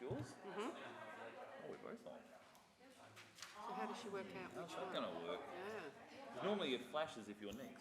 yours? Mm-hmm. Oh, we're both on. So how does she work out How's which that one? going to work? Yeah. Normally it flashes if you're next.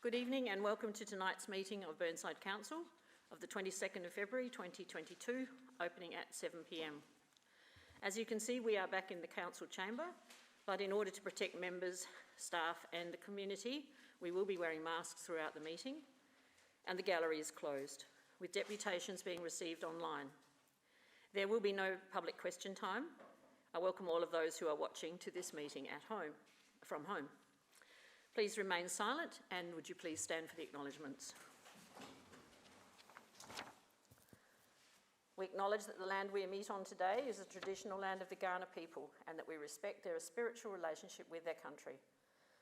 Good evening and welcome to tonight's meeting of Burnside Council of the 22nd of February 2022, opening at 7 p.m. As you can see, we are back in the council chamber, but in order to protect members, staff and the community, we will be wearing masks throughout the meeting, and the gallery is closed, with deputations being received online. There will be no public question time. I welcome all of those who are watching to this meeting at home, from home. Please remain silent, and would you please stand for the acknowledgements. We acknowledge that the land we meet on today is the traditional land of the Kaurna people and that we respect their spiritual relationship with their country.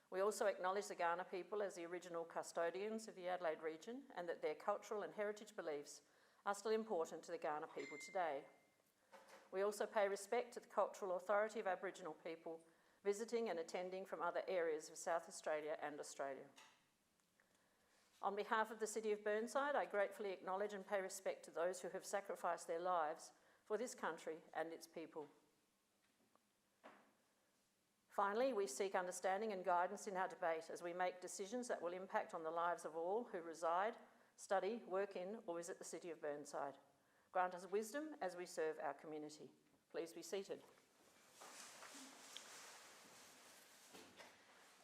We also acknowledge the Kaurna people as the original custodians of the Adelaide region and that their cultural and heritage beliefs are still important to the Kaurna people today. We also pay respect to the cultural authority of Aboriginal people visiting and attending from other areas of South Australia and Australia. On behalf of the City of Burnside, I gratefully acknowledge and pay respect to those who have sacrificed their lives for this country and its people. Finally, we seek understanding and guidance in our debate as we make decisions that will impact on the lives of all who reside, study, work in or visit the City of Burnside. Grant us wisdom as we serve our community. Please be seated.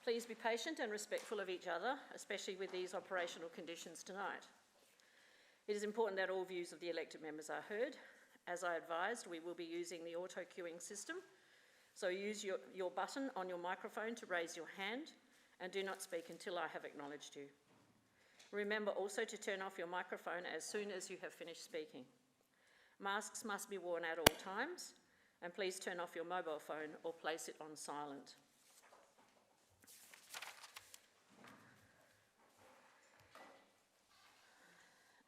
Please be patient and respectful of each other, especially with these operational conditions tonight. It is important that all views of the elected members are heard. As I advised, we will be using the auto-queuing system, so use your button on your microphone to raise your hand and do not speak until I have acknowledged you. Remember also to turn off your microphone as soon as you have finished speaking. Masks must be worn at all times, and please turn off your mobile phone or place it on silent.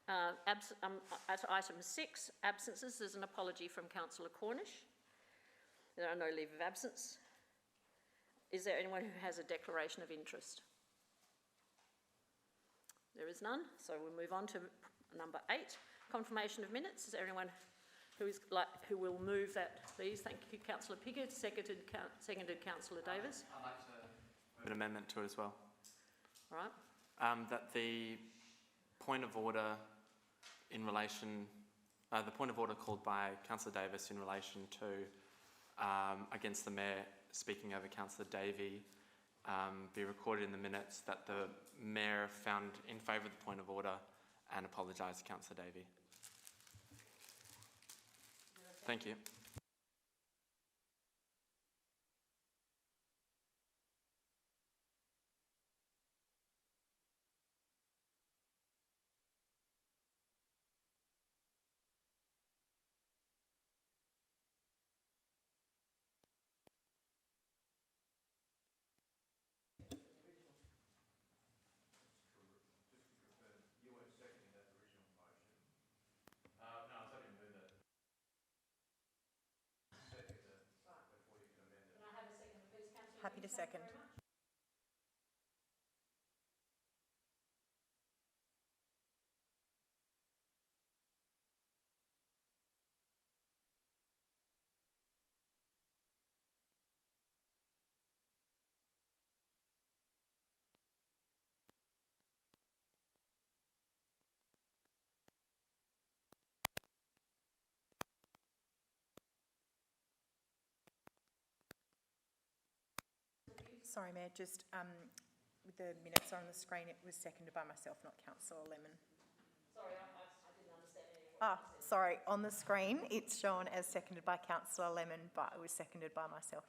At item 6, absences, there's an apology from Councillor Cornish. There are no leave of absence. Is there anyone who has a declaration of interest? There is none, so we'll move on to number 8, confirmation of minutes. Is there anyone who will move that, please? Thank you, Councillor Piggott. Seconded Councillor Davis. I'd like to move an amendment to it as well. All right. That the point of order in relation, the point of order called by Councillor Davis in relation to against the Mayor speaking over Councillor Davey be recorded in the minutes, that the Mayor found in favour of the point of order and apologised to Councillor Davey. Thank you. Happy to second. Sorry, Mayor, just with the minutes on the screen, it was seconded by myself, not Councillor Lemon. Sorry, I didn't understand any of what you said. Sorry, on the screen, it's shown as seconded by Councillor Lemon, but it was seconded by myself.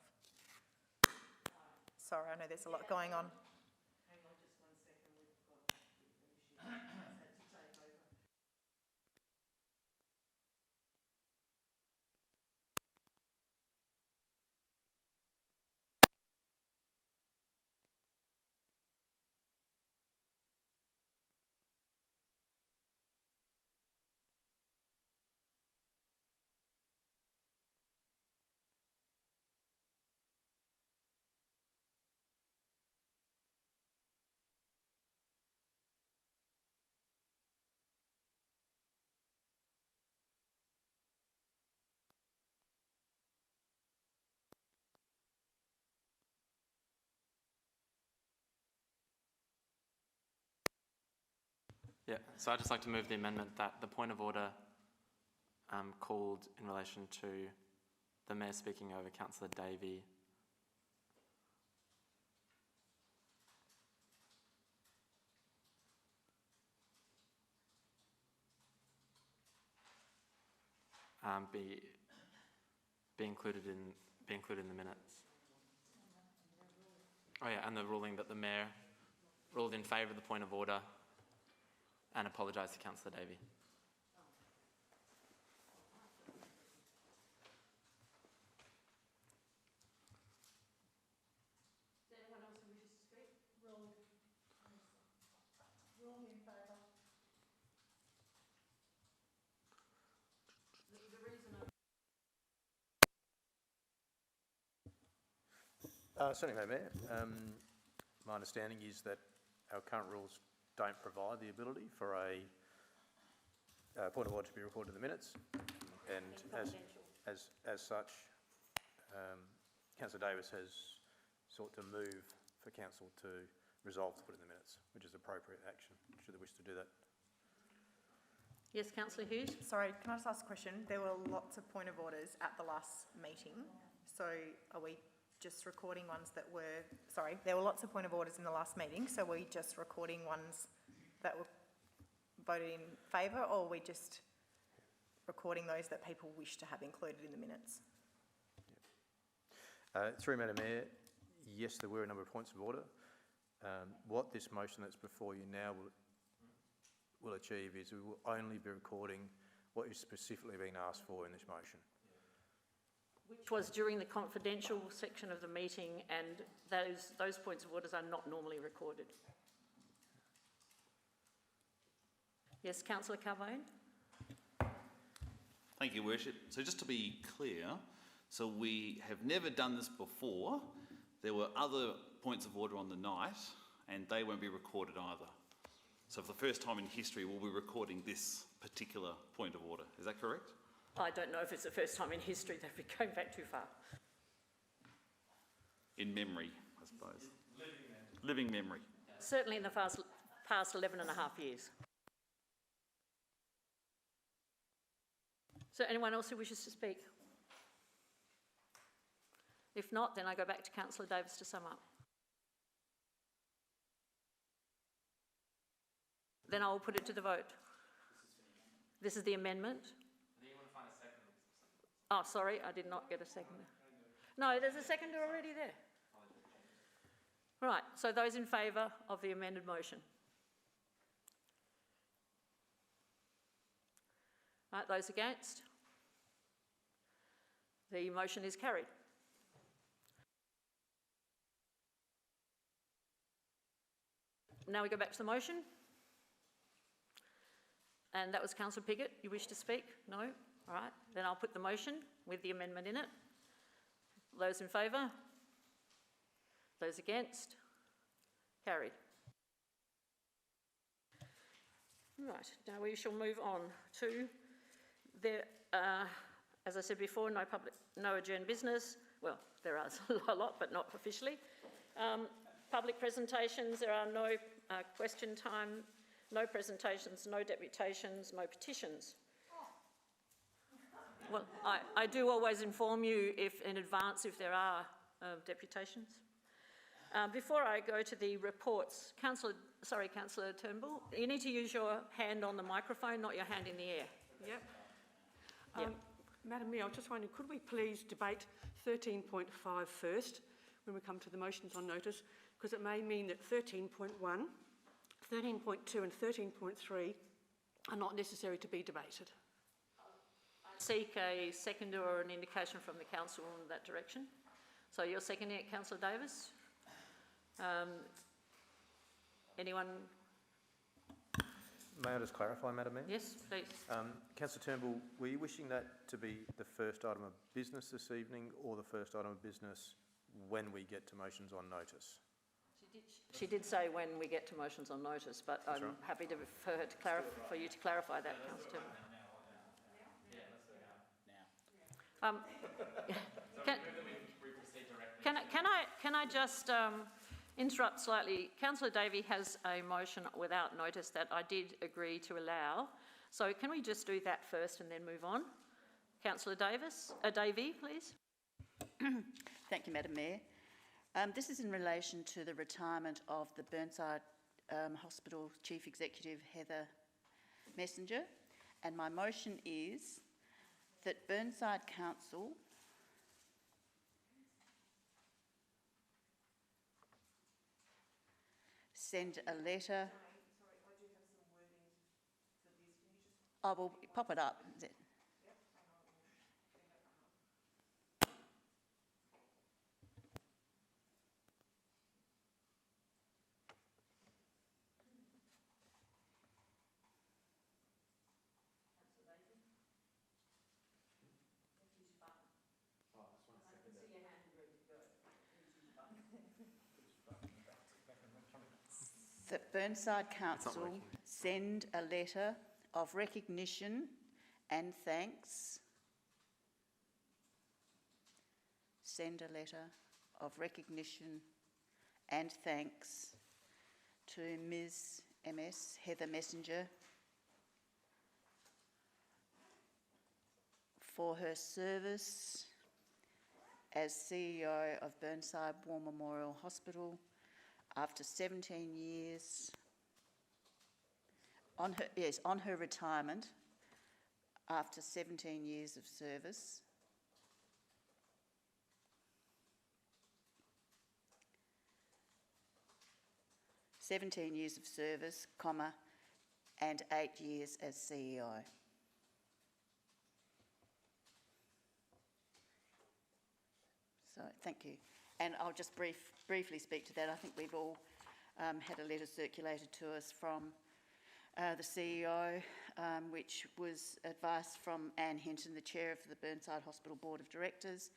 Sorry, I know there's a lot going on. Hang on just 1 second, we've got an issue. Had to take over. Yeah, so I'd just like to move the amendment that the point of order called in relation to the Mayor speaking over Councillor Davey be included in the minutes. Oh yeah, and the ruling that the Mayor ruled in favour of the point of order and apologised to Councillor Davey. Is there anyone else who wishes to speak? Ruled in favour. The reason Certainly, Mayor. My understanding is that our current rules don't provide the ability for a point of order to be recorded in the minutes, and as such, Councillor Davis has sought to move for Council to resolve to put in the minutes, which is appropriate action should they wish to do that. Yes, Councillor Hughes. Sorry, can I just ask a question? There were lots of point of orders at the last meeting, so are we just recording ones that were... Sorry, there were lots of point of orders in the last meeting, so are we just recording ones that were voted in favour, or are we just recording those that people wish to have included in the minutes? Through Madam Mayor, yes, there were a number of points of order. What this motion that's before you now will achieve is we will only be recording what is specifically being asked for in this motion. Which was during the confidential section of the meeting, and those points of orders are not normally recorded. Yes, Councillor Carbone. Thank you, Worship. So just to be clear, so we have never done this before. There were other points of order on the night, and they won't be recorded either. So for the first time in history, we'll be recording this particular point of order. Is that correct? I don't know if it's the first time in history. They've been going back too far. In memory, I suppose. Living memory. Certainly in the past 11 and a half years. So anyone else who wishes to speak? If not, then I go back to Councillor Davis to sum up. Then I will put it to the vote. This is the amendment. Do you want to find a second? Oh, sorry, I did not get a seconder. No, there's a seconder already there. Right, so those in favour of the amended motion? Right, those against? The motion is carried. Now we go back to the motion. And that was Councillor Piggott. You wish to speak? No? All right. Then I'll put the motion with the amendment in it. Those in favour? Those against? Carried. Right, now we shall move on to as I said before, no adjourned business. Well, there are a lot, but not officially. Public presentations, there are no question time, no presentations, no deputations, no petitions. Well, I do always inform you in advance if there are deputations. Before I go to the reports, Councillor Turnbull, you need to use your hand on the microphone, not your hand in the air. Yep. Yep. Madam Mayor, I was just wondering, could we please debate 13.5 first when we come to the motions on notice? Because it may mean that 13.1, 13.2 and 13.3 are not necessary to be debated. Seek a seconder or an indication from the council in that direction. So you're seconding it, Councillor Davis? Anyone? May I just clarify, Madam Mayor? Yes, please. Councillor Turnbull, were you wishing that to be the first item of business this evening or the first item of business when we get to motions on notice? She did say when we get to motions on notice, but I'm happy to for you to clarify that, Councillor Turnbull. Can I just interrupt slightly? Councillor Davey has a motion without notice that I did agree to allow. So can we just do that first and then move on? Councillor Davey, please. Thank you, Madam Mayor. This is in relation to the retirement of the Burnside Hospital Chief Executive, Heather Messenger, and my motion is that Burnside Council send a letter. Sorry, I do have some wording for this. Can you just... I will pop it up. Is it? That Burnside Council send a letter of recognition and thanks. Send a letter of recognition and thanks to Ms. MS Heather Messenger for her service as CEO of Burnside War Memorial Hospital after 17 years, on her retirement, after 17 years of service. "17 years of service, comma, and 8 years as CEO. So, thank you. And I'll just briefly speak to that. I think we've all had a letter circulated to us from the CEO, which was advice from Anne Hinton, the chair of the Burnside Hospital Board of Directors,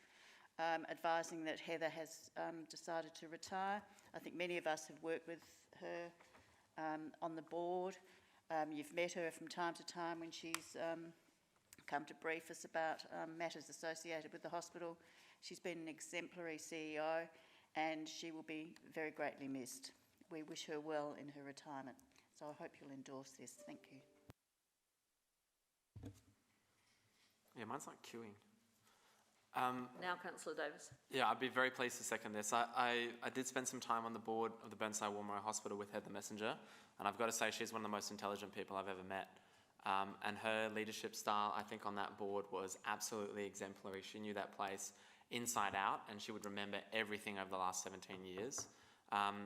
advising that Heather has decided to retire. I think many of us have worked with her on the board. You've met her from time to time when she's come to brief us about matters associated with the hospital. She's been an exemplary CEO and she will be very greatly missed. We wish her well in her retirement. So I hope you'll endorse this. Thank you. Yeah, mine's not queuing. Now, Councillor Davis. Yeah, I'd be very pleased to second this. I did spend some time on the board of the Burnside War Memorial Hospital with Heather Messenger, and I've got to say she's one of the most intelligent people I've ever met. And her leadership style, I think, on that board was absolutely exemplary. She knew that place inside out, and she would remember everything over the last 17 years.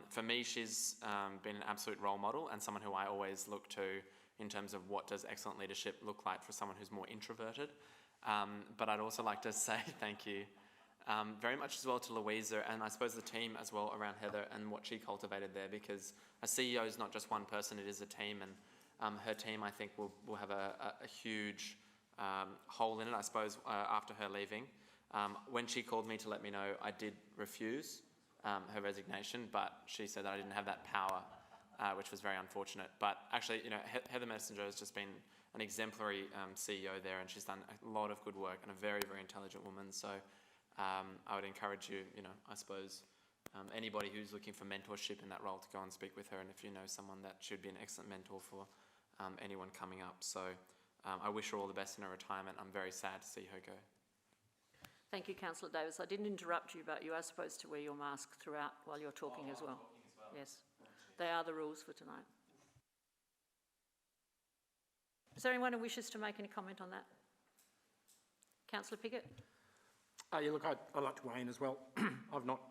For me, she's been an absolute role model and someone who I always look to in terms of what does excellent leadership look like for someone who's more introverted. But I'd also like to say thank you very much as well to Louisa and I suppose the team as well around Heather and what she cultivated there, because a CEO is not just one person, it is a team, and her team I think will have a huge hole in it, I suppose, after her leaving. When she called me to let me know, I did refuse her resignation, but she said that I didn't have that power, which was very unfortunate. But actually, you know, Heather Messenger has just been an exemplary CEO there, and she's done a lot of good work and a very, very intelligent woman. So I would encourage you, you know, I suppose, anybody who's looking for mentorship in that role to go and speak with her, and if you know someone that should be an excellent mentor for anyone coming up. So I wish her all the best in her retirement. I'm very sad to see her go. Thank you, Councillor Davis. I didn't interrupt you, but you are supposed to wear your mask throughout while you're talking as well. Yes, they are the rules for tonight. Is there anyone who wishes to make any comment on that? Councillor Piggott? Yeah, look, I'd like to weigh in as well. I've not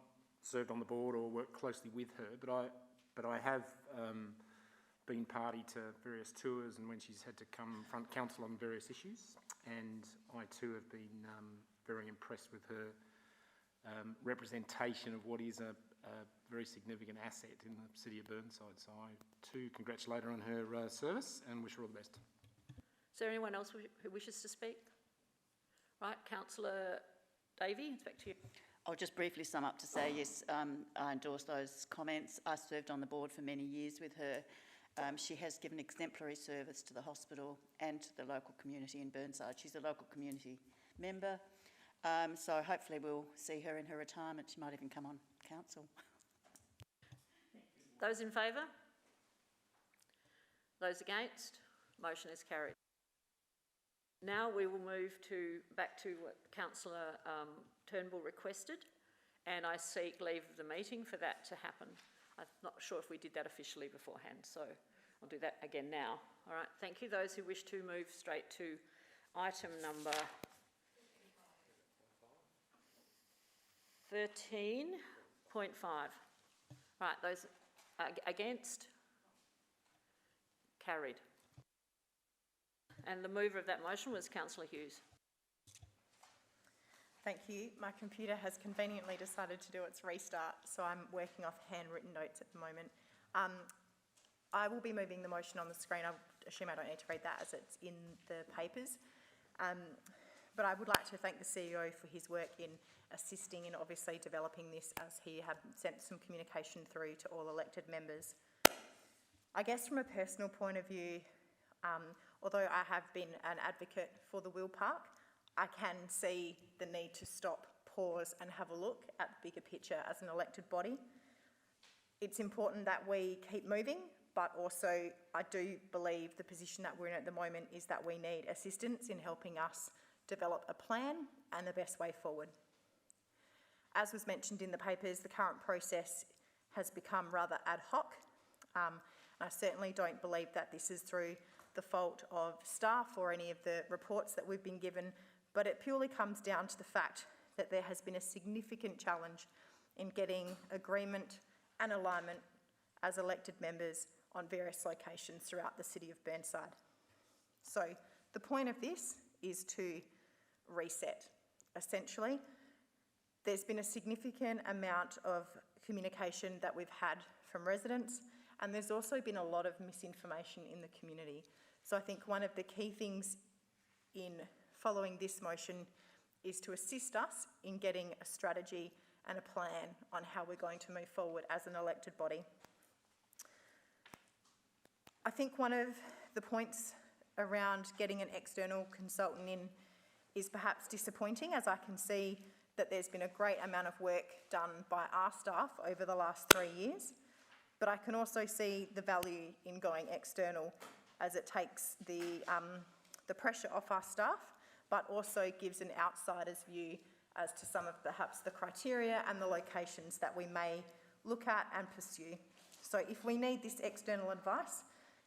served on the board or worked closely with her, but I have been party to various tours and when she's had to come front council on various issues, and I too have been very impressed with her representation of what is a very significant asset in the city of Burnside. So I too congratulate her on her service and wish her all the best. Is there anyone else who wishes to speak? Right, Councillor Davey, it's back to you. I'll just briefly sum up to say, yes, I endorse those comments. I served on the board for many years with her. She has given exemplary service to the hospital and to the local community in Burnside. She's a local community member, so hopefully we'll see her in her retirement. She might even come on council. Those in favour? Those against? Motion is carried. Now we will move back to what Councillor Turnbull requested, and I seek leave of the meeting for that to happen. I'm not sure if we did that officially beforehand, so I'll do that again now. All right, thank you. Those who wish to move straight to item number 13.5. Right, those against? Carried. And the mover of that motion was Councillor Hughes. Thank you. My computer has conveniently decided to do its restart, so I'm working off handwritten notes at the moment. I will be moving the motion on the screen. I assume I don't need to read that as it's in the papers. But I would like to thank the CEO for his work in assisting in obviously developing this, as he had sent some communication through to all elected members. I guess from a personal point of view, although I have been an advocate for the Will Park, I can see the need to stop, pause and have a look at the bigger picture as an elected body. It's important that we keep moving, but also I do believe the position that we're in at the moment is that we need assistance in helping us develop a plan and the best way forward. As was mentioned in the papers, the current process has become rather ad hoc. I certainly don't believe that this is through the fault of staff or any of the reports that we've been given, but it purely comes down to the fact that there has been a significant challenge in getting agreement and alignment as elected members on various locations throughout the city of Burnside. So the point of this is to reset. Essentially, there's been a significant amount of communication that we've had from residents, and there's also been a lot of misinformation in the community. So I think one of the key things in following this motion is to assist us in getting a strategy and a plan on how we're going to move forward as an elected body. I think one of the points around getting an external consultant in is perhaps disappointing, as I can see that there's been a great amount of work done by our staff over the last 3 years, but I can also see the value in going external, as it takes the pressure off our staff, but also gives an outsider's view as to some of perhaps the criteria and the locations that we may look at and pursue. So if we need this external advice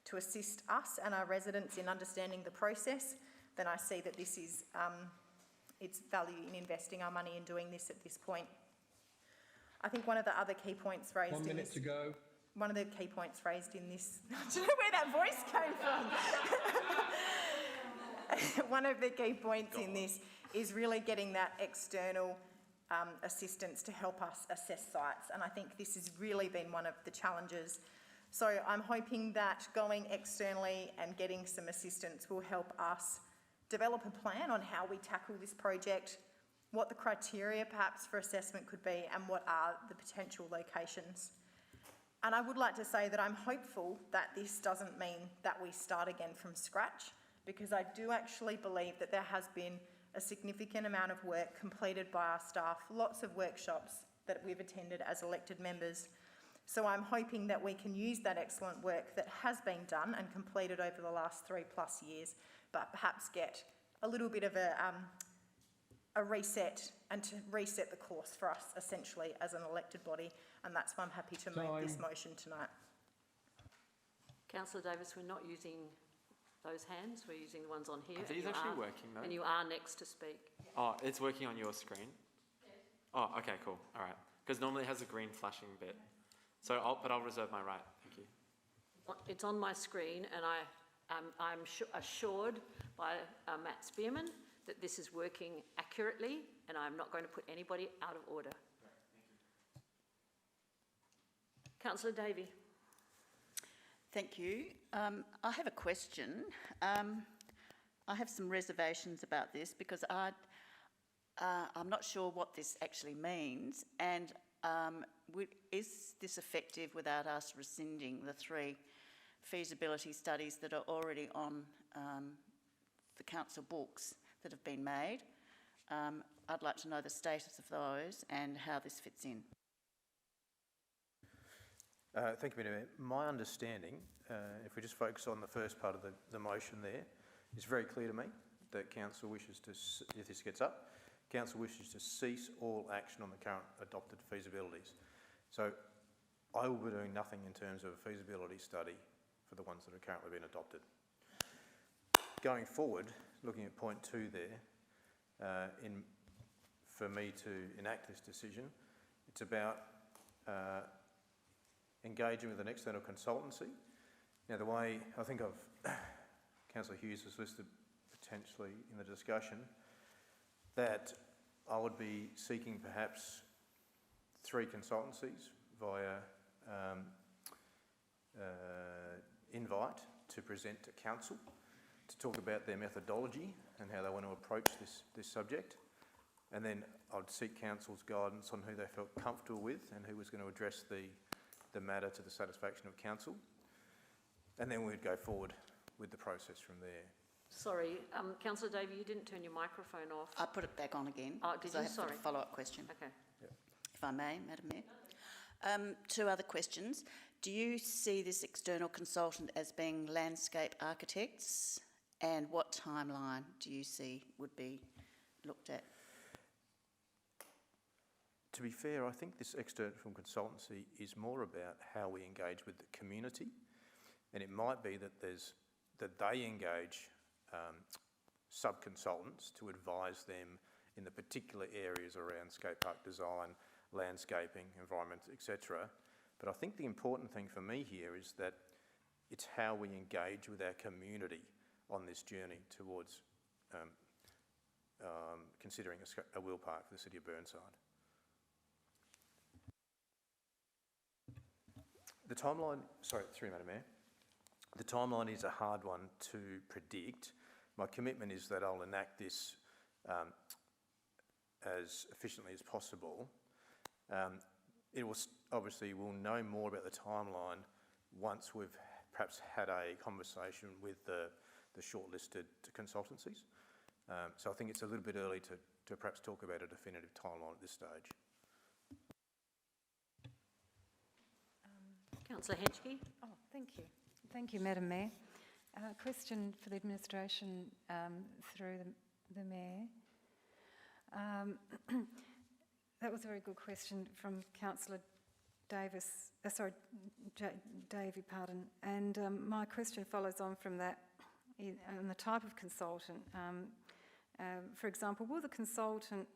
to assist us and our residents in understanding the process, then I see that this is its value in investing our money in doing this at this point. I think one of the other key points raised 1 minute to go. One of the key points raised in this, I don't know where that voice came from. One of the key points in this is really getting that external assistance to help us assess sites. And I think this has really been one of the challenges. So I'm hoping that going externally and getting some assistance will help us develop a plan on how we tackle this project what the criteria perhaps for assessment could be, and what are the potential locations. And I would like to say that I'm hopeful that this doesn't mean that we start again from scratch, because I do actually believe that there has been a significant amount of work completed by our staff, lots of workshops that we've attended as elected members. So I'm hoping that we can use that excellent work that has been done and completed over the last 3+ years, but perhaps get a little bit of a reset, and to reset the course for us essentially as an elected body, and that's why I'm happy to move this motion tonight. Councillor Davis, we're not using those hands, we're using the ones on here. Are these actually working though? And you are next to speak. Oh, it's working on your screen? Yes. Oh, okay, cool, all right. Because normally it has a green flashing bit. So I'll reserve my right, thank you. It's on my screen, and I'm assured by Matt Spearman that this is working accurately, and I'm not going to put anybody out of order. Councillor Davey. Thank you. I have a question. I have some reservations about this because I'm not sure what this actually means, and is this effective without us rescinding the 3 feasibility studies that are already on the council books that have been made? I'd like to know the status of those and how this fits in. Thank you, Madam Mayor. My understanding, if we just focus on the first part of the motion there, is very clear to me that Council wishes to, if this gets up, Council wishes to cease all action on the current adopted feasibilities. So I will be doing nothing in terms of a feasibility study for the ones that are currently being adopted. Going forward, looking at point 2 there, for me to enact this decision, it's about engaging with an external consultancy. Now, the way I think Councillor Hughes has listed potentially in the discussion, that I would be seeking perhaps 3 consultancies via invite to present to Council to talk about their methodology and how they want to approach this subject. And then I'd seek Council's guidance on who they felt comfortable with and who was going to address the matter to the satisfaction of Council. And then we'd go forward with the process from there. Sorry, Councillor Davey, you didn't turn your microphone off. I put it back on again. Oh, did because you? I have Sorry. a follow-up question. Okay. Yep. If I may, Madam Mayor. 2 other questions. Do you see this external consultant as being landscape architects, and what timeline do you see would be looked at? To be fair, I think this external consultancy is more about how we engage with the community, and it might be that they engage sub-consultants to advise them in the particular areas around skate park design, landscaping, environment, etc. But I think the important thing for me here is that it's how we engage with our community on this journey towards considering a wheel park for the City of Burnside. The timeline, sorry, through Madam Mayor, the timeline is a hard one to predict. My commitment is that I'll enact this as efficiently as possible. It will obviously, we'll know more about the timeline once we've perhaps had a conversation with the shortlisted consultancies. So I think it's a little bit early to perhaps talk about a definitive timeline at this stage. Councillor Henschke. Oh, thank you. Thank you, Madam Mayor. Question for the administration through the Mayor. That was a very good question from Councillor Davis, Davey, pardon. And my question follows on from that on the type of consultant. For example, will the consultant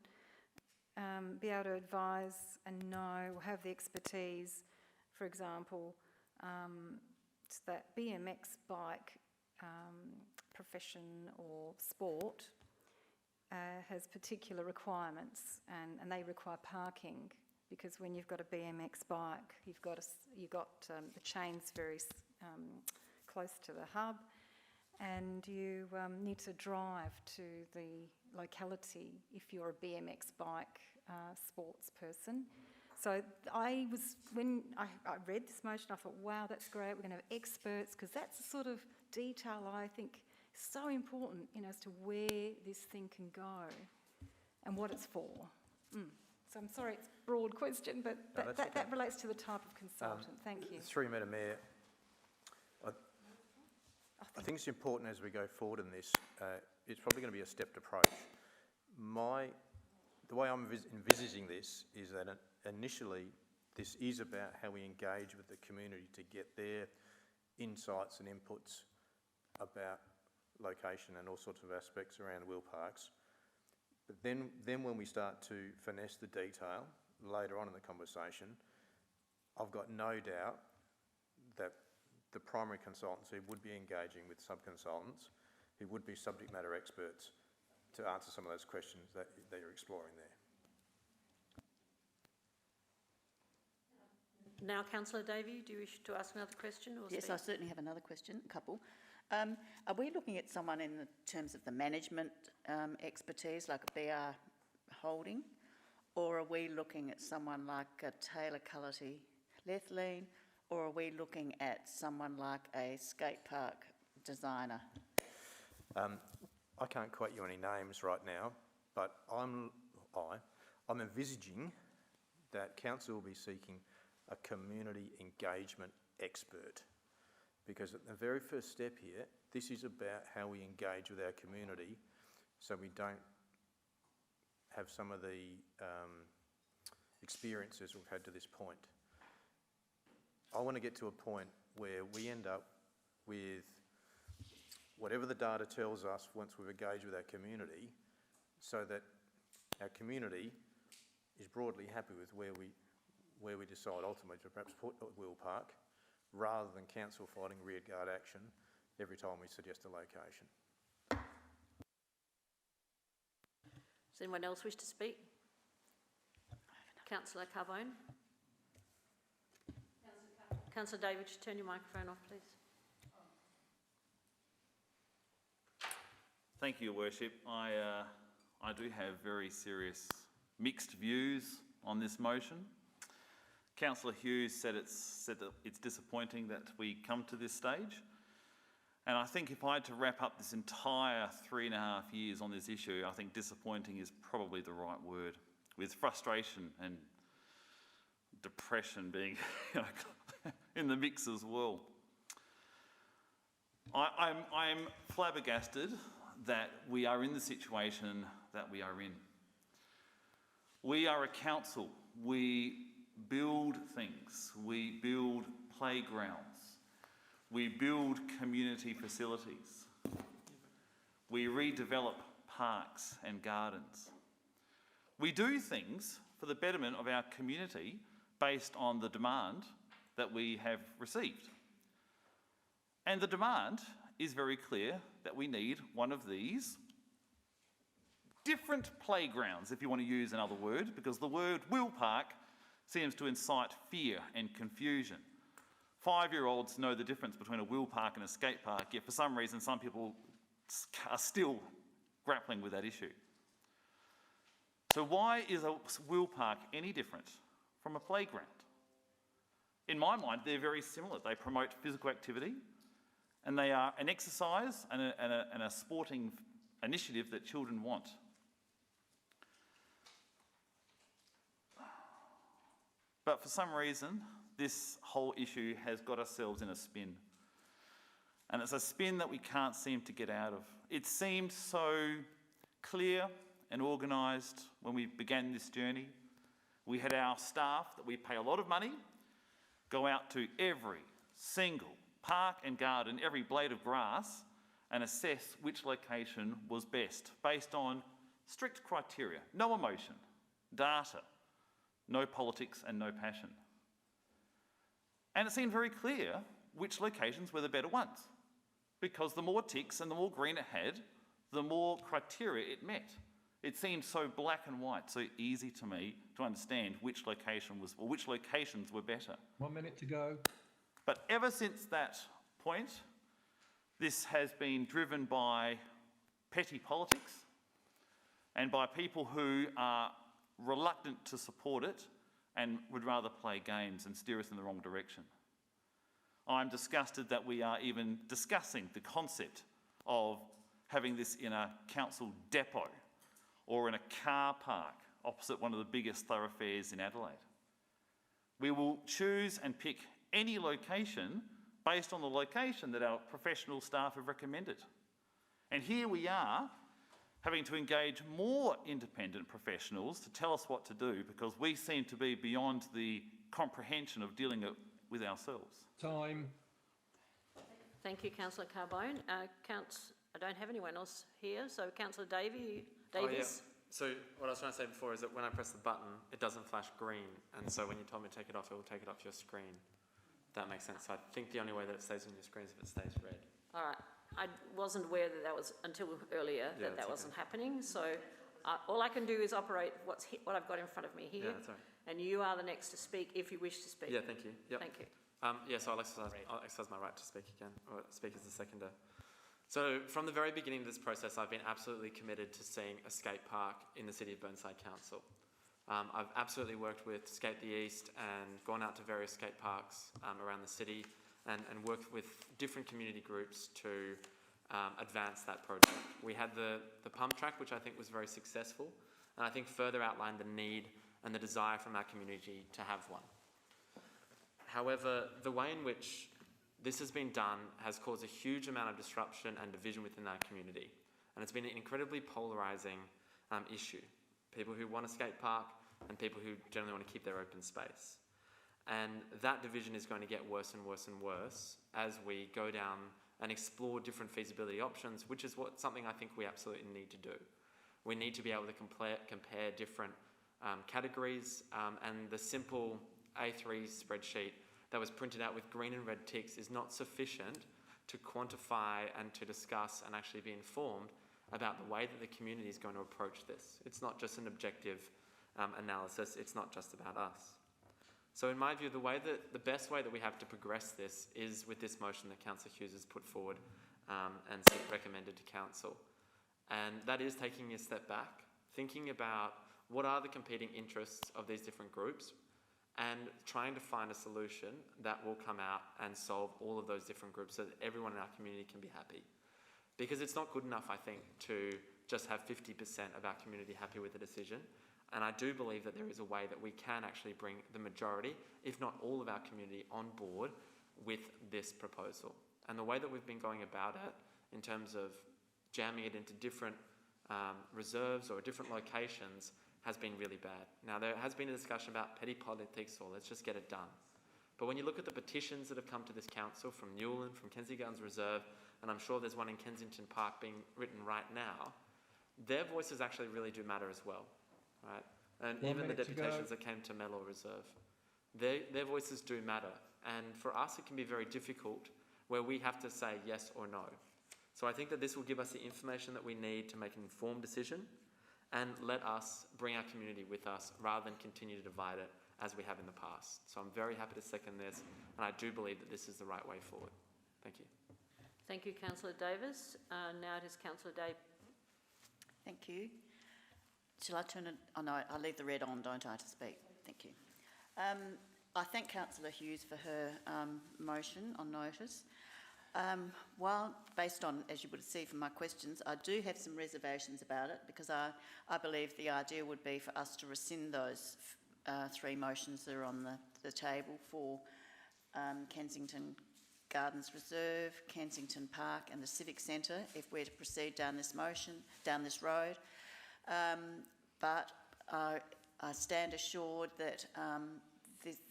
be able to advise and know, or have the expertise, for example, that BMX bike profession or sport has particular requirements, and they require parking, because when you've got a BMX bike, you've got the chains very close to the hub, and you need to drive to the locality if you're a BMX bike sports person. So when I read this motion, I thought, wow, that's great, we're going to have experts, because that's the sort of detail I think is so important, as to where this thing can go and what it's for. So I'm sorry, it's a broad question, but No, that relates to the type of consultant. Thank you. Through you, Madam Mayor, I think it's important as we go forward in this, it's probably going to be a stepped approach. The way I'm envisaging this is that initially this is about how we engage with the community to get their insights and inputs about location and all sorts of aspects around wheel parks. But then when we start to finesse the detail later on in the conversation, I've got no doubt that the primary consultancy would be engaging with sub-consultants who would be subject matter experts to answer some of those questions that you're exploring there. Now, Councillor Davey, do you wish to ask another question? Or Yes, speak? I certainly have another question, a couple. Are we looking at someone in terms of the management expertise, like a BR Holding, or are we looking at someone like a Taylor Cullity Lethlean, or are we looking at someone like a skate park designer? I can't quote you any names right now, but I'm envisaging that council will be seeking a community engagement expert, because at the very first step here, this is about how we engage with our community so we don't have some of the experiences we've had to this point. I want to get to a point where we end up with whatever the data tells us once we've engaged with our community, so that our community is broadly happy with where we decide ultimately to perhaps put a wheel park, rather than council fighting rearguard action every time we suggest a location. Does anyone else wish to speak? Councillor Carbone. Councillor David, just turn your microphone off, please. Thank you, Your Worship. I do have very serious mixed views on this motion. Councillor Hughes said that it's disappointing that we come to this stage. And I think if I had to wrap up this entire 3.5 years on this issue, I think disappointing is probably the right word, with frustration and depression being in the mix as well. I'm flabbergasted that we are in the situation that we are in. We are a council. We build things. We build playgrounds. We build community facilities. We redevelop parks and gardens. We do things for the betterment of our community based on the demand that we have received. And the demand is very clear that we need one of these different playgrounds, if you want to use another word, because the word wheel park seems to incite fear and confusion. 5-year-olds know the difference between a wheel park and a skate park, yet for some reason some people are still grappling with that issue. So why is a wheel park any different from a playground? In my mind, they're very similar. They promote physical activity, and they are an exercise and a sporting initiative that children want. But for some reason, this whole issue has got ourselves in a spin. And it's a spin that we can't seem to get out of. It seemed so clear and organised when we began this journey. We had our staff that we pay a lot of money go out to every single park and garden, every blade of grass, and assess which location was best based on strict criteria, no emotion, data, no politics and no passion. And it seemed very clear which locations were the better ones, because the more ticks and the more green it had, the more criteria it met. It seemed so black and white, so easy to me to understand which location was, or which locations were better. 1 minute to go. But ever since that point, This has been driven by petty politics and by people who are reluctant to support it and would rather play games and steer us in the wrong direction. I'm disgusted that we are even discussing the concept of having this in a council depot or in a car park opposite one of the biggest thoroughfares in Adelaide. We will choose and pick any location based on the location that our professional staff have recommended. And here we are having to engage more independent professionals to tell us what to do because we seem to be beyond the comprehension of dealing with ourselves. Time. Thank you, Councillor Carbone. I don't have anyone else here, so Councillor Davies. Oh, yeah. So what I was trying to say before is that when I press the button, it doesn't flash green, and so when you told me to take it off, it will take it off your screen. That makes sense. So I think the only way that it stays on your screen is if it stays red. All right. I wasn't aware that was, until earlier, Yeah, that that's wasn't happening. So all I can do is operate what I've got in front of me here. Yeah, that's all right. And you are the next to speak if you wish to speak. Yeah, thank you. Yep. Thank you. So I'll exercise my right to speak again, or speak as a seconder. So from the very beginning of this process, I've been absolutely committed to seeing a skate park in the City of Burnside Council. I've absolutely worked with Skate the East and gone out to various skate parks around the city and worked with different community groups to advance that project. We had the pump track, which I think was very successful, and I think further outlined the need and the desire from our community to have one. However, the way in which this has been done has caused a huge amount of disruption and division within our community, and it's been an incredibly polarising issue. People who want a skate park and people who generally want to keep their open space. And that division is going to get worse and worse and worse as we go down and explore different feasibility options, which is something I think we absolutely need to do. We need to be able to compare different categories, and the simple A3 spreadsheet that was printed out with green and red ticks is not sufficient to quantify and to discuss and actually be informed about the way that the community is going to approach this. It's not just an objective analysis, it's not just about us. So in my view, the best way that we have to progress this is with this motion that Councillor Hughes has put forward and recommended to Council. And that is taking a step back, thinking about what are the competing interests of these different groups and trying to find a solution that will come out and solve all of those different groups so that everyone in our community can be happy. Because it's not good enough, I think, to just have 50% of our community happy with the decision. And I do believe that there is a way that we can actually bring the majority, if not all of our community, on board with this proposal. And the way that we've been going about it, in terms of jamming it into different reserves or different locations, has been really bad. Now, there has been a discussion about petty politics, or let's just get it done. But when you look at the petitions that have come to this council from Newland, from Kensington Gardens Reserve, and I'm sure there's one in Kensington Park being written right now, their voices actually really do matter as well, right? And even the deputations that came to Mellor Reserve, their voices do matter. And for us, it can be very difficult where we have to say yes or no. So I think that this will give us the information that we need to make an informed decision and let us bring our community with us rather than continue to divide it as we have in the past. So I'm very happy to second this, and I do believe that this is the right way forward. Thank you. Thank you, Councillor Davis. Now it is Councillor Day. Thank you. Shall I turn it? Oh no, I leave the red on, don't I, to speak? Thank you. I thank Councillor Hughes for her motion on notice. While based on, as you would see from my questions, I do have some reservations about it because I believe the idea would be for us to rescind those three motions that are on the table for Kensington Gardens Reserve, Kensington Park and the Civic Centre if we're to proceed down this road. But I stand assured that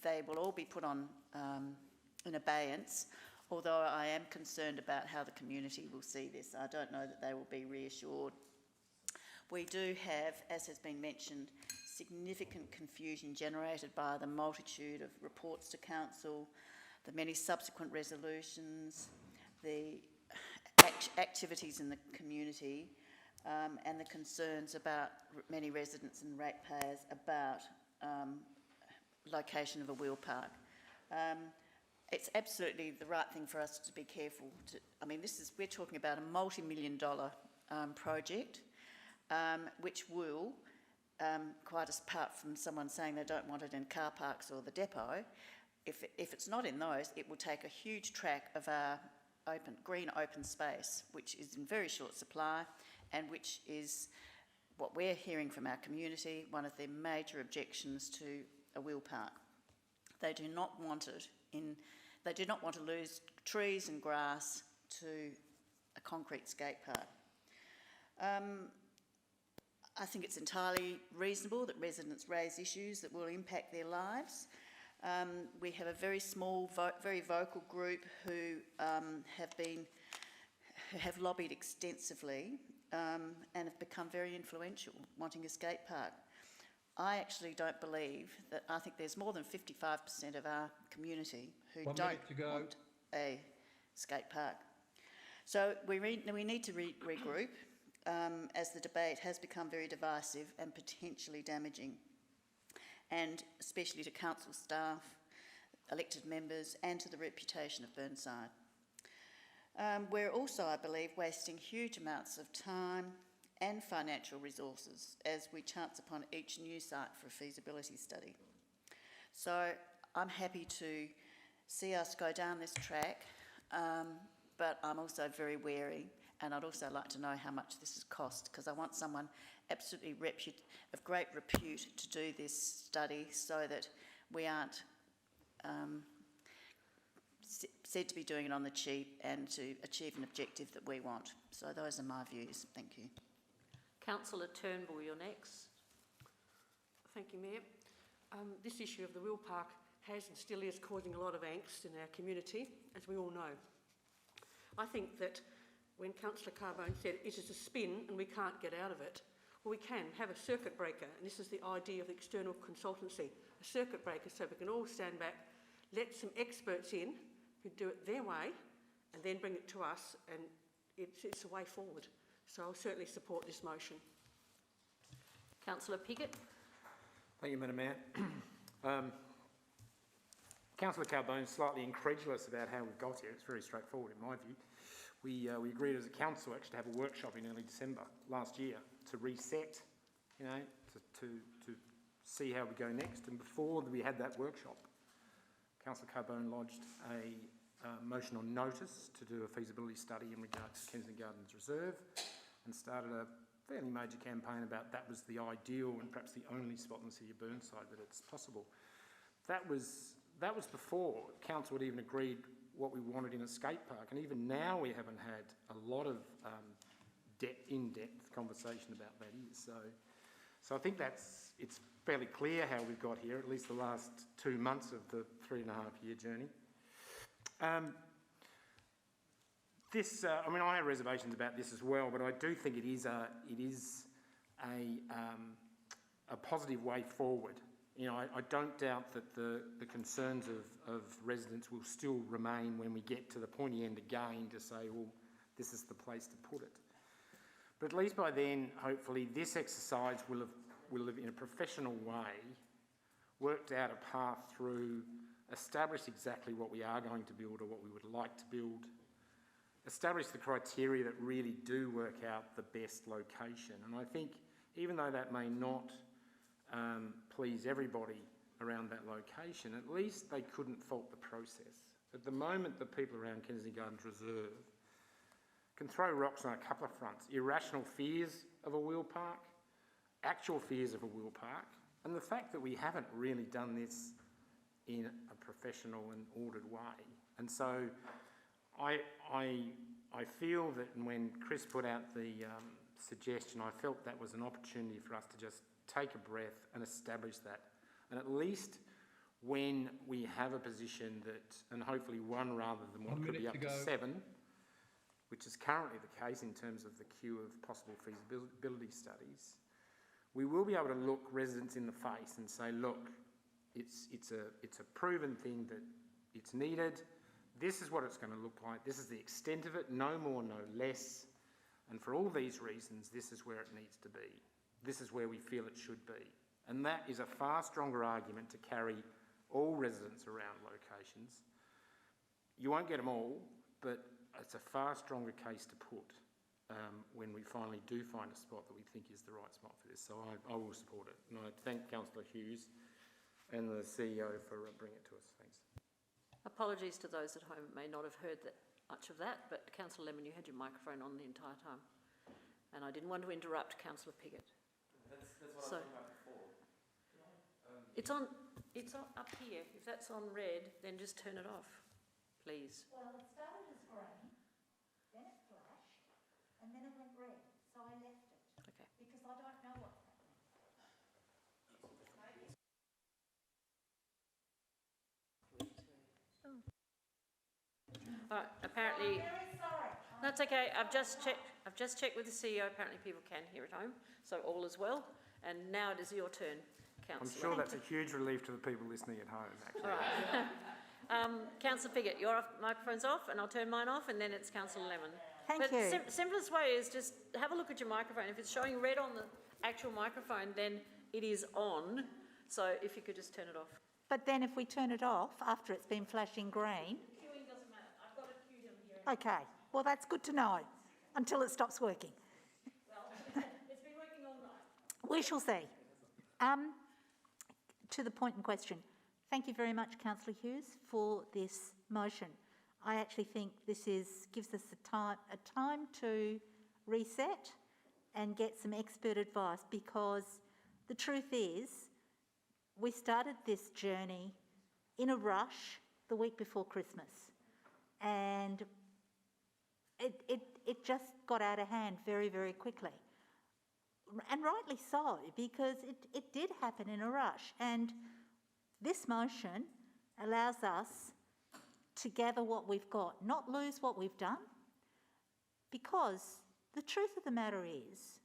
they will all be put on in abeyance, although I am concerned about how the community will see this. I don't know that they will be reassured. We do have, as has been mentioned, significant confusion generated by the multitude of reports to Council, the many subsequent resolutions, the activities in the community, and the concerns about many residents and ratepayers about location of a wheel park. it's absolutely the right thing for us to be careful. We're talking about a multi-million-dollar project, which will, quite apart from someone saying they don't want it in car parks or the depot, if it's not in those, it will take a huge track of our green open space, which is in very short supply, and which is what we're hearing from our community, one of their major objections to a wheel park. They do not want to lose trees and grass to a concrete skate park. I think it's entirely reasonable that residents raise issues that will impact their lives. We have a very small, very vocal group who have lobbied extensively and have become very influential, wanting a skate park. I actually don't believe that. I think there's more than 55% of our community who don't want a skate park. So we need to regroup as the debate has become very divisive and potentially damaging, and especially to council staff, elected members, and to the reputation of Burnside. We're also, I believe, wasting huge amounts of time and financial resources as we chance upon each new site for a feasibility study. So I'm happy to see us go down this track, but I'm also very wary, and I'd also like to know how much this has cost, because I want someone absolutely of great repute to do this study so that we aren't said to be doing it on the cheap and to achieve an objective that we want. So those are my views. Thank you. Councillor Turnbull, you're next. Thank you, Mayor. This issue of the wheel park has and still is causing a lot of angst in our community, as we all know. I think that when Councillor Carbone said it is a spin and we can't get out of it, well, we can have a circuit breaker, and this is the idea of the External Consultancy, a circuit breaker so we can all stand back, let some experts in who do it their way, and then bring it to us, and it's a way forward. So I'll certainly support this motion. Councillor Piggott. Thank you, Madam Mayor. Councillor Carbone's slightly incredulous about how we've got here. It's very straightforward in my view. We agreed as a council actually to have a workshop in early December last year to reset, to see how we go next. And before we had that workshop, Councillor Carbone lodged a motion on notice to do a feasibility study in regard to Kensington Gardens Reserve, and started a fairly major campaign about that was the ideal and perhaps the only spot in the city of Burnside that it's possible. That was before council had even agreed what we wanted in a skate park, and even now we haven't had a lot of in-depth conversation about that is. So I think it's fairly clear how we've got here, at least the last 2 months of the 3.5-year journey. I have reservations about this as well, but I do think it is a positive way forward. I don't doubt that the concerns of residents will still remain when we get to the pointy end again to say, well, this is the place to put it. But at least by then, hopefully, this exercise will have in a professional way, worked out a path through, established exactly what we are going to build or what we would like to build, establish the criteria that really do work out the best location. And I think even though that may not please everybody around that location, at least they couldn't fault the process. At the moment, the people around Kensington Gardens Reserve can throw rocks on a couple of fronts: irrational fears of a wheel park, actual fears of a wheel park, and the fact that we haven't really done this in a professional and ordered way. And so I feel that when Chris put out the suggestion, I felt that was an opportunity for us to just take a breath and establish that. And at least when we have a position that, and hopefully one rather than what could be up to 7, which is currently the case in terms of the queue of possible feasibility studies, we will be able to look residents in the face and say, look, it's a proven thing that it's needed. This is what it's going to look like. This is the extent of it, no more, no less. And for all these reasons, this is where it needs to be. This is where we feel it should be. And that is a far stronger argument to carry all residents around locations you won't get them all, but it's a far stronger case to put when we finally do find a spot that we think is the right spot for this. So I will support it. And I thank Councillor Hughes and the CEO for bringing it to us. Thanks. Apologies to those at home who may not have heard much of that, but Councillor Lemon, you had your microphone on the entire time. And I didn't want to interrupt Councillor Piggott. That's what I was talking about before. It's on up here. If that's on red, then just turn it off, please. Well, it started as green, then it flashed, and then it went red. So I left it. Okay. Because I don't know what's happening. All right, apparently, I'm very sorry. that's okay. I've just checked with the CEO. Apparently people can hear at home, so all is well. And now it is your turn, I'm Councillor. sure that's a huge relief to the people listening at home, actually. All right. Councillor Piggott, your microphone's off, and I'll turn mine off, and then it's Councillor Lemon. Thank But you. simplest way is just have a look at your microphone. If it's showing red on the actual microphone, then it is on. So if you could just turn it off. But then if we turn it off after it's been flashing green, Queuing doesn't matter. I've got it queued in here. okay, well, that's good to know until it stops working. Well, it's been working all night. We shall see. To the point in question, thank you very much, Councillor Hughes, for this motion. I actually think this gives us a time to reset and get some expert advice, because the truth is we started this journey in a rush the week before Christmas, and it just got out of hand very, very quickly. And rightly so, because it did happen in a rush. And this motion allows us to gather what we've got, not lose what we've done, because the truth of the matter is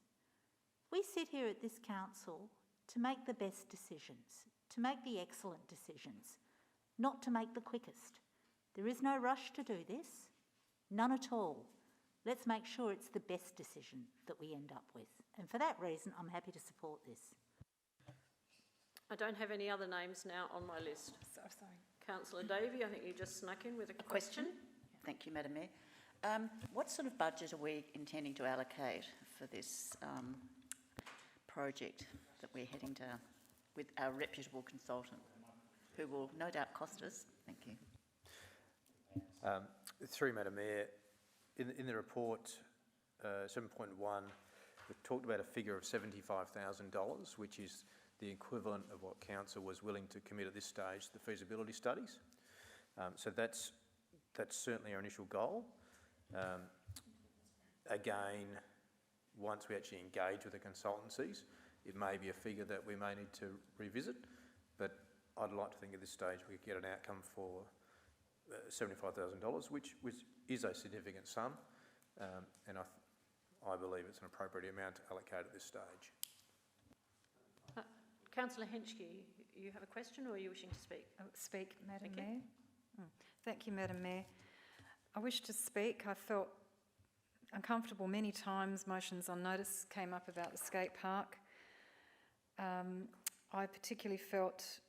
we sit here at this council to make the best decisions, to make the excellent decisions, not to make the quickest. There is no rush to do this, none at all. Let's make sure it's the best decision that we end up with. And for that reason, I'm happy to support this. I don't have any other names now on my list. Sorry. Councillor Davey, I think you just snuck in with a question. Thank you, Madam Mayor. What sort of budget are we intending to allocate for this project that we're heading to with our reputable consultant, who will no doubt cost us? Thank you. Through Madam Mayor, in the report 7.1, we've talked about a figure of $75,000, which is the equivalent of what council was willing to commit at this stage, the feasibility studies. So that's certainly our initial goal. Again, once we actually engage with the consultancies, it may be a figure that we may need to revisit, but I'd like to think at this stage we could get an outcome for $75,000, which is a significant sum, and I believe it's an appropriate amount to allocate at this stage. Councillor Henschke, you have a question, or are you wishing to speak? Speak, Madam Thank you. Mayor. Thank you, Madam Mayor. I wish to speak. I felt uncomfortable many times. Motions on notice came up about the skate park. I particularly felt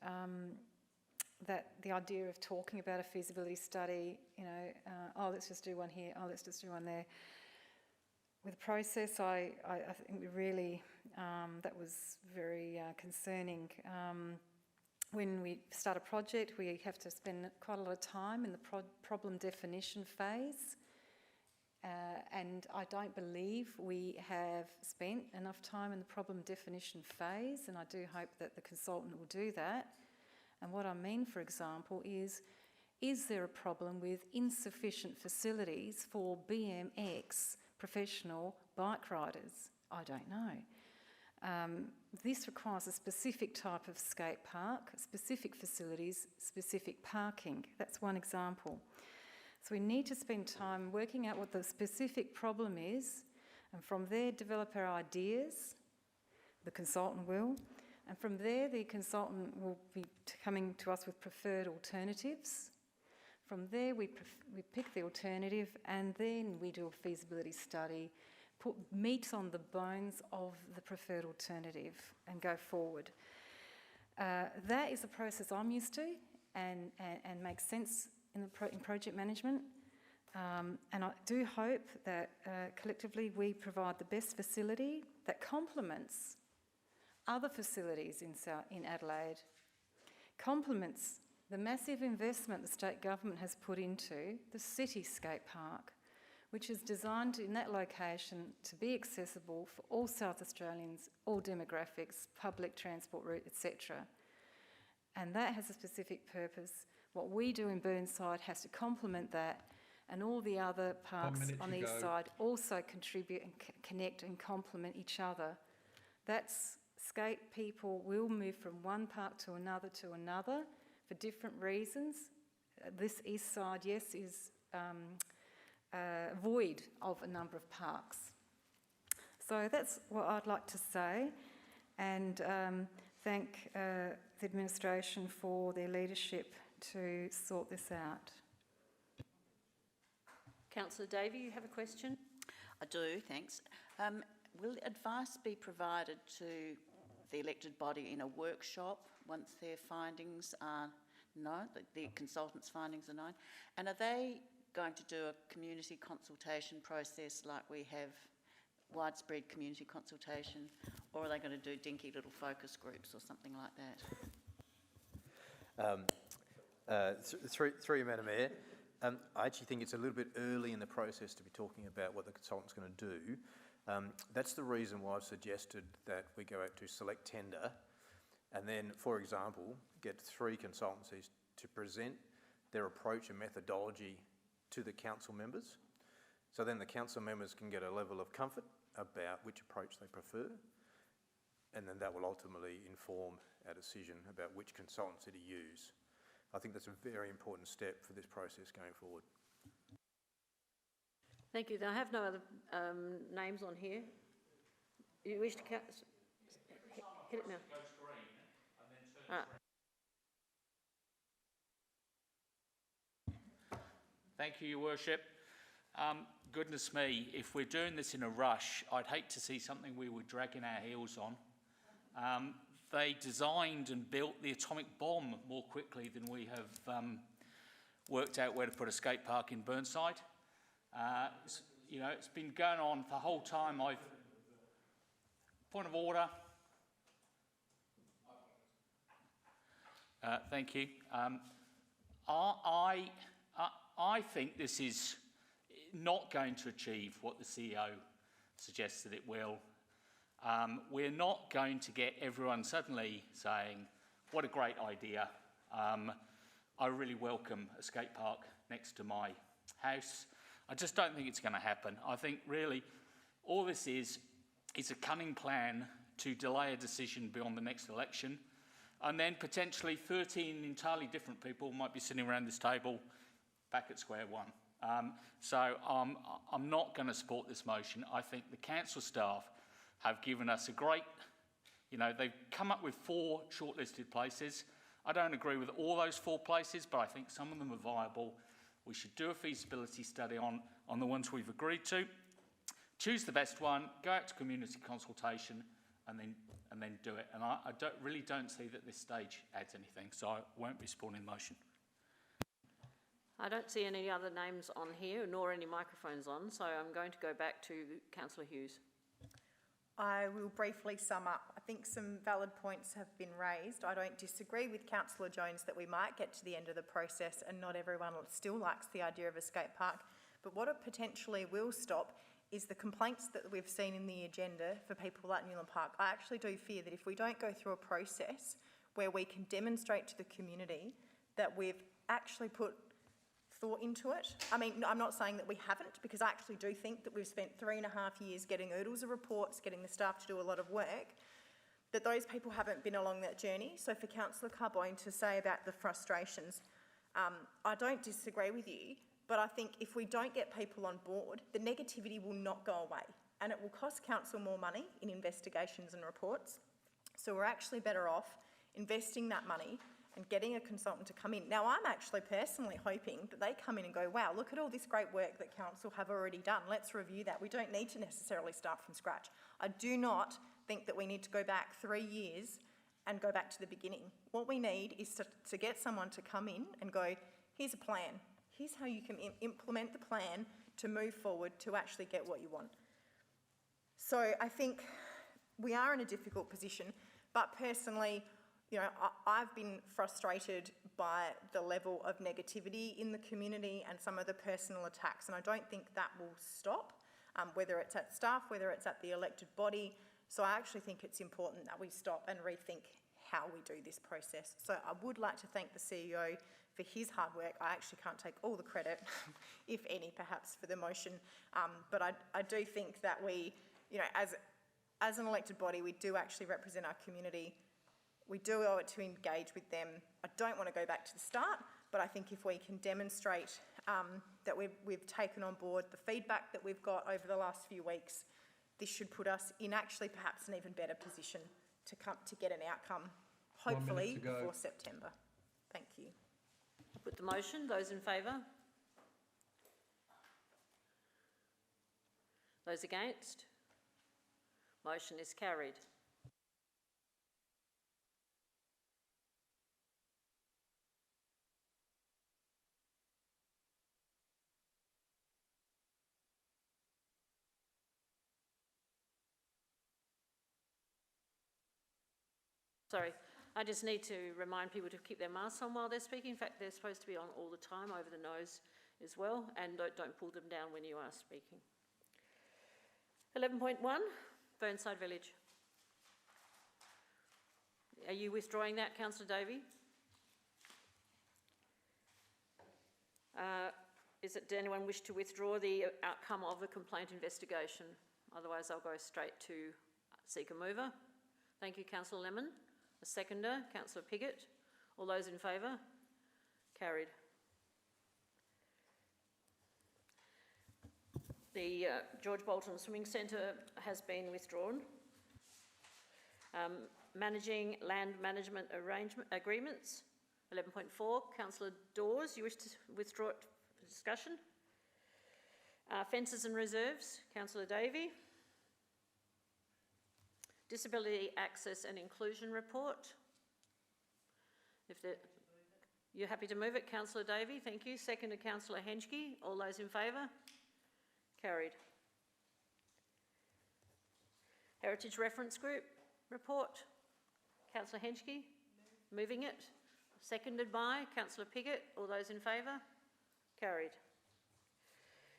that the idea of talking about a feasibility study, oh, let's just do one here, oh, let's just do one there. With the process, I think we really, that was very concerning. When we start a project, we have to spend quite a lot of time in the problem definition phase. And I don't believe we have spent enough time in the problem definition phase, and I do hope that the consultant will do that. And what I mean, for example, is there a problem with insufficient facilities for BMX professional bike riders? I don't know. This requires a specific type of skate park, specific facilities, specific parking. That's one example. So we need to spend time working out what the specific problem is, and from there develop our ideas. The consultant will. And from there, the consultant will be coming to us with preferred alternatives. From there, we pick the alternative, and then we do a feasibility study, put meat on the bones of the preferred alternative, and go forward. That is a process I'm used to, and makes sense in project management. And I do hope that collectively we provide the best facility that complements other facilities in Adelaide, complements the massive investment the state government has put into the city skate park, which is designed in that location to be accessible for all South Australians, all demographics, public transport route, etc. And that has a specific purpose. What we do in Burnside has to complement that, and all the other parks on the east side also contribute and connect and complement each other. That's skate people will move from one park to another for different reasons. This east side, yes, is void of a number of parks. So that's what I'd like to say, and thank the administration for their leadership to sort this out. Councillor Davey, you have a question? I do, thanks. Will advice be provided to the elected body in a workshop once their findings are known, the consultants' findings are known? And are they going to do a community consultation process like we have widespread community consultation, or are they going to do dinky little focus groups or something like that? Through you, Madam Mayor, I actually think it's a little bit early in the process to be talking about what the consultant's going to do. That's the reason why I've suggested that we go out to select tender and then, for example, get 3 consultancies to present their approach and methodology to the council members. So then the council members can get a level of comfort about which approach they prefer, and then that will ultimately inform our decision about which consultancy to use. I think that's a very important step for this process going forward. Thank you. I have no other names on here. You wish to hit it now. Thank you, Your Worship. Goodness me, if we're doing this in a rush, I'd hate to see something we were dragging our heels on. They designed and built the atomic bomb more quickly than we have worked out where to put a skate park in Burnside. You know, it's been going on the whole time. Point of order. Thank you. I think this is not going to achieve what the CEO suggests that it will. We're not going to get everyone suddenly saying, what a great idea. I really welcome a skate park next to my house. I just don't think it's going to happen. I think really all this is a cunning plan to delay a decision beyond the next election, and then potentially 13 entirely different people might be sitting around this table back at square one. So I'm not going to support this motion. I think the council staff have given us a great, they've come up with 4 shortlisted places. I don't agree with all those 4 places, but I think some of them are viable. We should do a feasibility study on the ones we've agreed to, choose the best one, go out to community consultation, and then do it. And I really don't see that this stage adds anything, so I won't be supporting the motion. I don't see any other names on here, nor any microphones on, so I'm going to go back to Councillor Hughes. I will briefly sum up. I think some valid points have been raised. I don't disagree with Councillor Jones that we might get to the end of the process and not everyone still likes the idea of a skate park. But what it potentially will stop is the complaints that we've seen in the agenda for people like Newland Park. I actually do fear that if we don't go through a process where we can demonstrate to the community that we've actually put thought into it. I mean, I'm not saying that we haven't, because I actually do think that we've spent 3.5 years getting oodles of reports, getting the staff to do a lot of work, that those people haven't been along that journey. So for Councillor Carbone to say about the frustrations, I don't disagree with you, but I think if we don't get people on board, the negativity will not go away, and it will cost council more money in investigations and reports. So we're actually better off investing that money and getting a consultant to come in. Now, I'm actually personally hoping that they come in and go, wow, look at all this great work that council have already done. Let's review that. We don't need to necessarily start from scratch. I do not think that we need to go back 3 years and go back to the beginning. What we need is to get someone to come in and go, here's a plan. Here's how you can implement the plan to move forward to actually get what you want. So I think we are in a difficult position, but personally, you know, I've been frustrated by the level of negativity in the community and some of the personal attacks, and I don't think that will stop, whether it's at staff, whether it's at the elected body. So I actually think it's important that we stop and rethink how we do this process. So I would like to thank the CEO for his hard work. I actually can't take all the credit, if any, perhaps, for the motion, but I do think that we, you know, as an elected body, we do actually represent our community. We do owe it to engage with them. I don't want to go back to the start, but I think if we can demonstrate that we've taken on board the feedback that we've got over the last few weeks, this should put us in actually perhaps an even better position to get an outcome, hopefully before September. Thank you. I'll put the motion. Those in favour? Those against? Motion is carried. Sorry, I just need to remind people to keep their masks on while they're speaking. In fact, they're supposed to be on all the time, over the nose as well, and don't pull them down when you are speaking. 11.1, Burnside Village. Are you withdrawing that, Councillor Davey? Does anyone wish to withdraw the outcome of the complaint investigation? Otherwise, I'll go straight to seek a mover. Thank you, Councillor Lemon. A seconder, Councillor Piggott. All those in favour? Carried. The George Bolton Swimming Centre has been withdrawn. Managing land management agreements, 11.4. Councillor Dawes, you wish to withdraw it for discussion? Fences and reserves, Councillor Davey. Disability Access and Inclusion Report. You're happy to move it, Councillor Davey, thank you. Seconded, Councillor Henschke. All those in favour? Carried. Heritage Reference Group Report. Councillor Henschke, moving it. Seconded by Councillor Piggott. All those in favour? Carried.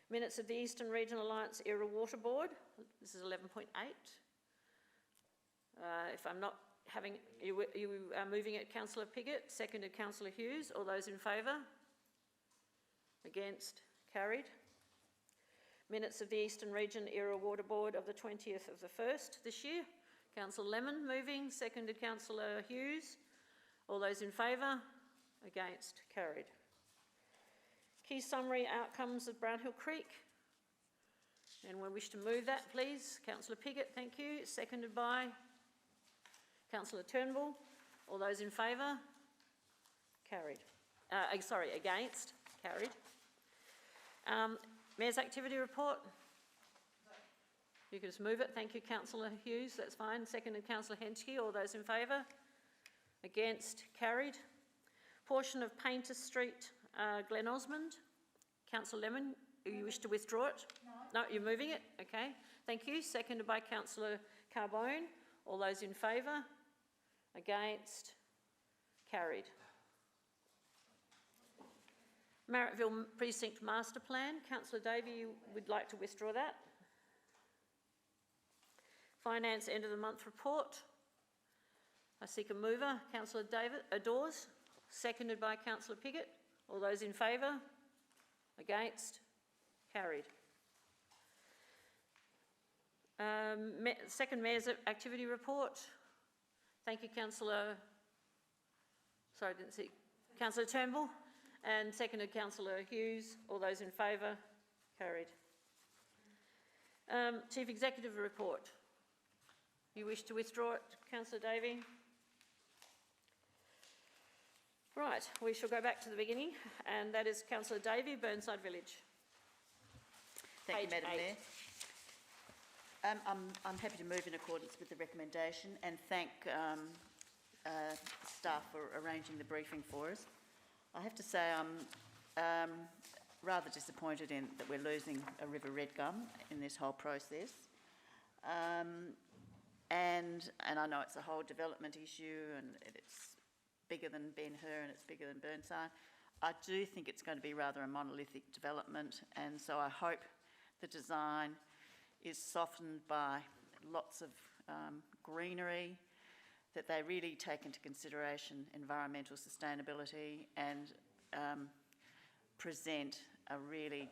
Minutes of the Eastern Regional Alliance Era Water Board. This is 11.8. If I'm not having, you are moving it, Councillor Piggott, seconded Councillor Hughes. All those in favour? Against? Carried. Minutes of the Eastern Region Era Water Board of the 20th of the 1st this year. Councillor Lemon moving, seconded Councillor Hughes. All those in favour? Against? Carried. Key summary outcomes of Brownhill Creek. Anyone wish to move that, please? Councillor Piggott, thank you. Seconded by Councillor Turnbull. All those in favour? Carried. Against? Carried. Mayor's activity report. You can just move it. Thank you, Councillor Hughes. That's fine. Seconded, Councillor Henschke. All those in favour? Against? Carried. Portion of Painter Street, Glen Osmond. Councillor Lemon, you wish to withdraw it? No. No, you're moving it? Okay. Thank you. Seconded by Councillor Carbone. All those in favour? Against? Carried. Marrickville Precinct Master Plan. Councillor Davey, you would like to withdraw that? Finance End of the Month Report. I seek a mover. Councillor Dawes. Seconded by Councillor Piggott. All those in favour? Against? Carried. Second Mayor's Activity Report. Thank you, Councillor. Sorry, I didn't see. Councillor Turnbull. And seconded, Councillor Hughes. All those in favour? Carried. Chief Executive Report. You wish to withdraw it, Councillor Davey? Right, we shall go back to the beginning, and that is Councillor Davey, Burnside Village. Thank you, Page Madam 8. Mayor. I'm happy to move in accordance with the recommendation and thank staff for arranging the briefing for us. I have to say I'm rather disappointed in that we're losing a river red gum in this whole process. And I know it's a whole development issue and it's bigger than Ben-Hur and it's bigger than Burnside. I do think it's going to be rather a monolithic development, and so I hope the design is softened by lots of greenery, that they really take into consideration environmental sustainability and present a really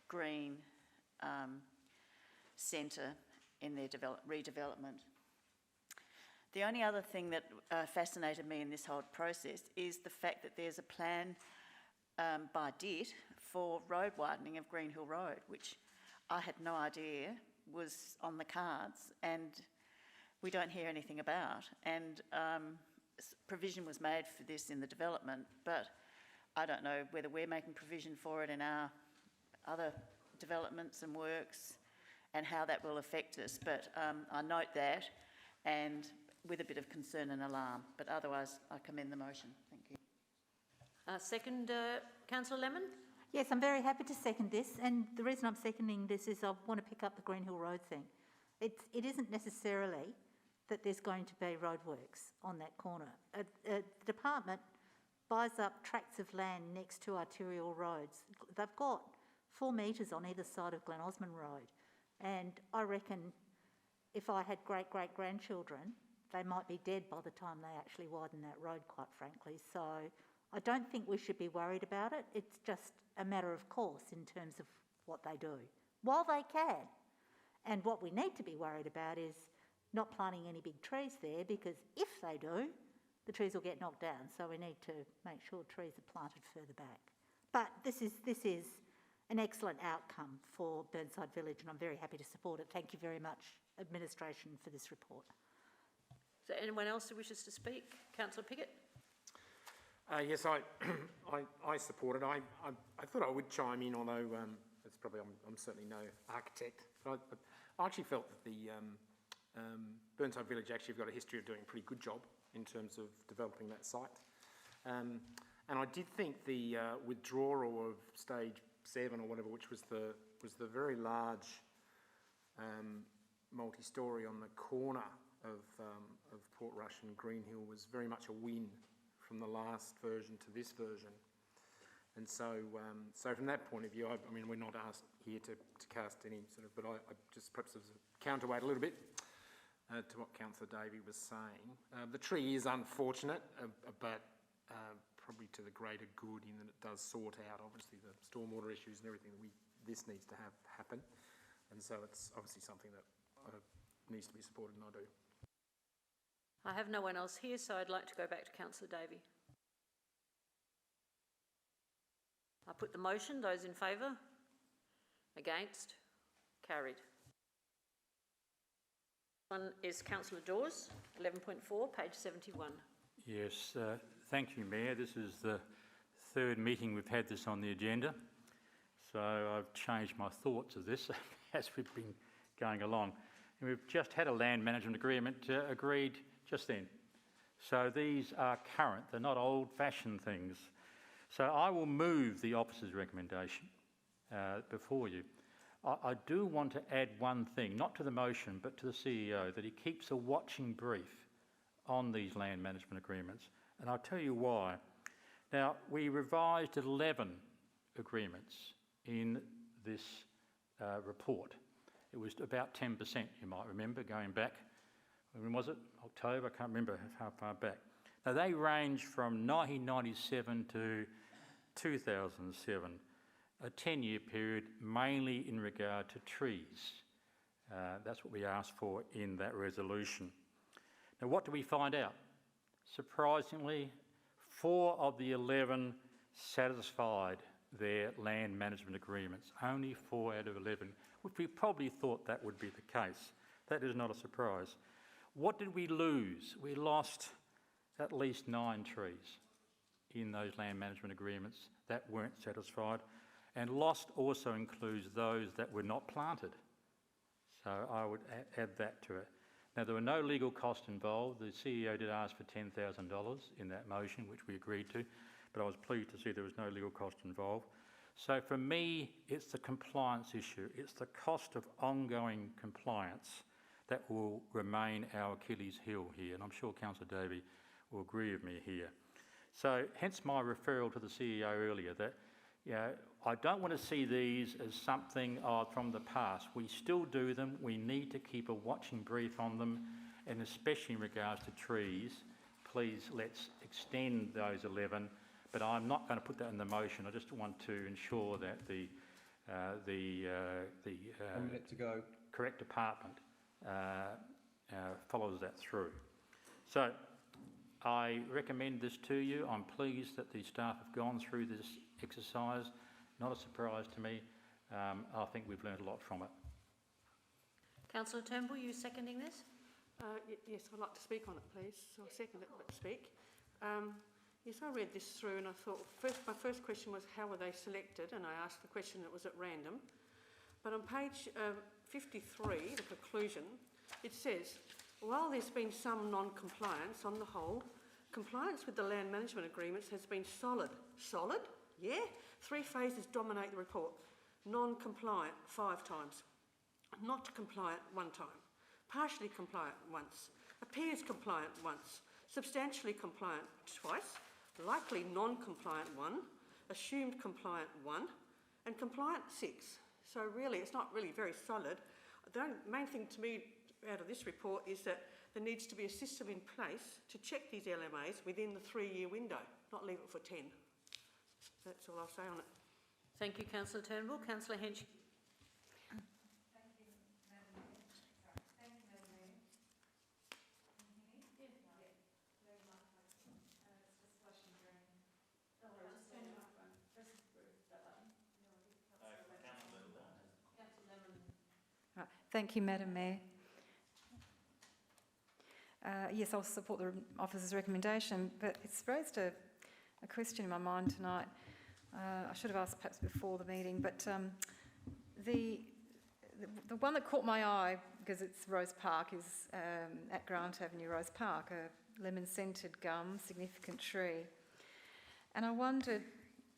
green centre in their redevelopment. The only other thing that fascinated me in this whole process is the fact that there's a plan by DIT for road widening of Green Hill Road, which I had no idea was on the cards, and we don't hear anything about. And provision was made for this in the development, but I don't know whether we're making provision for it in our other developments and works and how that will affect us. But I note that, and with a bit of concern and alarm, but otherwise I commend the motion. Thank you. Second, Councillor Lemon? Yes, I'm very happy to second this, and the reason I'm seconding this is I want to pick up the Green Hill Road thing. It isn't necessarily that there's going to be roadworks on that corner. The department buys up tracts of land next to arterial roads. They've got 4 metres on either side of Glen Osmond Road, and I reckon if I had great-great-grandchildren, they might be dead by the time they actually widen that road, quite frankly. So I don't think we should be worried about it. It's just a matter of course in terms of what they do, while they can. And what we need to be worried about is not planting any big trees there, because if they do, the trees will get knocked down. So we need to make sure trees are planted further back. But this is an excellent outcome for Burnside Village, and I'm very happy to support it. Thank you very much, administration, for this report. Is there anyone else who wishes to speak? Councillor Piggott? Yes, I support it. I thought I would chime in, although it's probably I'm certainly no architect. But I actually felt that the Burnside Village actually have got a history of doing a pretty good job in terms of developing that site. And I did think the withdrawal of stage 7 or whatever, which was the very large multi-storey on the corner of Portrush and Greenhill, was very much a win from the last version to this version. And so from that point of view, I mean, we're not asked here to cast any sort of, but I just perhaps as a counterweight a little bit to what Councillor Davey was saying. The tree is unfortunate, but probably to the greater good in that it does sort out, obviously, the stormwater issues and everything that this needs to have happen. And so it's obviously something that needs to be supported, and I do. I have no one else here, so I'd like to go back to Councillor Davey. I put the motion. Those in favour? Against? Carried. One is Councillor Dawes, 11.4, page 71. Yes, thank you, Mayor. This is the third meeting we've had this on the agenda, so I've changed my thoughts of this as we've been going along. And we've just had a land management agreement agreed just then. So these are current, they're not old-fashioned things. So I will move the officer's recommendation before you. I do want to add one thing, not to the motion, but to the CEO, that he keeps a watching brief on these land management agreements. And I'll tell you why. Now, we revised 11 agreements in this report. It was about 10%, you might remember, going back. When was it? October? I can't remember how far back. Now, they range from 1997 to 2007, a 10-year period, mainly in regard to trees. That's what we asked for in that resolution. Now, what do we find out? Surprisingly, 4 of the 11 satisfied their land management agreements. Only 4 out of 11, which we probably thought that would be the case. That is not a surprise. What did we lose? We lost at least 9 trees in those land management agreements that weren't satisfied. And lost also includes those that were not planted. So I would add that to it. Now, there were no legal costs involved. The CEO did ask for $10,000 in that motion, which we agreed to. but I was pleased to see there was no legal cost involved. So for me, it's the compliance issue. It's the cost of ongoing compliance that will remain our Achilles heel here, and I'm sure Councillor Davey will agree with me here. So hence my referral to the CEO earlier that, you know, I don't want to see these as something from the past. We still do them. We need to keep a watching brief on them, and especially in regards to trees, please let's extend those 11. But I'm not going to put that in the motion. I just want to ensure that the correct department follows that through. So I recommend this to you. I'm pleased that the staff have gone through this exercise. Not a surprise to me. I think we've learned a lot from it. Councillor Turnbull, you seconding this? Yes, I'd like to speak on it, please. So I'll second it, but speak. Yes, I read this through and I thought, my first question was how were they selected? And I asked the question, it was at random. But on page 53, the conclusion, it says, while there's been some non-compliance, on the whole, compliance with the land management agreements has been solid. Solid? Yeah. 3 phases dominate the report. Non-compliant 5 times. Not compliant 1 time. Partially compliant once. Appears compliant once. Substantially compliant twice. Likely non-compliant 1. Assumed compliant 1. And compliant 6. So really, it's not really very solid. The main thing to me out of this report is that there needs to be a system in place to check these LMAs within the 3-year window, not leave it for 10. That's all I'll say on it. Thank you, Councillor Turnbull. Councillor Hench. Thank you, Madam Mayor. Yes, I'll support the officer's recommendation, but it's raised a question in my mind tonight. I should have asked perhaps before the meeting, but the one that caught my eye, because it's Rose Park, is at Grant Avenue, Rose Park, a lemon-scented gum, significant tree. And I wondered,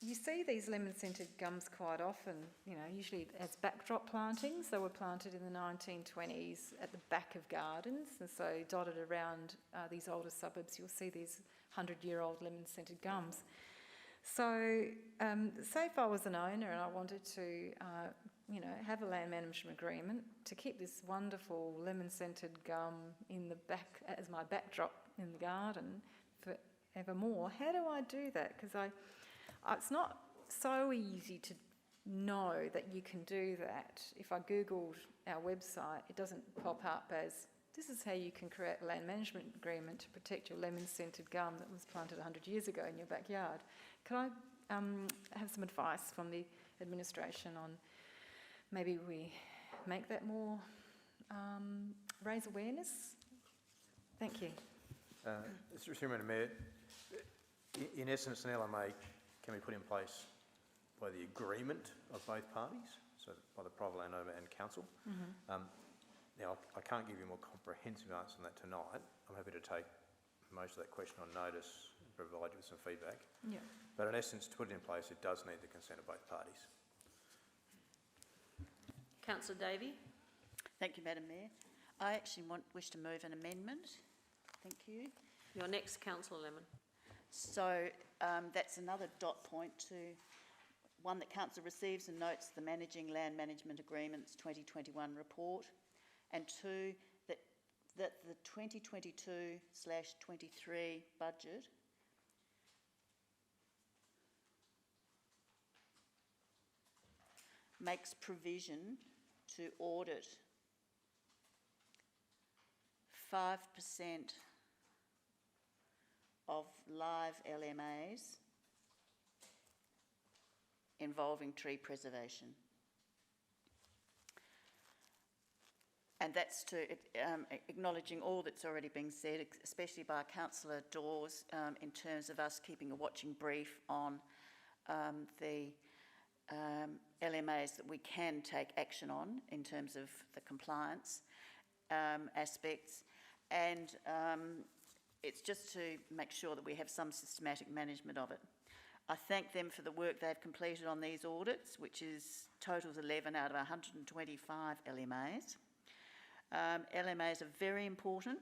you see these lemon-scented gums quite often, you know, usually as backdrop plantings. They were planted in the 1920s at the back of gardens, and so dotted around these older suburbs, you'll see these 100-year-old lemon-scented gums. So, say if I was an owner and I wanted to, you know, have a land management agreement to keep this wonderful lemon-scented gum in the back as my backdrop in the garden forevermore, how do I do that? Because it's not so easy to know that you can do that. If I googled our website, it doesn't pop up as, this is how you can create a land management agreement to protect your lemon-scented gum that was planted 100 years ago in your backyard. Can I have some advice from the administration on maybe we make that more, raise awareness? Thank you. Mr. Madam Mayor, in essence, an LMA can be put in place by the agreement of both parties, so by the private landowner and council. Now, I can't give you a more comprehensive answer on that tonight. I'm happy to take most of that question on notice and provide you with some feedback. Yeah. But in essence, to put it in place, it does need the consent of both parties. Councillor Davey. Thank you, Madam Mayor. I actually wish to move an amendment. Thank you. Your next, Councillor Lemon. So that's another dot point to one, that Council receives and notes the Managing Land Management Agreements 2021 report, and 2, that the 2022/23 budget makes provision to audit 5% of live LMAs involving tree preservation. And that's to acknowledging all that's already been said, especially by Councillor Dawes, in terms of us keeping a watching brief on the LMAs that we can take action on in terms of the compliance aspects, and it's just to make sure that we have some systematic management of it. I thank them for the work they've completed on these audits, which is totals 11 out of 125 LMAs. LMAs are very important.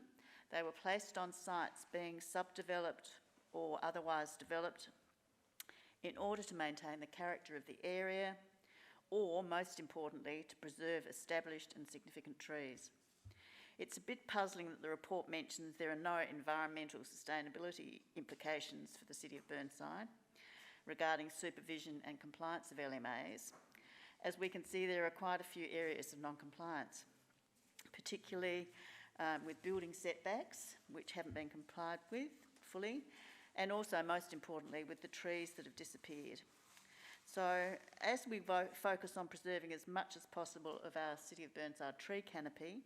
They were placed on sites being subdeveloped or otherwise developed in order to maintain the character of the area, or, most importantly, to preserve established and significant trees. It's a bit puzzling that the report mentions there are no environmental sustainability implications for the City of Burnside regarding supervision and compliance of LMAs, as we can see there are quite a few areas of non-compliance, particularly with building setbacks, which haven't been complied with fully, and also, most importantly, with the trees that have disappeared. So, as we focus on preserving as much as possible of our City of Burnside tree canopy,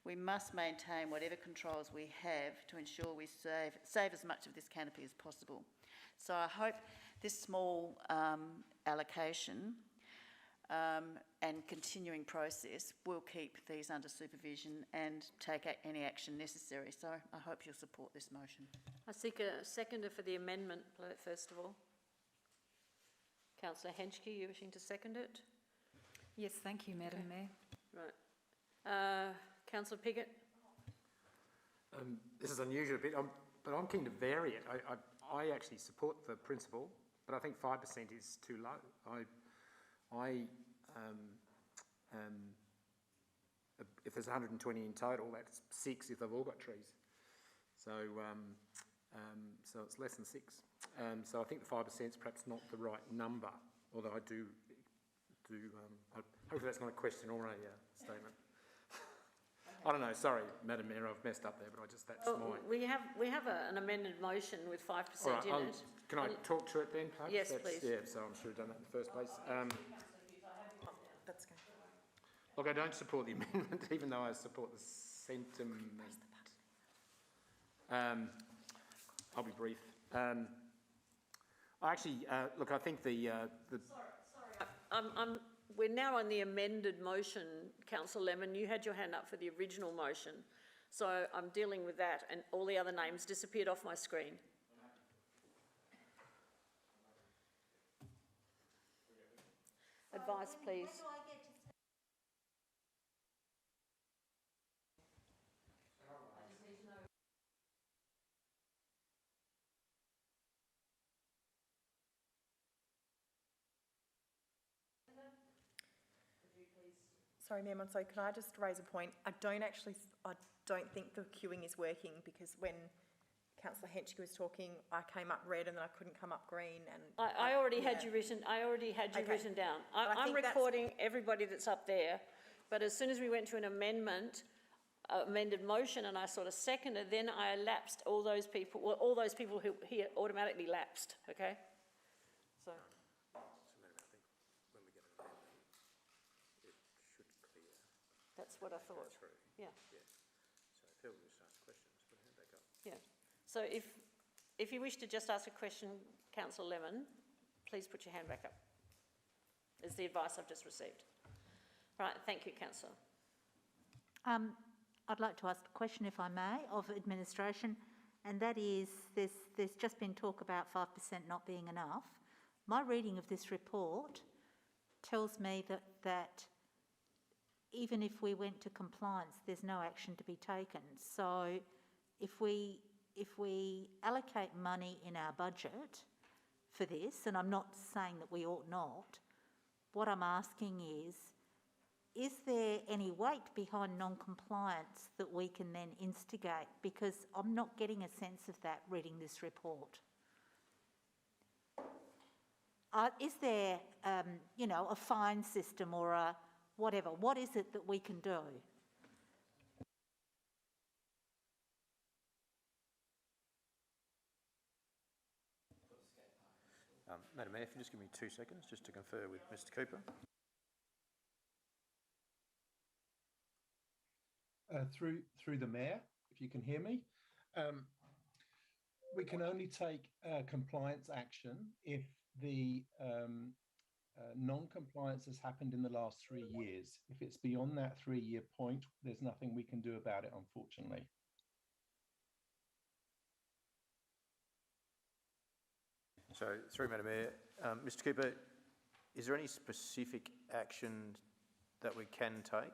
we must maintain whatever controls we have to ensure we save as much of this canopy as possible. So I hope this small allocation and continuing process will keep these under supervision and take any action necessary. So I hope you'll support this motion. I seek a seconder for the amendment, first of all. Councillor Henschke, you wishing to second it? Yes, thank you, Madam Mayor. Right. Councillor Piggott? This is unusual a bit, but I'm keen to vary it. I actually support the principle, but I think 5% is too low. If there's 120 in total, that's 6 if they've all got trees. So it's less than 6. So I think the 5% is perhaps not the right number, although I do hopefully that's not a question or a statement. I don't know, sorry, Madam Mayor, I've messed up there, but that's mine. We have an amended motion with 5% Right, in it. Can I talk to it then, perhaps? Yes, please. Yeah, so I'm sure I've done that in the first place. That's good. Look, I don't support the amendment, even though I support the sentiment. I'll be brief. I think We're now on the amended motion, Councillor Lemon. You had your hand up for the original motion. So I'm dealing with that, and all the other names disappeared off my screen. Advice, please. Sorry, Mayor Monso, can I just raise a point? I don't think the queuing is working, because when Councillor Henschke was talking, I came up red and then I couldn't come up green. And I already had you written. I already had you written down. I'm recording everybody that's up there, but as soon as we went to an amended motion, and I sort of seconded, then I elapsed all those people. Well, all those people who here automatically lapsed. Okay. So. That's what I thought. Yeah. So if people just ask questions, put a hand back up. Yeah. So if you wish to just ask a question, Councillor Lemon, please put your hand back up. Is the advice I've just received. Right. Thank you, Councillor. I'd like to ask a question, if I may, of administration, and that is, there's just been talk about 5% not being enough. My reading of this report tells me that even if we went to compliance, there's no action to be taken. So if we allocate money in our budget for this, and I'm not saying that we ought not, what I'm asking is there any weight behind non-compliance that we can then instigate? Because I'm not getting a sense of that reading this report. Is there, a fine system or a whatever? What is it that we can do? Madam Mayor, if you just give me 2 seconds just to confer with Mr Cooper. Through the Mayor, if you can hear me. We can only take compliance action if the non-compliance has happened in the last 3 years. If it's beyond that 3-year point, there's nothing we can do about it, unfortunately. So, through Madam Mayor, Mr Cooper, is there any specific action that we can take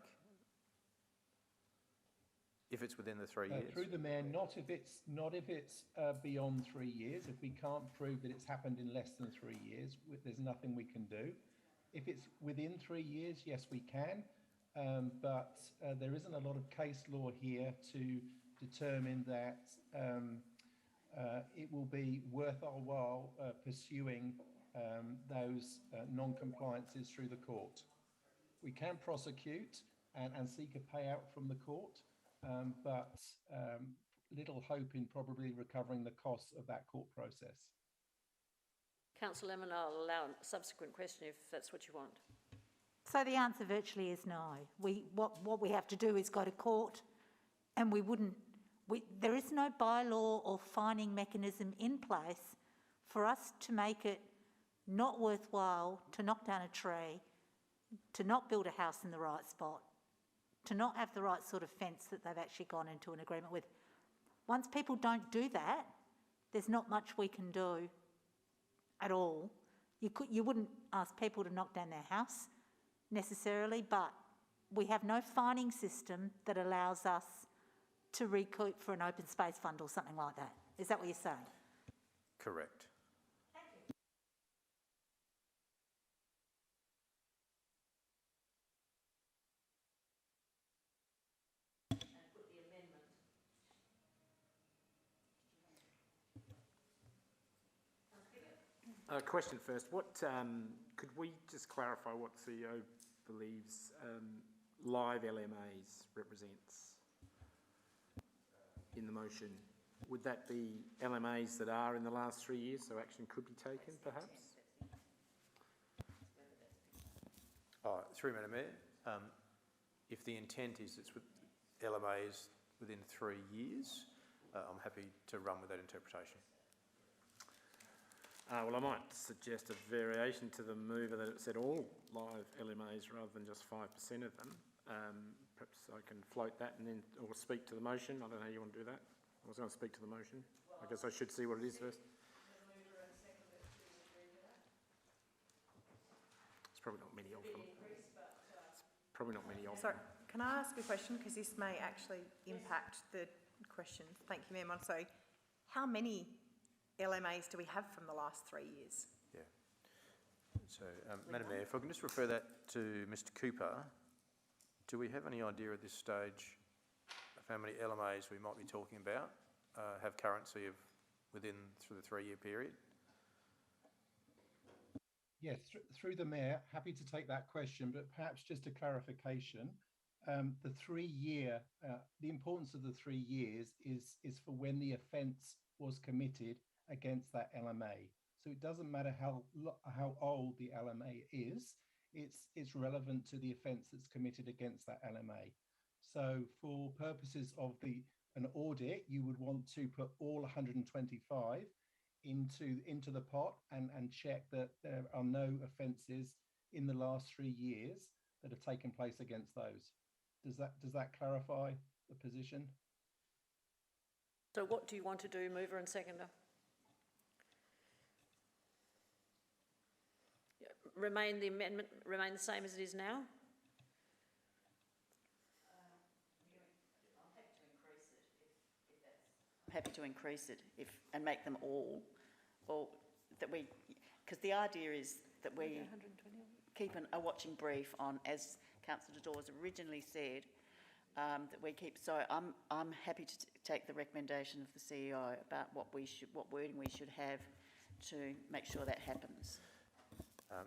if it's within the 3 years? Through the Mayor, not if it's beyond 3 years. If we can't prove that it's happened in less than 3 years, there's nothing we can do. If it's within 3 years, yes, we can. But there isn't a lot of case law here to determine that it will be worth our while pursuing those non-compliances through the court. We can prosecute and seek a payout from the court, but little hope in probably recovering the costs of that court process. Councillor Lemon, I'll allow a subsequent question if that's what you want. So the answer virtually is no. What we have to do is go to court, and there is no bylaw or fining mechanism in place for us to make it not worthwhile to knock down a tree, to not build a house in the right spot, to not have the right sort of fence that they've actually gone into an agreement with. Once people don't do that, there's not much we can do at all. You wouldn't ask people to knock down their house necessarily, but we have no fining system that allows us to recoup for an open space fund or something like that. Is that what you're saying? Correct. Question first. Could we just clarify what CEO believes live LMAs represents in the motion? Would that be LMAs that are in the last 3 years, so action could be taken, perhaps? Through Madam Mayor, if the intent is it's with LMAs within 3 years, I'm happy to run with that interpretation. Well, I might suggest a variation to the mover that it said all live LMAs rather than just 5% of them. Perhaps I can float that and then, or speak to the motion. I don't know how you want to do that. I was going to speak to the motion. I guess I should see what it is first. It's probably not many of them. It's probably not many of them. Sorry, can I ask a question? Because this may actually impact the question. Thank you, Mayor Monso. How many LMAs do we have from the last 3 years? Yeah. So, Madam Mayor, if I can just refer that to Mr Cooper, do we have any idea at this stage of how many LMAs we might be talking about have currency of through the 3 year period? Yes, through the Mayor, happy to take that question, but perhaps just a clarification. The 3 year, the importance of the 3 years is for when the offence was committed against that LMA. So it doesn't matter how old the LMA is, it's relevant to the offence that's committed against that LMA. So for purposes of an audit, you would want to put all 125 into the pot and check that there are no offences in the last 3 years that have taken place against those. Does that clarify the position? So what do you want to do, mover and seconder? Remain the amendment, remain the same as it is now? I'm happy to increase it and make them all, or that we, because the idea is that we keep a watching brief on, as Councillor Dawes originally said, that we keep. So I'm happy to take the recommendation of the CEO about what wording we should have to make sure that happens.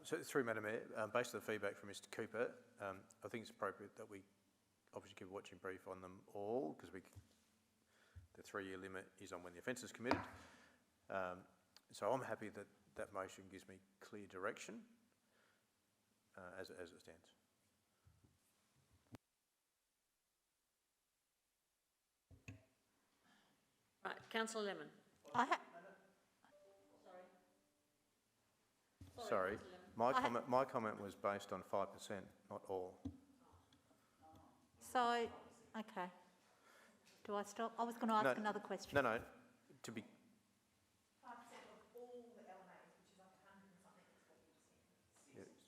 So through Madam Mayor, based on the feedback from Mr Cooper, I think it's appropriate that we obviously give a watching brief on them all, because the 3 year limit is on when the offence is committed. So I'm happy that that motion gives me clear direction as it stands. Right, Councillor Lemon. Sorry, my comment was based on 5%, not all. So, okay. Do I stop? I was going to ask another question. No, to be... 5% of all the LMAs.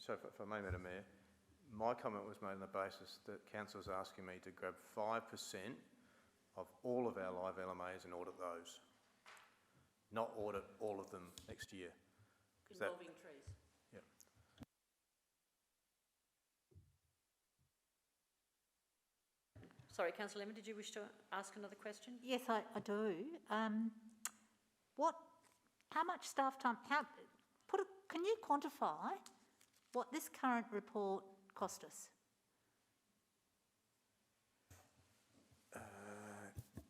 So if I may, Madam Mayor, my comment was made on the basis that council is asking me to grab 5% of all of our live LMAs and audit those, not audit all of them next year. Involving trees. Yeah. Sorry, Councillor Lemon, did you wish to ask another question? Yes, I do. How much staff time, can you quantify what this current report cost us?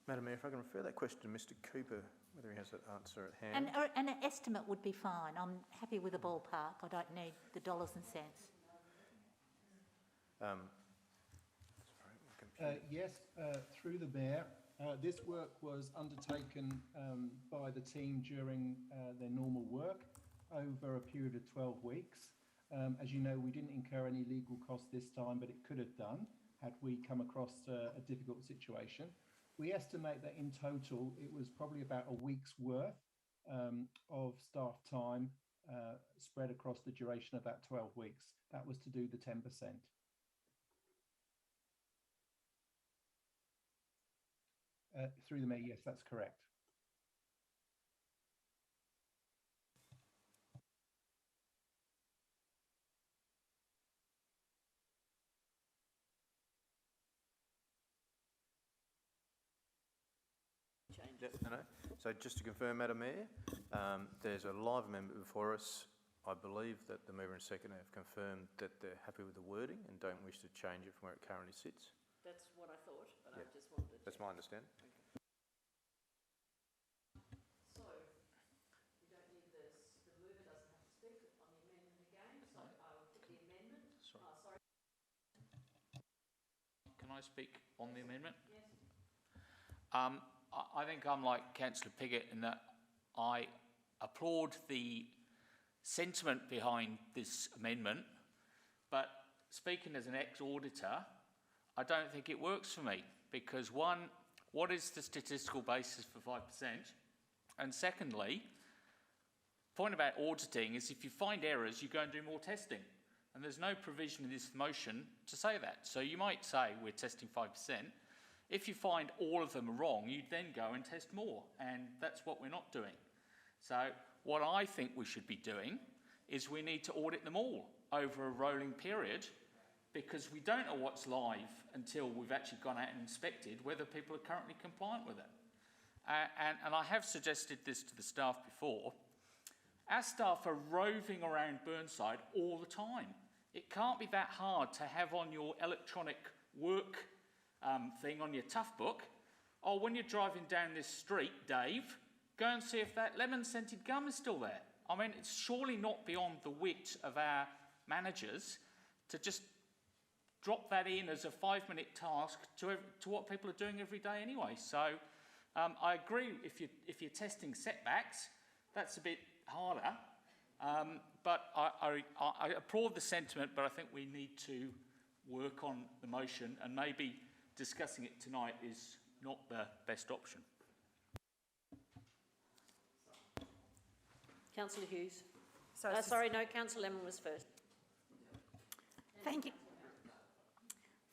Madam Mayor, if I can refer that question to Mr Cooper, whether he has that answer at hand. And an estimate would be fine. I'm happy with a ballpark. I don't need the dollars and cents. Yes, through the Mayor. This work was undertaken by the team during their normal work over a period of 12 weeks. As you know, we didn't incur any legal costs this time, but it could have done had we come across a difficult situation. We estimate that in total, it was probably about a week's worth of staff time spread across the duration of that 12 weeks. That was to do the 10%. Through the Mayor, yes, that's correct. No. So just to confirm, Madam Mayor, there's a live amendment before us. I believe that the mover and seconder have confirmed that they're happy with the wording and don't wish to change it from where it currently sits. That's what I thought, but Yeah. I just wanted to... That's my understanding. So, we don't need this, the mover doesn't have to speak on the amendment again, so I will put the amendment. Sorry. Can I speak on the amendment? Yes. I think I'm like Councillor Piggott in that I applaud the sentiment behind this amendment, but speaking as an ex-auditor, I don't think it works for me because one, what is the statistical basis for 5%? And secondly, point about auditing is if you find errors, you go and do more testing. And there's no provision in this motion to say that. So you might say we're testing 5%. If you find all of them are wrong, you then go and test more. And that's what we're not doing. So what I think we should be doing is we need to audit them all over a rolling period because we don't know what's live until we've actually gone out and inspected whether people are currently compliant with it. And I have suggested this to the staff before. Our staff are roving around Burnside all the time. It can't be that hard to have on your electronic work thing on your tough book. Oh, when you're driving down this street, Dave, go and see if that lemon-scented gum is still there. I mean, it's surely not beyond the wit of our managers to just drop that in as a 5-minute task to what people are doing every day anyway. So I agree if you're testing setbacks, that's a bit harder. But I applaud the sentiment, but I think we need to work on the motion and maybe discussing it tonight is not the best option. Councillor Hughes. So Sorry, no, Councillor Lemon was first. Thank you.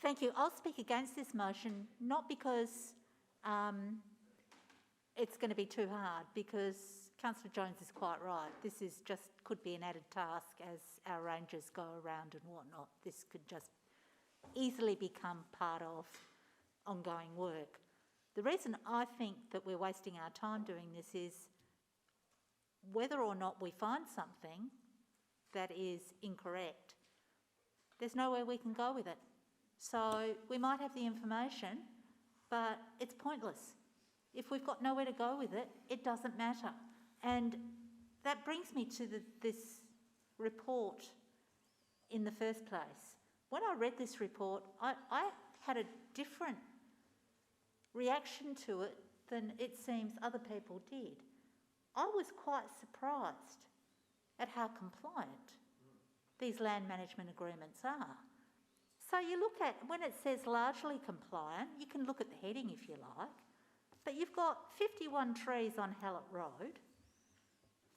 Thank you. I'll speak against this motion, not because it's going to be too hard, because Councillor Jones is quite right. This is just could be an added task as our rangers go around and whatnot. This could just easily become part of ongoing work. The reason I think that we're wasting our time doing this is whether or not we find something that is incorrect, there's nowhere we can go with it. So we might have the information, but it's pointless. If we've got nowhere to go with it, it doesn't matter. And that brings me to this report in the first place. When I read this report, I had a different reaction to it than it seems other people did. I was quite surprised at how compliant these land management agreements are. So you look at, when it says largely compliant, you can look at the heading if you like, but you've got 51 trees on Hallett Road,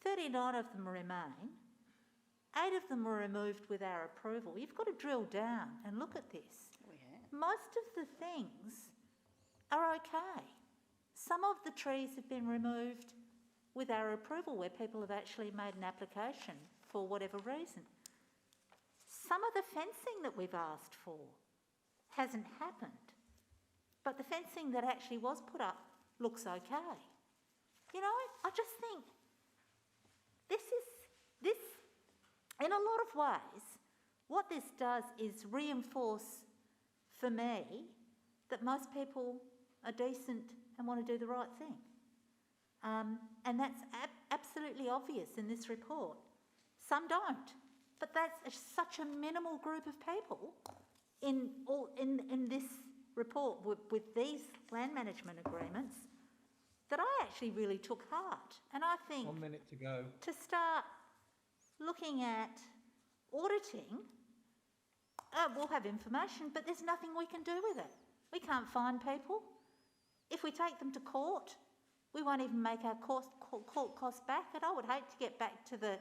39 of them remain, 8 of them were removed with our approval. You've got to drill down and look at this. We have. Most of the things are okay. Some of the trees have been removed with our approval where people have actually made an application for whatever reason. Some of the fencing that we've asked for hasn't happened, but the fencing that actually was put up looks okay. You know, I just think this, in a lot of ways, what this does is reinforce for me that most people are decent and want to do the right thing. And that's absolutely obvious in this report. Some don't, but that's such a minimal group of people in this report with these land management agreements that I actually really took heart. And I think 1 minute to go. to start looking at auditing, we'll have information, but there's nothing we can do with it. We can't fine people. If we take them to court, we won't even make our court costs back. And I would hate to get back to the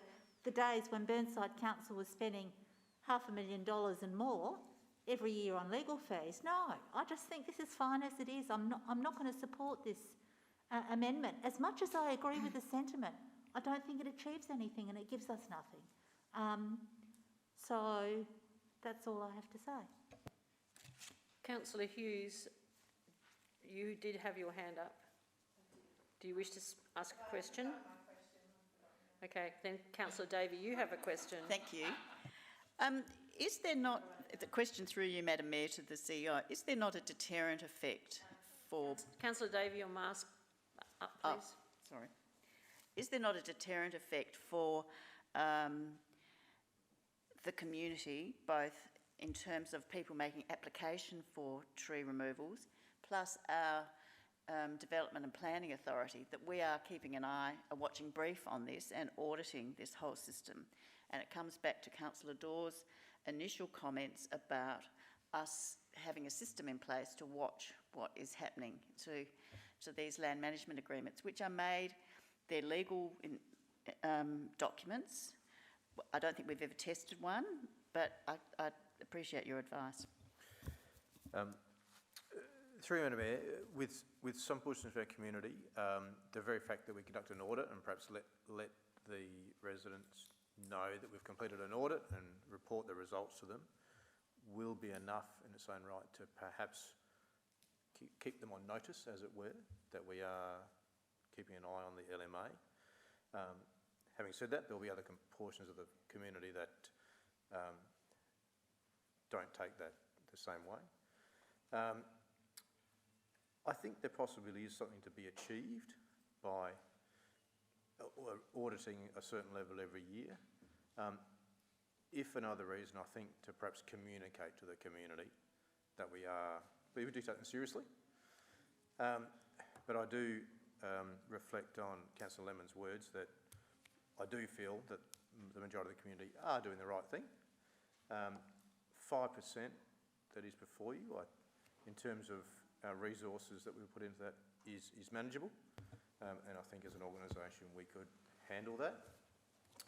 days when Burnside Council was spending $500,000 and more every year on legal fees. No, I just think this is fine as it is. I'm not going to support this amendment. As much as I agree with the sentiment, I don't think it achieves anything and it gives us nothing. So that's all I have to say. Councillor Hughes, you did have your hand up. Do you wish to ask a question? Okay, then Councillor Davey, you have a question. Thank you. Is there not, the question through you, Madam Mayor, to the CEO, is there not a deterrent effect for... Councillor Davey, your mask up, please. Oh, sorry. Is there not a deterrent effect for the community, both in terms of people making application for tree removals, plus our Development and Planning Authority, that we are keeping an eye, a watching brief on this and auditing this whole system? And it comes back to Councillor Dawes' initial comments about us having a system in place to watch what is happening to these land management agreements, which are made, they're legal documents. I don't think we've ever tested one, but I appreciate your advice. Through you, Madam Mayor, with some portions of our community, the very fact that we conduct an audit and perhaps let the residents know that we've completed an audit and report the results to them will be enough in its own right to perhaps keep them on notice, as it were, that we are keeping an eye on the LMA. Having said that, there will be other portions of the community that don't take that the same way. I think there possibly is something to be achieved by auditing a certain level every year. If for another reason, I think to perhaps communicate to the community that we do take them seriously. But I do reflect on Councillor Lemon's words that I do feel that the majority of the community are doing the right thing. 5% that is before you, in terms of our resources that we put into that, is manageable. And I think as an organisation we could handle that.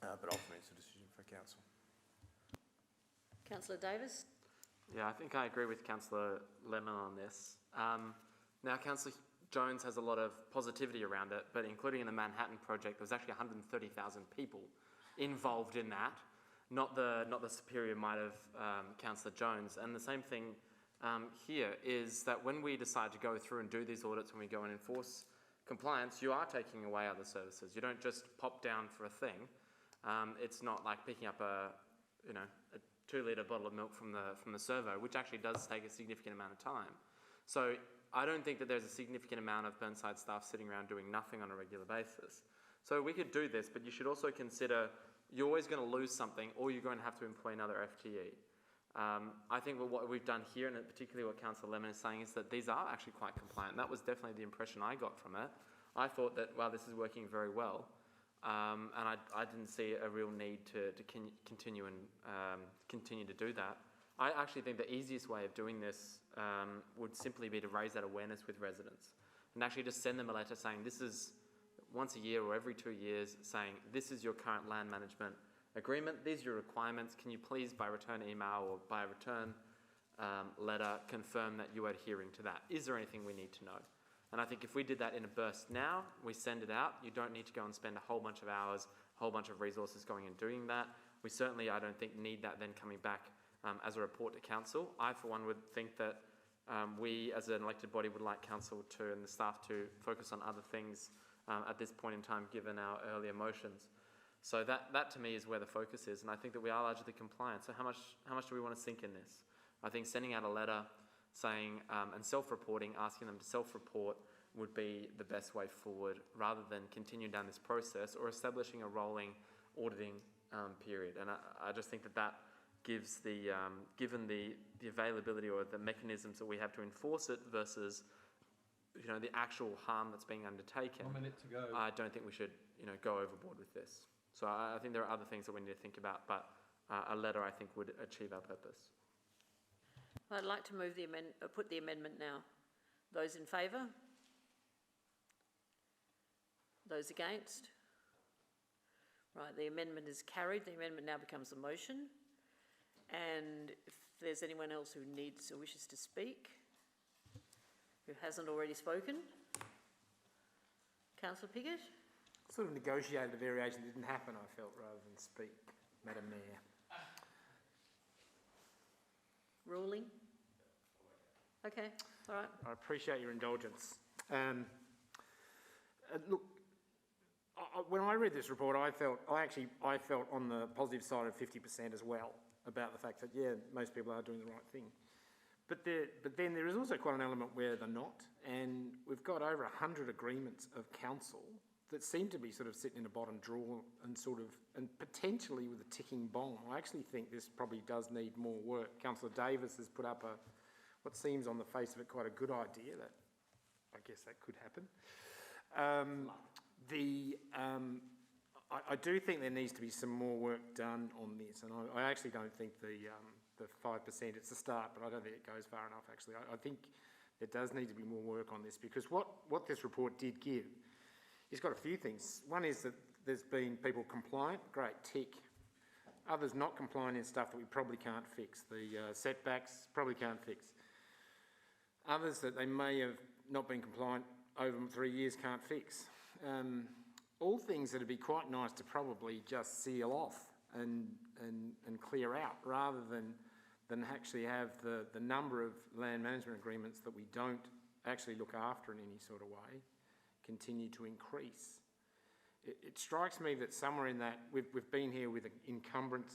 But ultimately it's a decision for Council. Councillor Davis? Yeah, I think I agree with Councillor Lemon on this. Now, Councillor Jones has a lot of positivity around it, but including in the Manhattan project, there was actually 130,000 people involved in that, not the superior might of Councillor Jones. And the same thing here is that when we decide to go through and do these audits, when we go and enforce compliance, you are taking away other services. You don't just pop down for a thing. It's not like picking up a 2-litre bottle of milk from the servo, which actually does take a significant amount of time. So I don't think that there's a significant amount of Burnside staff sitting around doing nothing on a regular basis. So we could do this, but you should also consider you're always going to lose something, or you're going to have to employ another FTE. I think what we've done here, and particularly what Councillor Lemon is saying, is that these are actually quite compliant. That was definitely the impression I got from it. I thought that, wow, this is working very well. And I didn't see a real need to continue to do that. I actually think the easiest way of doing this would simply be to raise that awareness with residents and actually just send them a letter saying this is once a year or every 2 years, saying this is your current land management agreement. These are your requirements. Can you please, by return email or by return letter, confirm that you are adhering to that? Is there anything we need to know? And I think if we did that in a burst now, we send it out, you don't need to go and spend a whole bunch of hours, a whole bunch of resources going and doing that. We certainly, I don't think, need that then coming back as a report to council. I, for one, would think that we, as an elected body, would like council to and the staff to focus on other things at this point in time, given our earlier motions. So that to me is where the focus is, and I think that we are largely compliant. So how much do we want to sink in this? I think sending out a letter saying, and self-reporting, asking them to self-report would be the best way forward, rather than continue down this process or establishing a rolling auditing period. And I just think that gives given the availability or the mechanisms that we have to enforce it versus, the actual harm that's being undertaken. 1 minute to go. I don't think we should, go overboard with this. So I think there are other things that we need to think about, but a letter, I think, would achieve our purpose. I'd like to move put the amendment now. Those in favour? Those against? Right, the amendment is carried. The amendment now becomes a motion. And if there's anyone else who needs or wishes to speak, who hasn't already spoken? Councillor Piggott? Sort of negotiated a variation that didn't happen, I felt, rather than speak, Madam Mayor. Ruling? Okay, all right. I appreciate your indulgence. Look, when I read this report, I felt on the positive side of 50% as well, about the fact that, yeah, most people are doing the right thing. But then there is also quite an element where they're not, and we've got over 100 agreements of council that seem to be sort of sitting in a bottom drawer and potentially with a ticking bomb. I actually think this probably does need more work. Councillor Davis has put up what seems on the face of it quite a good idea. That I guess that could happen. I do think there needs to be some more work done on this, and I actually don't think the 5%, it's a start, but I don't think it goes far enough, actually. I think there does need to be more work on this, because what this report did give, it's got a few things. One is that there's been people compliant, great, tick. Others not compliant in stuff that we probably can't fix. The setbacks, probably can't fix. Others that they may have not been compliant over 3 years, can't fix. All things that would be quite nice to probably just seal off and clear out, rather than actually have the number of land management agreements that we don't actually look after in any sort of way continue to increase. It strikes me that somewhere in that, we've been here with encroachment,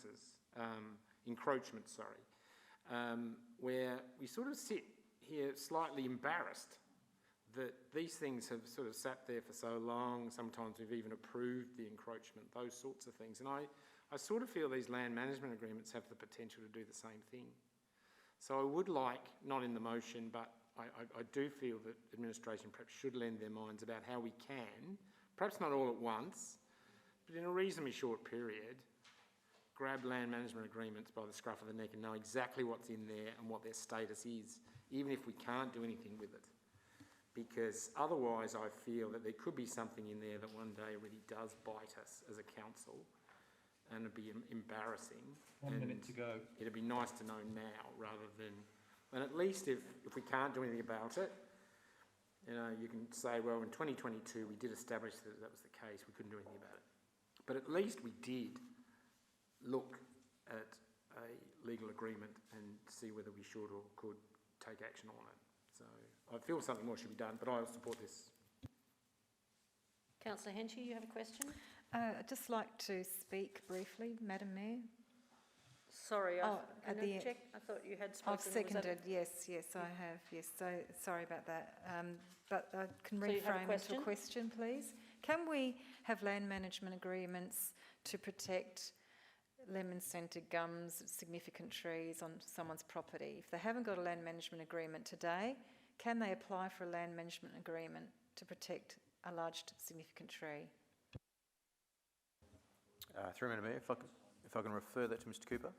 where we sort of sit here slightly embarrassed that these things have sort of sat there for so long. Sometimes we've even approved the encroachment, those sorts of things. And I sort of feel these land management agreements have the potential to do the same thing. So I would like, not in the motion, but I do feel that administration perhaps should lend their minds about how we can, perhaps not all at once, but in a reasonably short period, grab land management agreements by the scruff of the neck and know exactly what's in there and what their status is, even if we can't do anything with it. Because otherwise I feel that there could be something in there that one day really does bite us as a council, and it'd be embarrassing. 1 minute to go. It'd be nice to know now rather than... And at least if we can't do anything about it, you can say, well, in 2022 we did establish that that was the case, we couldn't do anything about it. But at least we did look at a legal agreement and see whether we should or could take action on it. So I feel something more should be done, but I will support this. Councillor Henchy, you have a question? I'd just like to speak briefly, Madam Mayor. Sorry, at the check. I thought you had spoken. I've seconded, yes, I have, yes. So sorry about that. But I can reframe into a question, please. Can we have land management agreements to protect lemon-scented gums, significant trees on someone's property? If they haven't got a land management agreement today, can they apply for a land management agreement to protect a large significant tree? Through Madam Mayor, if I can refer that to Mr. Cooper.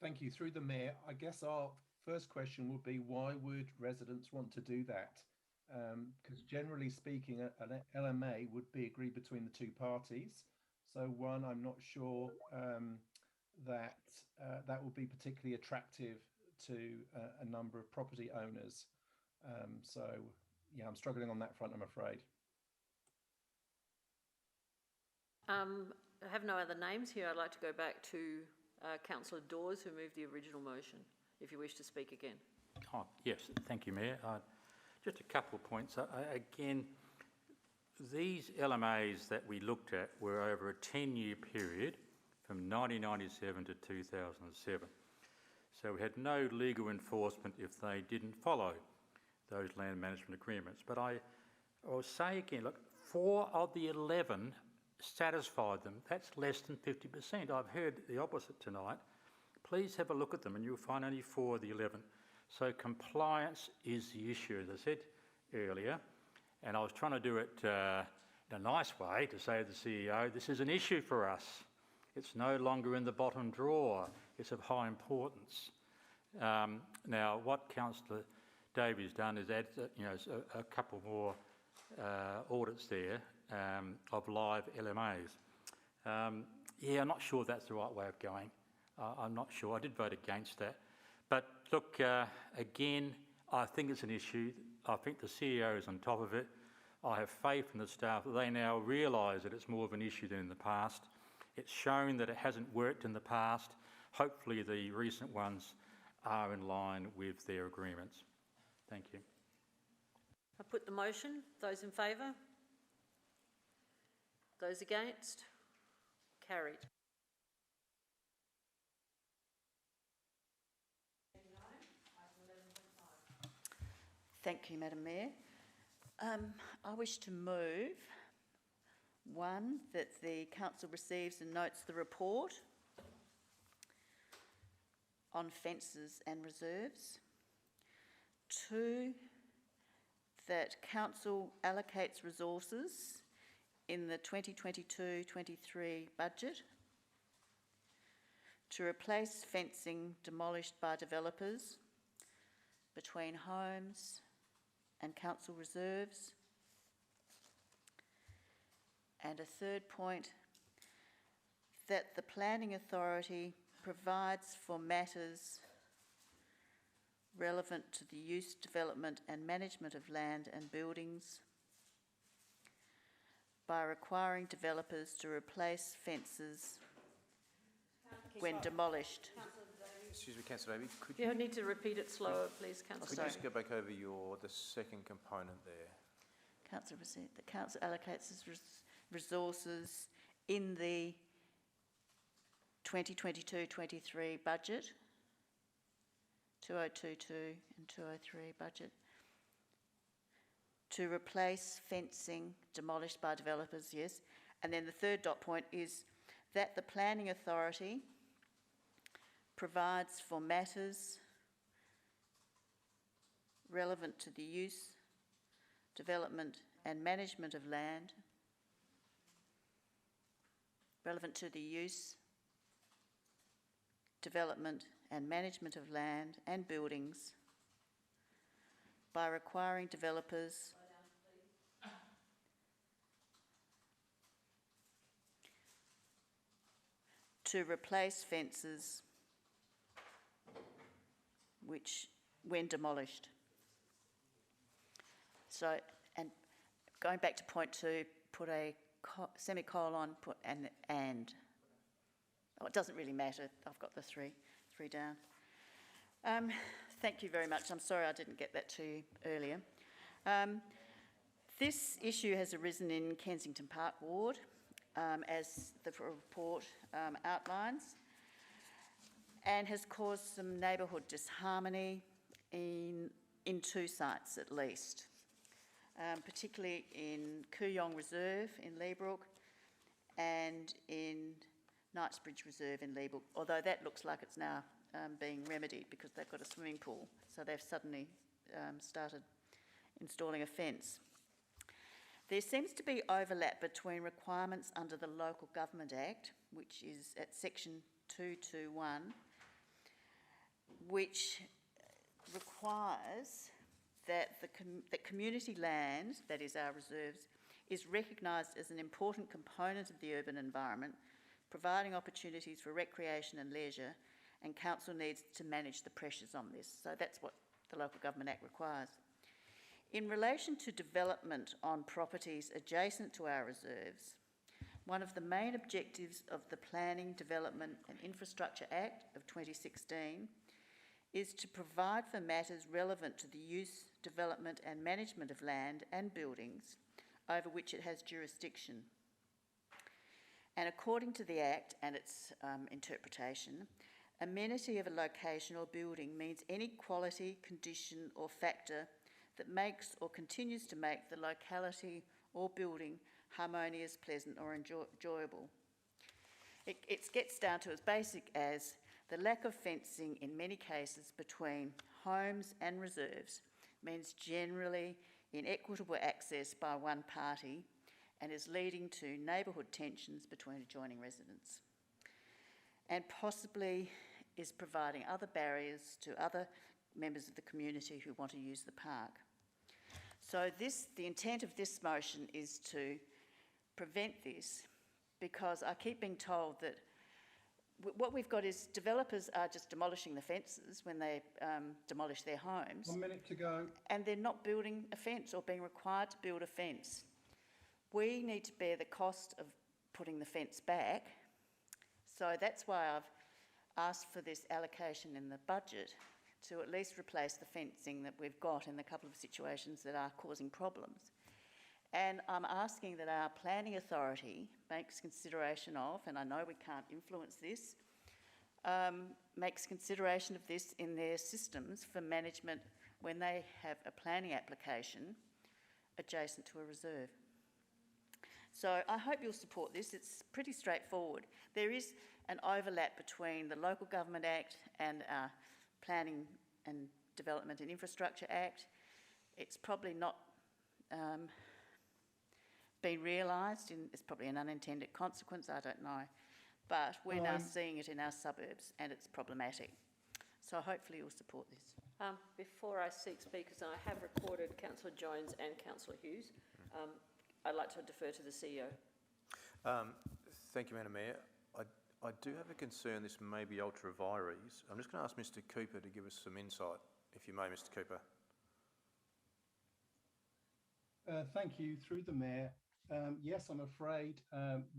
Thank you. Through the Mayor, I guess our first question would be, why would residents want to do that? because generally speaking, an LMA would be agreed between the two parties. So one, I'm not sure that that would be particularly attractive to a number of property owners. So yeah, I'm struggling on that front, I'm afraid. I have no other names here. I'd like to go back to Councillor Dawes, who moved the original motion, if you wish to speak again. Oh, yes, thank you, Mayor. Just a couple of points. Again, these LMAs that we looked at were over a 10-year period from 1997 to 2007. So we had no legal enforcement if they didn't follow those land management agreements. But I'll say again, look, 4 of the 11 satisfied them. That's less than 50%. I've heard the opposite tonight. Please have a look at them and you'll find only 4 of the 11. So compliance is the issue, as I said earlier. And I was trying to do it in a nice way to say to the CEO, this is an issue for us. It's no longer in the bottom drawer. It's of high importance. Now, what Councillor Davies done is add a couple more audits there of live LMAs. Yeah, I'm not sure that's the right way of going. I'm not sure. I did vote against that. But look, again, I think it's an issue. I think the CEO is on top of it. I have faith in the staff that they now realise that it's more of an issue than in the past. It's shown that it hasn't worked in the past. Hopefully the recent ones are in line with their agreements. Thank you. I put the motion. Those in favour? Those against? Carried. Thank you, Madam Mayor. I wish to move, 1, that the Council receives and notes the report on fences and reserves. 2, that Council allocates resources in the 2022-23 budget to replace fencing demolished by developers between homes and council reserves. And a 3rd point, that the Planning Authority provides for matters relevant to the use, development and management of land and buildings by requiring developers to replace fences when demolished. Excuse me, Councillor Davey, could You need to repeat it slower, please, could Councillor. you just go back over the second component there? Council receipt. The council allocates its resources in the 2022-23 budget, 2022 and 2023 budget, to replace fencing demolished by developers, yes. And then the 3rd dot point is that the Planning Authority provides for matters relevant to the use, development and management of land, relevant to the use, development and management of land and buildings by requiring developers to replace fences when demolished. So, and going back to point 2, put a semicolon, put an and. Oh, it doesn't really matter. I've got the three down. Thank you very much. I'm sorry I didn't get that to you earlier. This issue has arisen in Kensington Park Ward, as the report outlines, and has caused some neighbourhood disharmony in 2 sites at least, particularly in Kooyong Reserve in Leabrook and in Knightsbridge Reserve in Leabrook, although that looks like it's now being remedied because they've got a swimming pool, so they've suddenly started installing a fence. There seems to be overlap between requirements under the Local Government Act, which is at section 221, which requires that that community land, that is our reserves, is recognised as an important component of the urban environment, providing opportunities for recreation and leisure, and council needs to manage the pressures on this. So that's what the Local Government Act requires. In relation to development on properties adjacent to our reserves, one of the main objectives of the Planning, Development and Infrastructure Act of 2016 is to provide for matters relevant to the use, development and management of land and buildings over which it has jurisdiction. And according to the Act and its interpretation, amenity of a location or building means any quality, condition or factor that makes or continues to make the locality or building harmonious, pleasant or enjoyable. It gets down to as basic as the lack of fencing in many cases between homes and reserves means generally inequitable access by one party and is leading to neighbourhood tensions between adjoining residents, and possibly is providing other barriers to other members of the community who want to use the park. So the intent of this motion is to prevent this, because I keep being told that what we've got is developers are just demolishing the fences when they demolish their homes. 1 minute to go. And they're not building a fence or being required to build a fence. We need to bear the cost of putting the fence back. So that's why I've asked for this allocation in the budget to at least replace the fencing that we've got in the couple of situations that are causing problems. And I'm asking that our planning authority makes consideration of, and I know we can't influence this, makes consideration of this in their systems for management when they have a planning application adjacent to a reserve. So I hope you'll support this. It's pretty straightforward. There is an overlap between the Local Government Act and our Planning and Development and Infrastructure Act. It's probably not been realised, it's probably an unintended consequence, I don't know. But we're now seeing it in our suburbs and it's problematic. So hopefully you'll support this. Before I seek speakers, I have recorded Councillor Jones and Councillor Hughes. I'd like to defer to the CEO. Thank you, Madam Mayor. I do have a concern this may be ultra vires. I'm just going to ask Mr Cooper to give us some insight, if you may, Mr Cooper. Thank you. Through the Mayor. Yes, I'm afraid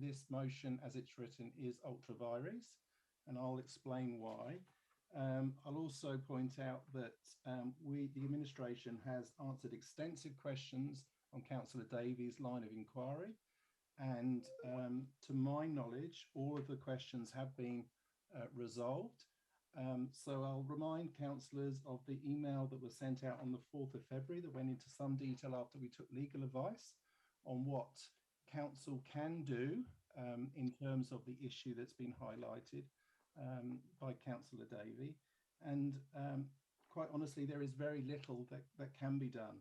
this motion as it's written is ultra vires, and I'll explain why. I'll also point out that the administration has answered extensive questions on Councillor Davies' line of inquiry, and to my knowledge, all of the questions have been resolved. So I'll remind councillors of the email that was sent out on the 4th of February that went into some detail after we took legal advice on what council can do in terms of the issue that's been highlighted by Councillor Davey. And quite honestly, there is very little that can be done.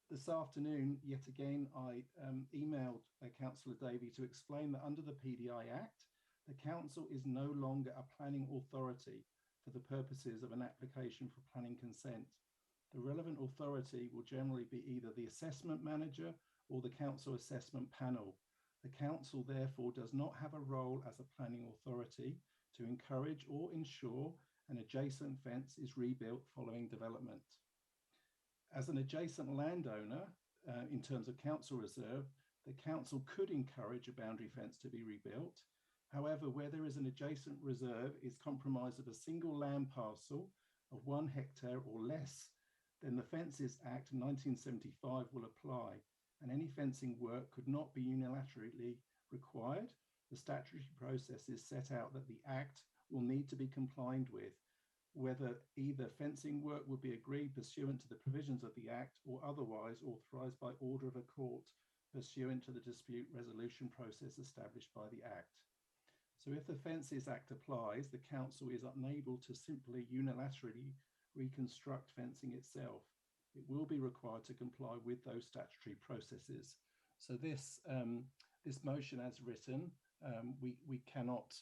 This afternoon, yet again, I emailed Councillor Davey to explain that under the PDI Act, the council is no longer a planning authority for the purposes of an application for planning consent. The relevant authority will generally be either the assessment manager or the council assessment panel. The council therefore does not have a role as a planning authority to encourage or ensure an adjacent fence is rebuilt following development. As an adjacent landowner, in terms of council reserve, the council could encourage a boundary fence to be rebuilt. However, where there is an adjacent reserve is comprised of a single land parcel of 1 hectare or less, then the Fences Act 1975 will apply, and any fencing work could not be unilaterally required. The statutory process is set out that the Act will need to be complied with, whether either fencing work would be agreed pursuant to the provisions of the Act or otherwise authorised by order of a court pursuant to the dispute resolution process established by the Act. So if the Fences Act applies, the council is unable to simply unilaterally reconstruct fencing itself. It will be required to comply with those statutory processes. So this motion as written, we cannot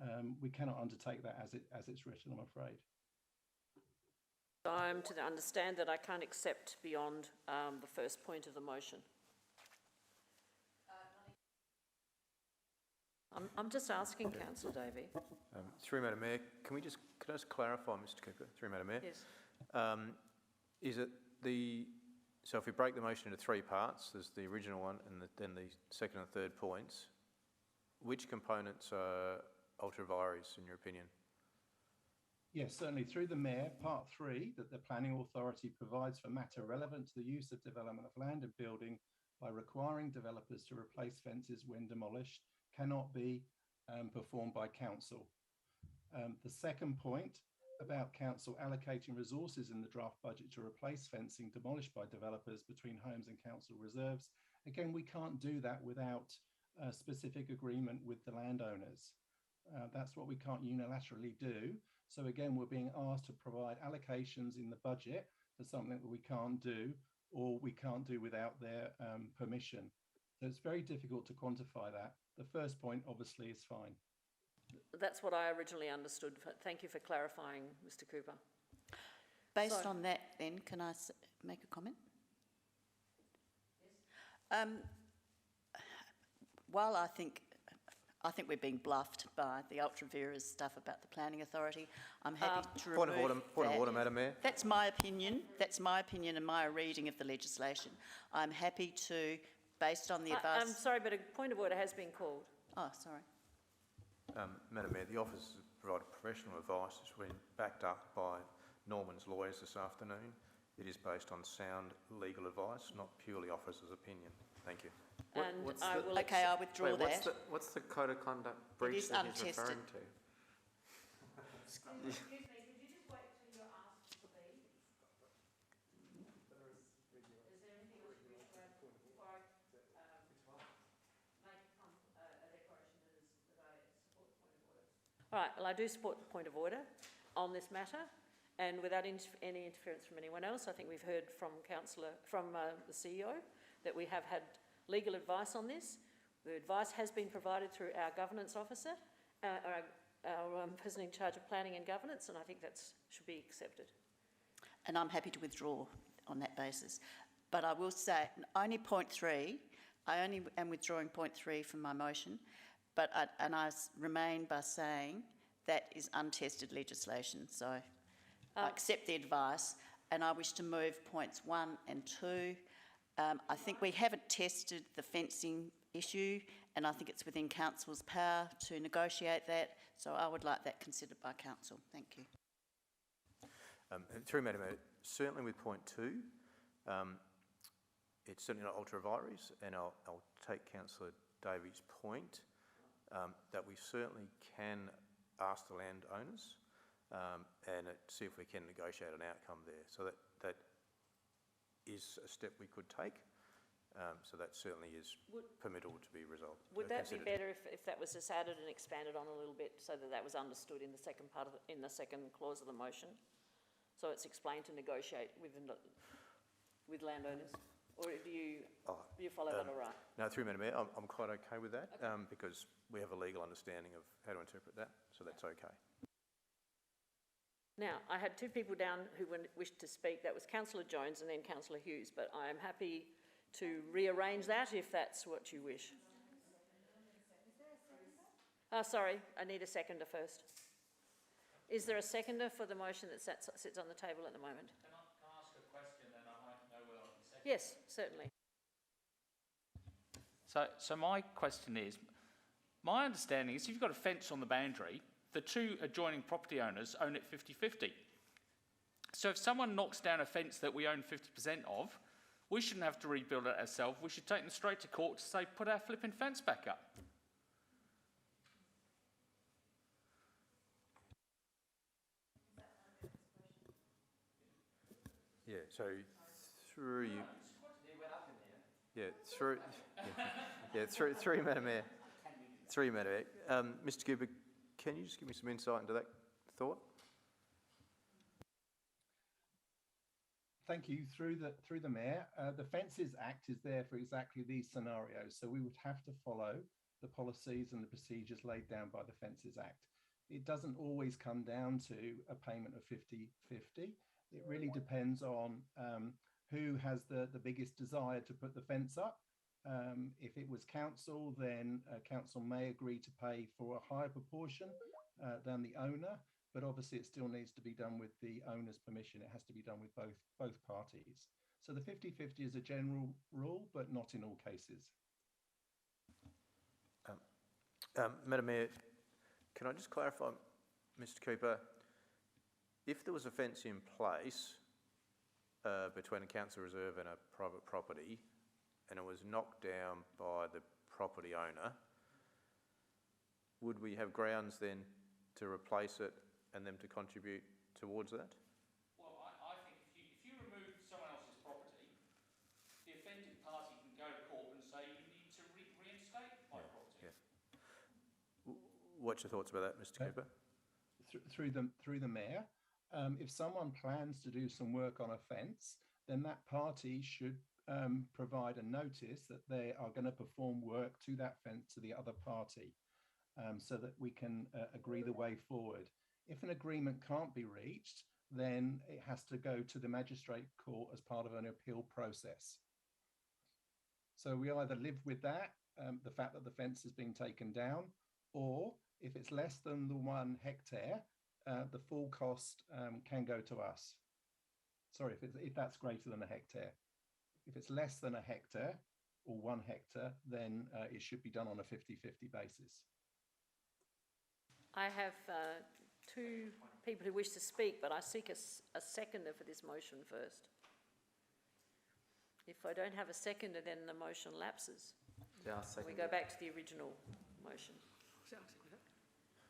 undertake that as it's written, I'm afraid. I'm to understand that I can't accept beyond the first point of the motion. I'm just asking, Councillor Davey. Through Madam Mayor, could I just clarify, Mr Cooper, through Madam Mayor? Yes. Is it so if we break the motion into three parts, there's the original one and then the second and third points, which components are ultra vires in your opinion? Yes, certainly through the Mayor, part 3, that the Planning Authority provides for matter relevant to the use of development of land and building by requiring developers to replace fences when demolished cannot be performed by council. The second point about council allocating resources in the draft budget to replace fencing demolished by developers between homes and council reserves. Again, we can't do that without a specific agreement with the landowners. That's what we can't unilaterally do. So again, we're being asked to provide allocations in the budget for something that we can't do, or we can't do without their permission. So it's very difficult to quantify that. The first point obviously is fine. That's what I originally understood. Thank you for clarifying, Mr Cooper. Based on that then, can I make a comment? Yes. While I think we're being bluffed by the ultra vires stuff about the Planning Authority, I'm happy to remove Point of order, Madam Mayor. That's my opinion. That's my opinion and my reading of the legislation. I'm happy to, based on the advice... I'm sorry, but a point of order has been called. Oh, sorry. Madam Mayor, the office has provided professional advice that's been backed up by Norman's lawyers this afternoon. It is based on sound legal advice, not purely officer's opinion. Thank you. I will I withdraw that. What's the code of conduct breach that he's referring to? Excuse me, could you just wait till you're asked to leave? Is there anything else you wish to add before I make a declaration that I support the point of order? All right, well, I do support the point of order on this matter, and without any interference from anyone else, I think we've heard from the CEO that we have had legal advice on this. The advice has been provided through our governance officer, our person in charge of planning and governance, and I think that should be accepted. And I'm happy to withdraw on that basis. But I will say, only point 3, I only am withdrawing point 3 from my motion, but I remain by saying that is untested legislation. So I accept the advice, and I wish to move points 1 and 2. I think we haven't tested the fencing issue, and I think it's within council's power to negotiate that, so I would like that considered by council. Thank you. Through Madam Mayor, certainly with point 2, it's certainly not ultra vires, and I'll take Councillor Davies' point that we certainly can ask the landowners and see if we can negotiate an outcome there. So that is a step we could take. So that certainly is permissible to be resolved. Would that be better if that was just added and expanded on a little bit so that was understood in the second part of in the second clause of the motion? So it's explained to negotiate with landowners, or do you follow that all right? No, through Madam Mayor, I'm quite okay with that, okay. Because we have a legal understanding of how to interpret that, so that's okay. Now, I had 2 people down who wished to speak. That was Councillor Jones and then Councillor Hughes, but I am happy to rearrange that if that's what you wish. Oh, sorry, I need a seconder first. Is there a seconder for the motion that sits on the table at the moment? Can I ask a question and I might know whether I can second? Yes, certainly. So my question is, my understanding is if you've got a fence on the boundary, the 2 adjoining property owners own it 50-50. So if someone knocks down a fence that we own 50% of, we shouldn't have to rebuild it ourselves. We should take them straight to court to say, put our flipping fence back up. Yeah, so through you... Through Madam Mayor. Through Madam Mayor. Mr Cooper, can you just give me some insight into that thought? Thank you. Through the Mayor, the Fences Act is there for exactly these scenarios. So we would have to follow the policies and the procedures laid down by the Fences Act. It doesn't always come down to a payment of 50-50. it really depends on who has the biggest desire to put the fence up. If it was council, then council may agree to pay for a higher proportion than the owner, but obviously it still needs to be done with the owner's permission. It has to be done with both parties. So the 50-50 is a general rule, but not in all cases. Madam Mayor, can I just clarify, Mr. Cooper, if there was a fence in place between a council reserve and a private property, and it was knocked down by the property owner, would we have grounds then to replace it and them to contribute towards that? Well, I think if you remove someone else's property, the offended party can go to court and say you need to reinstate my property. Yeah. What's your thoughts about that, Mr. Cooper? Through the mayor, if someone plans to do some work on a fence, then that party should provide a notice that they are going to perform work to that fence to the other party, so that we can agree the way forward. If an agreement can't be reached, then it has to go to the magistrate court as part of an appeal process. So we either live with that, the fact that the fence has been taken down, or if it's less than the 1 hectare, the full cost can go to us. Sorry, if that's greater than a hectare. If it's less than a hectare or 1 hectare, then it should be done on a 50-50 basis. I have two people who wish to speak, but I seek a seconder for this motion first. If I don't have a seconder, then the motion lapses. Yeah, I'll second We go it. back to the original motion.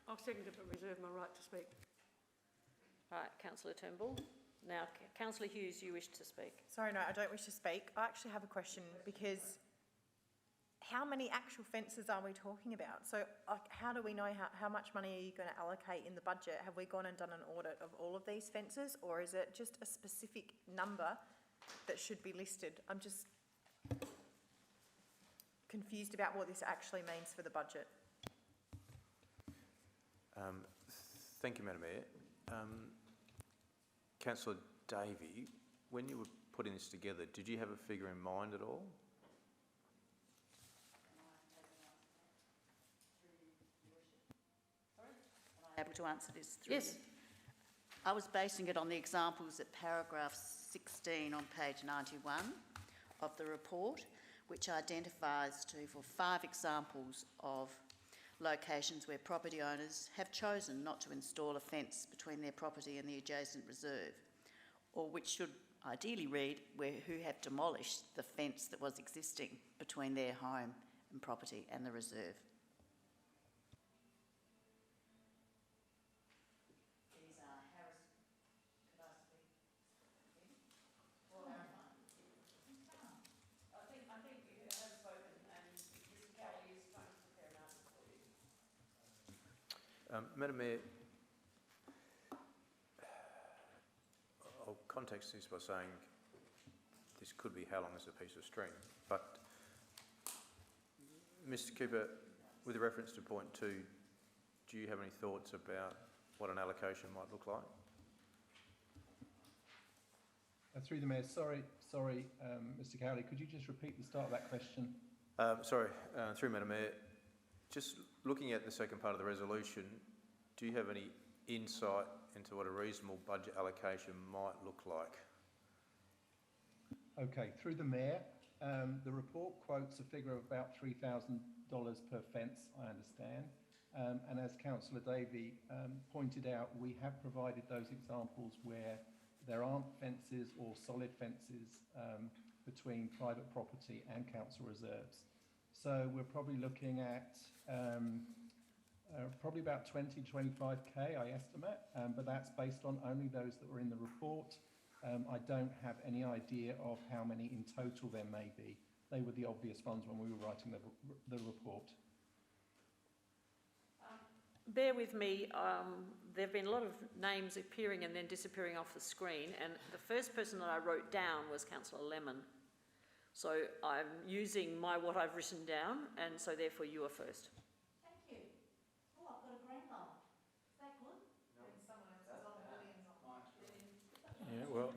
I'll second it, but reserve my right to speak. Right, Councillor Turnbull. Now, Councillor Hughes, you wish to speak. Sorry, no, I don't wish to speak. I actually have a question, because how many actual fences are we talking about? So how do we know how much money are you going to allocate in the budget? Have we gone and done an audit of all of these fences, or is it just a specific number that should be listed? I'm just confused about what this actually means for the budget. Thank you, Madam Mayor. Councillor Davey, when you were putting this together, did you have a figure in mind at all? Able to answer this through? Yes. I was basing it on the examples at paragraph 16 on page 91 of the report, which identifies for 5 examples of locations where property owners have chosen not to install a fence between their property and the adjacent reserve, or which should ideally read who have demolished the fence that was existing between their home and property and the reserve. Madam Mayor, I'll context this by saying this could be how long is a piece of string, but Mr. Cooper, with reference to point 2, do you have any thoughts about what an allocation might look like? Through the Mayor, sorry, Mr. Cowley, could you just repeat the start of that question? Through Madam Mayor, just looking at the second part of the resolution, do you have any insight into what a reasonable budget allocation might look like? Okay, through the Mayor, the report quotes a figure of about $3,000 per fence, I understand. And as Councillor Davey pointed out, we have provided those examples where there aren't fences or solid fences between private property and council reserves. So we're probably looking at probably about 20, 25k, I estimate, but that's based on only those that were in the report. I don't have any idea of how many in total there may be. They were the obvious ones when we were writing the report. Bear with me, there have been a lot of names appearing and then disappearing off the screen, and the first person that I wrote down was Councillor Lemon. So I'm using what I've written down, and so therefore you are first. Thank you. Oh, I've got a green light. Is that good? Yeah, Well,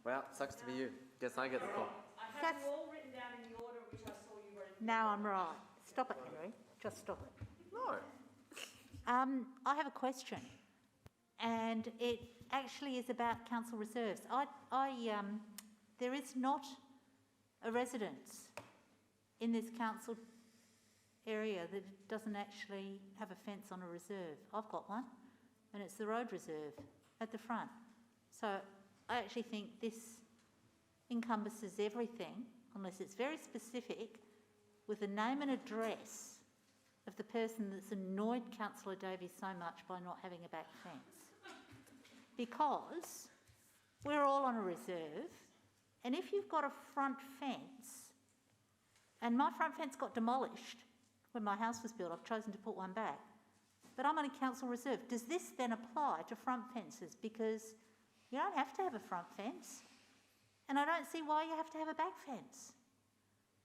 Well, sucks to be you. Guess I get the call. I have you all written down in the order which I saw you wrote. Now I'm right. Stop it, Henry. Just stop it. No. I have a question, and it actually is about council reserves. There is not a residence in this council area that doesn't actually have a fence on a reserve. I've got one, and it's the road reserve at the front. So I actually think this encompasses everything, unless it's very specific, with a name and address of the person that's annoyed Councillor Davies so much by not having a back fence. Because we're all on a reserve, and if you've got a front fence, and my front fence got demolished when my house was built, I've chosen to put one back, but I'm on a council reserve. Does this then apply to front fences? Because you don't have to have a front fence, and I don't see why you have to have a back fence.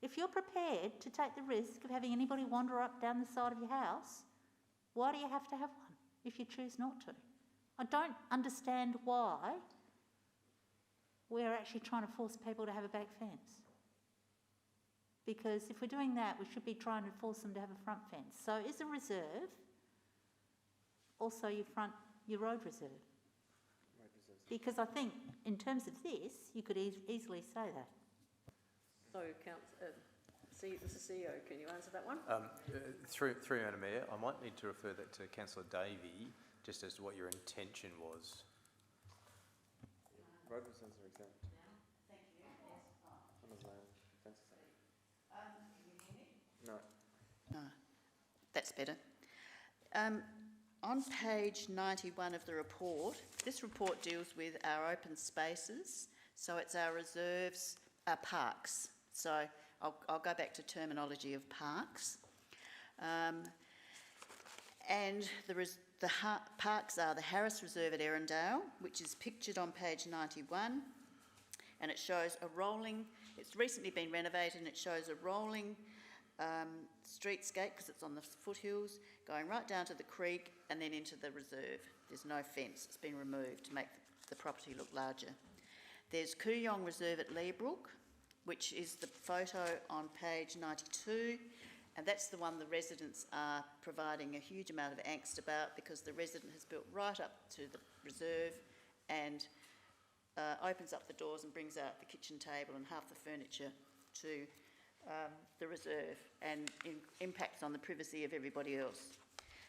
If you're prepared to take the risk of having anybody wander up down the side of your house, why do you have to have one if you choose not to? I don't understand why we're actually trying to force people to have a back fence. Because if we're doing that, we should be trying to force them to have a front fence. So is a reserve also your road reserve? Because I think in terms of this, you could easily say that. So, Mr CEO, can you answer that one? through Madam Mayor, I might need to refer that to Councillor Davey, just as to what your intention was. Road reserves are exempt. Thank you. Yes. Can you hear me? No. No, that's better. On page 91 of the report, this report deals with our open spaces, so it's our reserves, our parks. So I'll go back to terminology of parks. And the parks are the Harris Reserve at Erindale, which is pictured on page 91, and it shows a rolling, it's recently been renovated, and it shows a rolling streetscape, because it's on the foothills, going right down to the creek and then into the reserve. There's no fence, it's been removed to make the property look larger. There's Kooyong Reserve at Leabrook, which is the photo on page 92, and that's the one the residents are providing a huge amount of angst about, because the resident has built right up to the reserve and opens up the doors and brings out the kitchen table and half the furniture to the reserve, and impacts on the privacy of everybody else.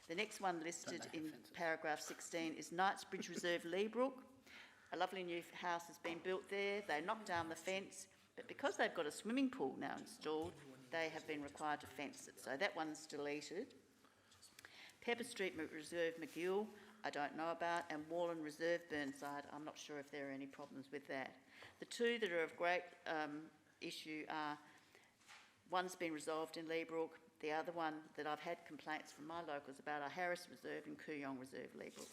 The next one listed in paragraph 16 is Knightsbridge Reserve, Leabrook. A lovely new house has been built there. They knocked down the fence, but because they've got a swimming pool now installed, they have been required to fence it. So that one's deleted. Pepper Street Reserve, McGill, I don't know about, and Wallen Reserve, Burnside. I'm not sure if there are any problems with that. The two that are of great issue are, one's been resolved in Leabrook. The other one that I've had complaints from my locals about are Harris Reserve and Kooyong Reserve, Leabrook.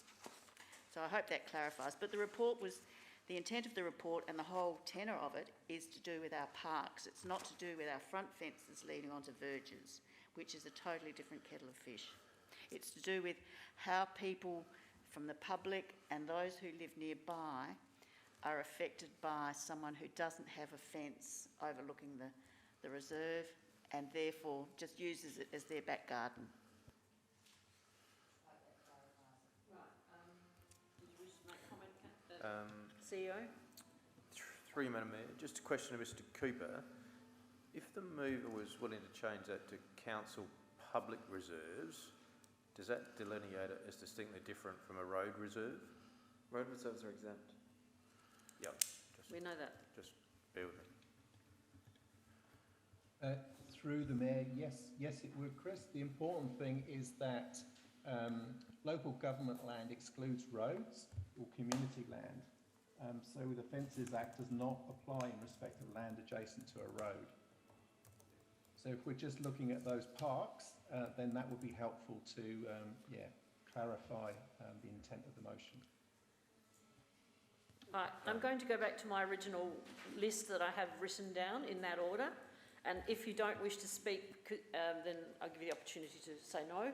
So I hope that clarifies. But the intent of the report and the whole tenor of it is to do with our parks. It's not to do with our front fences leading onto verges, which is a totally different kettle of fish. It's to do with how people from the public and those who live nearby are affected by someone who doesn't have a fence overlooking the reserve, and therefore just uses it as their back garden. Did you wish to make a comment, CEO? Through you, Madam Mayor, just a question to Mr Cooper. If the mover was willing to change that to council public reserves, does that delineate it as distinctly different from a road reserve? Road reserves are exempt. Yep. We know that. Just bear with me. Through the Mayor, yes it would, Chris. The important thing is that local government land excludes roads or community land. So the Fences Act does not apply in respect of land adjacent to a road. So if we're just looking at those parks, then that would be helpful to clarify the intent of the motion. Right, I'm going to go back to my original list that I have written down in that order. And if you don't wish to speak, then I'll give you the opportunity to say no.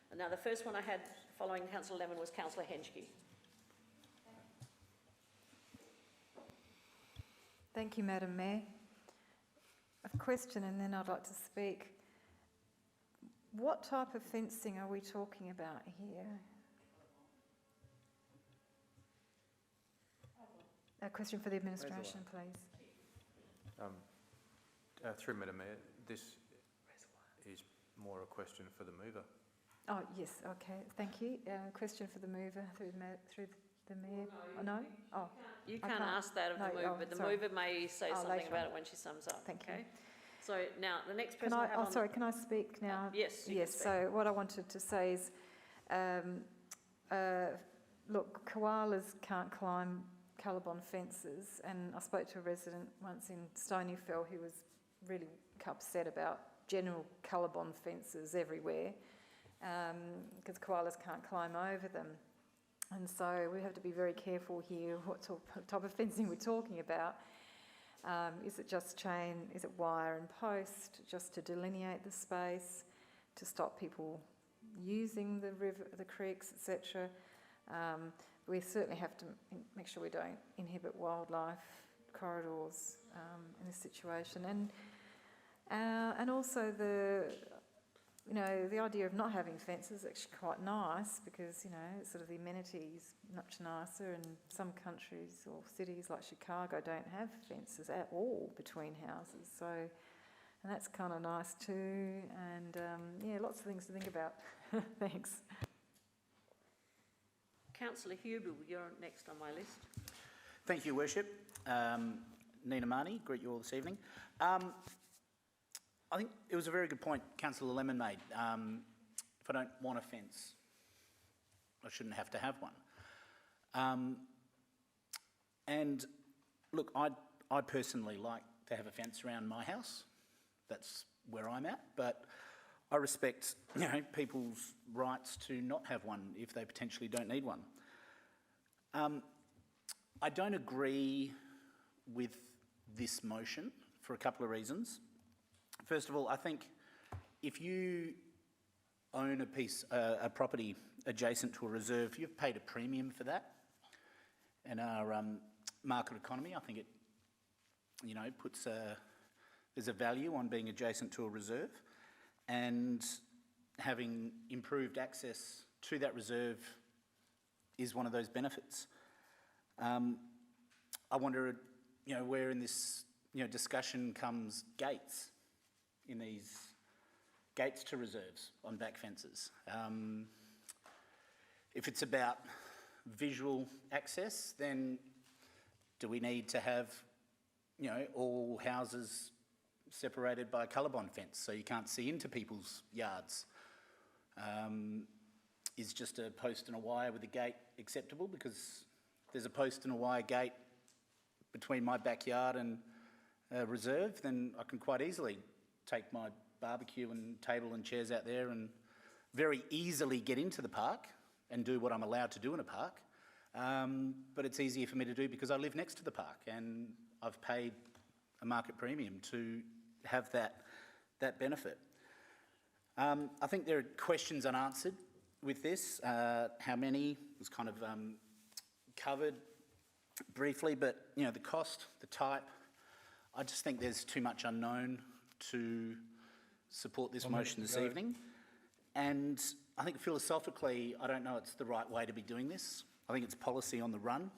And now the first one I had following Councillor Lemon was Councillor Henschke. Thank you, Madam Mayor. A question and then I'd like to speak. What type of fencing are we talking about here? A question for the administration, please. Through Madam Mayor, this is more a question for the mover. Oh, yes, okay, thank you. Question for the mover through the mayor. Oh, no? Oh, You I can't can't. ask that of No, the mover, oh, but the sorry. mover may say Oh, something later about on. it when she sums up. Thank you. Okay. So now the next Can person I I, have oh, on. sorry, can I speak now? Yes. You Yes, can speak. so what I wanted to say is, look, koalas can't climb Callabon fences, and I spoke to a resident once in Stonyfell who was really upset about general Callabon fences everywhere, because koalas can't climb over them. And so we have to be very careful here what type of fencing we're talking about. Is it just chain, is it wire and post, just to delineate the space, to stop people using the river, the creeks, etc. We certainly have to make sure we don't inhibit wildlife corridors in this situation, and also the idea of not having fences is actually quite nice, because sort of the amenities much nicer, and some countries or cities like Chicago don't have fences at all between houses, so and that's kind of nice too, and lots of things to think about. Thanks. Councillor Hubel, you're next on my list. Thank you, Worship. Nina Marnie, greet you all this evening. I think it was a very good point Councillor Lemon made. If I don't want a fence, I shouldn't have to have one. And look, I personally like to have a fence around my house. That's where I'm at, but I respect people's rights to not have one if they potentially don't need one. I don't agree with this motion for a couple of reasons. First of all, I think if you own a property adjacent to a reserve, you've paid a premium for that. In our market economy, I think it, puts there's a value on being adjacent to a reserve, and having improved access to that reserve is one of those benefits. I wonder, where in this, discussion comes gates, in these gates to reserves on back fences. If it's about visual access, then do we need to have, all houses separated by a Callabon fence so you can't see into people's yards? Is just a post and a wire with a gate acceptable? Because there's a post and a wire gate between my backyard and a reserve, then I can quite easily take my barbecue and table and chairs out there and very easily get into the park and do what I'm allowed to do in a park. But it's easier for me to do because I live next to the park and I've paid a market premium to have that benefit. I think there are questions unanswered with this. How many was kind of covered briefly, but the cost, the type, I just think there's too much unknown to support this motion this evening. And I think philosophically, I don't know it's the right way to be doing this. I think it's policy on the run.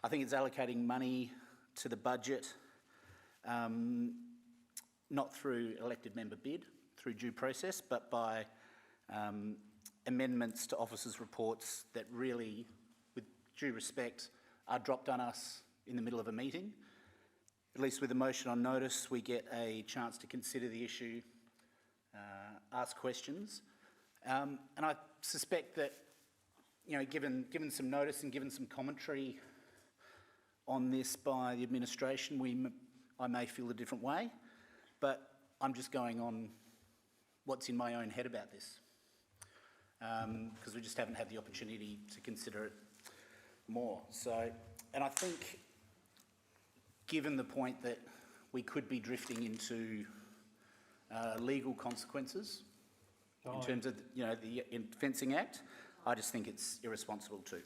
I think it's allocating money to the budget, not through elected member bid, through due process, but by amendments to officers' reports that really, with due respect, are dropped on us in the middle of a meeting. At least with a motion on notice, we get a chance to consider the issue, ask questions. And I suspect that, given some notice and given some commentary on this by the administration, I may feel a different way, but I'm just going on what's in my own head about this, because we just haven't had the opportunity to consider it more. So, and I think, given the point that we could be drifting into legal consequences in terms of the Fencing Act, I just think it's irresponsible too.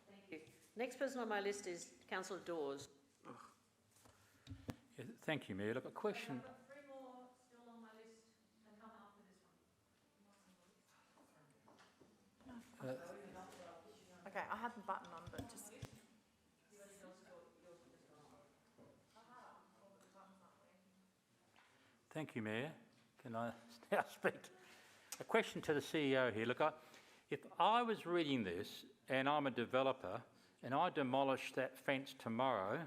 Thank you. Next person on my list is Councillor Dawes. thank you, Mayor. Look, a question. I've got 3 more still on my list that come after this one. Okay, I had the button on, but just... Thank you, Mayor. Can I now speak? A question to the CEO here. Look, if I was reading this and I'm a developer and I demolish that fence tomorrow,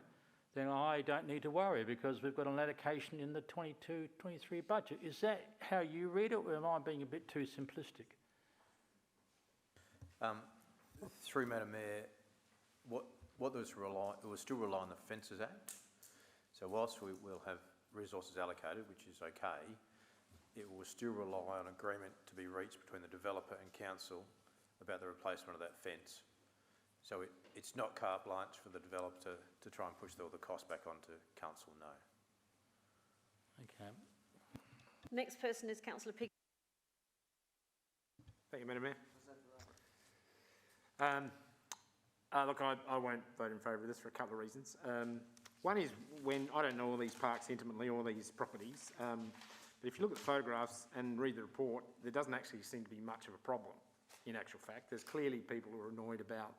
then I don't need to worry because we've got an allocation in the 22-23 budget. Is that how you read it, or am I being a bit too simplistic? Through Madam Mayor, what was it will still rely on the Fences Act. So whilst we will have resources allocated, which is okay, it will still rely on agreement to be reached between the developer and council about the replacement of that fence. So it's not carte blanche for the developer to try and push all the cost back onto council, no. Okay. Next person is Councillor Pick. Thank you, Madam Mayor. Look, I won't vote in favour of this for a couple of reasons. One is when I don't know all these parks intimately, all these properties, but if you look at the photographs and read the report, there doesn't actually seem to be much of a problem in actual fact. There's clearly people who are annoyed about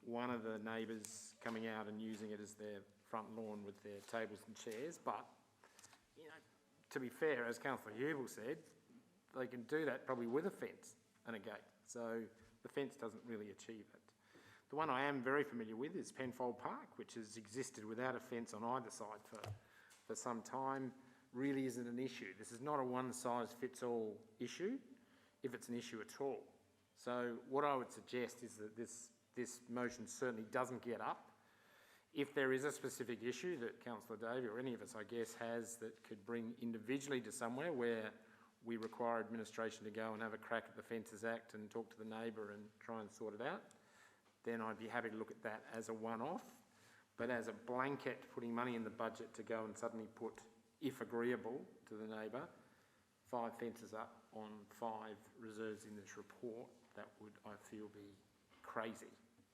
one of the neighbours coming out and using it as their front lawn with their tables and chairs, but, you know, to be fair, as Councillor Hubel said, they can do that probably with a fence and a gate, so the fence doesn't really achieve it. The one I am very familiar with is Penfold Park, which has existed without a fence on either side for some time. Really isn't an issue. This is not a one-size-fits-all issue, if it's an issue at all. So what I would suggest is that this motion certainly doesn't get up. If there is a specific issue that Councillor Davey or any of us, I guess, has that could bring individually to somewhere where we require administration to go and have a crack at the Fences Act and talk to the neighbour and try and sort it out, then I'd be happy to look at that as a one-off. But as a blanket, putting money in the budget to go and suddenly put, if agreeable to the neighbour, 5 fences up on 5 reserves in this report, that would, I feel, be crazy.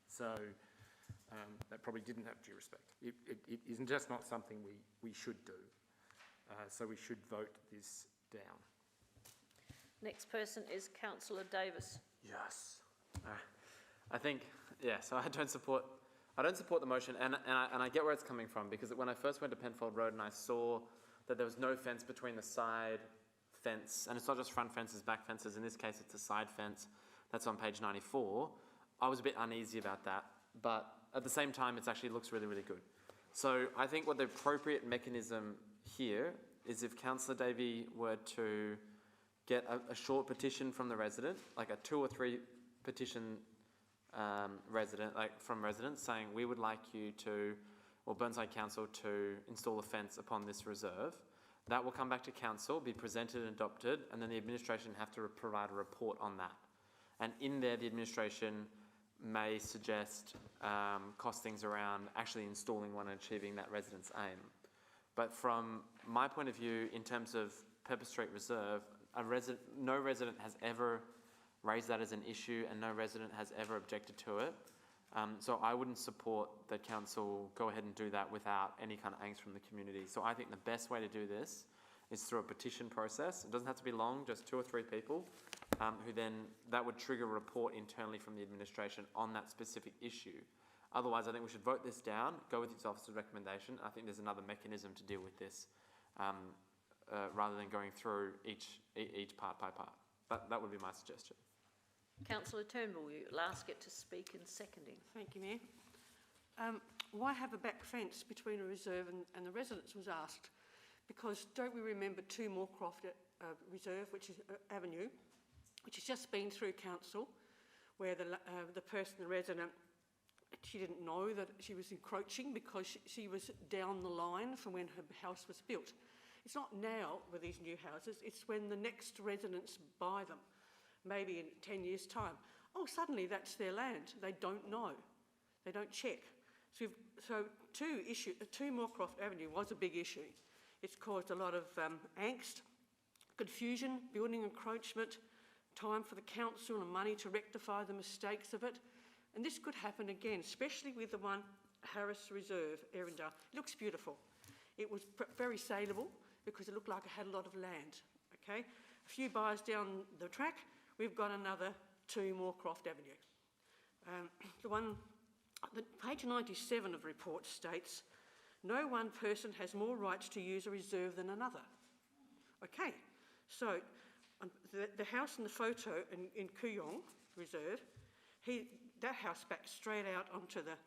So that probably didn't have due respect. It isn't just not something we should do. So we should vote this down. Next person is Councillor Davis. Yes. I think, yeah, so I don't support the motion, and I get where it's coming from, because when I first went to Penfold Road and I saw that there was no fence between the side fence, and it's not just front fences, back fences, in this case it's a side fence, that's on page 94, I was a bit uneasy about that, but at the same time it actually looks really, really good. So I think what the appropriate mechanism here is if Councillor Davey were to get a short petition from the resident, like a 2 or 3 petition from residents saying we would like you to, or Burnside Council, to install a fence upon this reserve. That will come back to council, be presented and adopted, and then the administration have to provide a report on that. And in there, the administration may suggest costings around actually installing one and achieving that resident's aim. But from my point of view, in terms of Pepper Street Reserve, no resident has ever raised that as an issue, and no resident has ever objected to it. So I wouldn't support that council go ahead and do that without any kind of angst from the community. So I think the best way to do this is through a petition process. It doesn't have to be long, just 2 or 3 people, who then, that would trigger a report internally from the administration on that specific issue. Otherwise, I think we should vote this down, go with its officer's recommendation. I think there's another mechanism to deal with this, rather than going through each part by part. That would be my suggestion. Councillor Turnbull, you'll ask it to speak in seconding. Thank you, Mayor. Why have a back fence between a reserve and the residents was asked? Because don't we remember 2 Moorcroft Reserve, which is Avenue, which has just been through council, where the person, the resident, she didn't know that she was encroaching because she was down the line from when her house was built. It's not now with these new houses, it's when the next residents buy them, maybe in 10 years' time. Oh, suddenly that's their land. They don't know. They don't check. So 2 Moorcroft Avenue was a big issue. It's caused a lot of angst, confusion, building encroachment, time for the council and money to rectify the mistakes of it. And this could happen again, especially with the one Harris Reserve, Erindale. It looks beautiful. It was very saleable because it looked like it had a lot of land, okay? A few buyers down the track, we've got another 2 Moorcroft Avenue. Page 97 of the report states, no one person has more rights to use a reserve than another. Okay, so the house in the photo in Kooyong Reserve, that house backs straight out onto the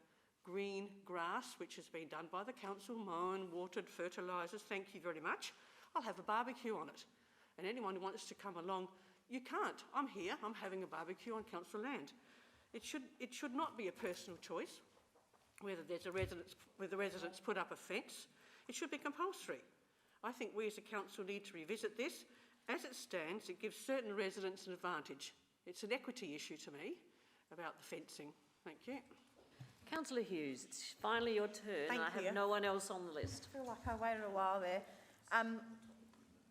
green grass, which has been done by the council, mown, watered, fertilisers, thank you very much. I'll have a barbecue on it. And anyone who wants to come along, you can't. I'm here, I'm having a barbecue on council land. It should not be a personal choice whether the residents put up a fence. It should be compulsory. I think we as a council need to revisit this. As it stands, it gives certain residents an advantage. It's an equity issue to me about the fencing. Thank you. Councillor Hughes, it's finally your turn. Thank I you. have no one else on the list. I feel like I waited a while there.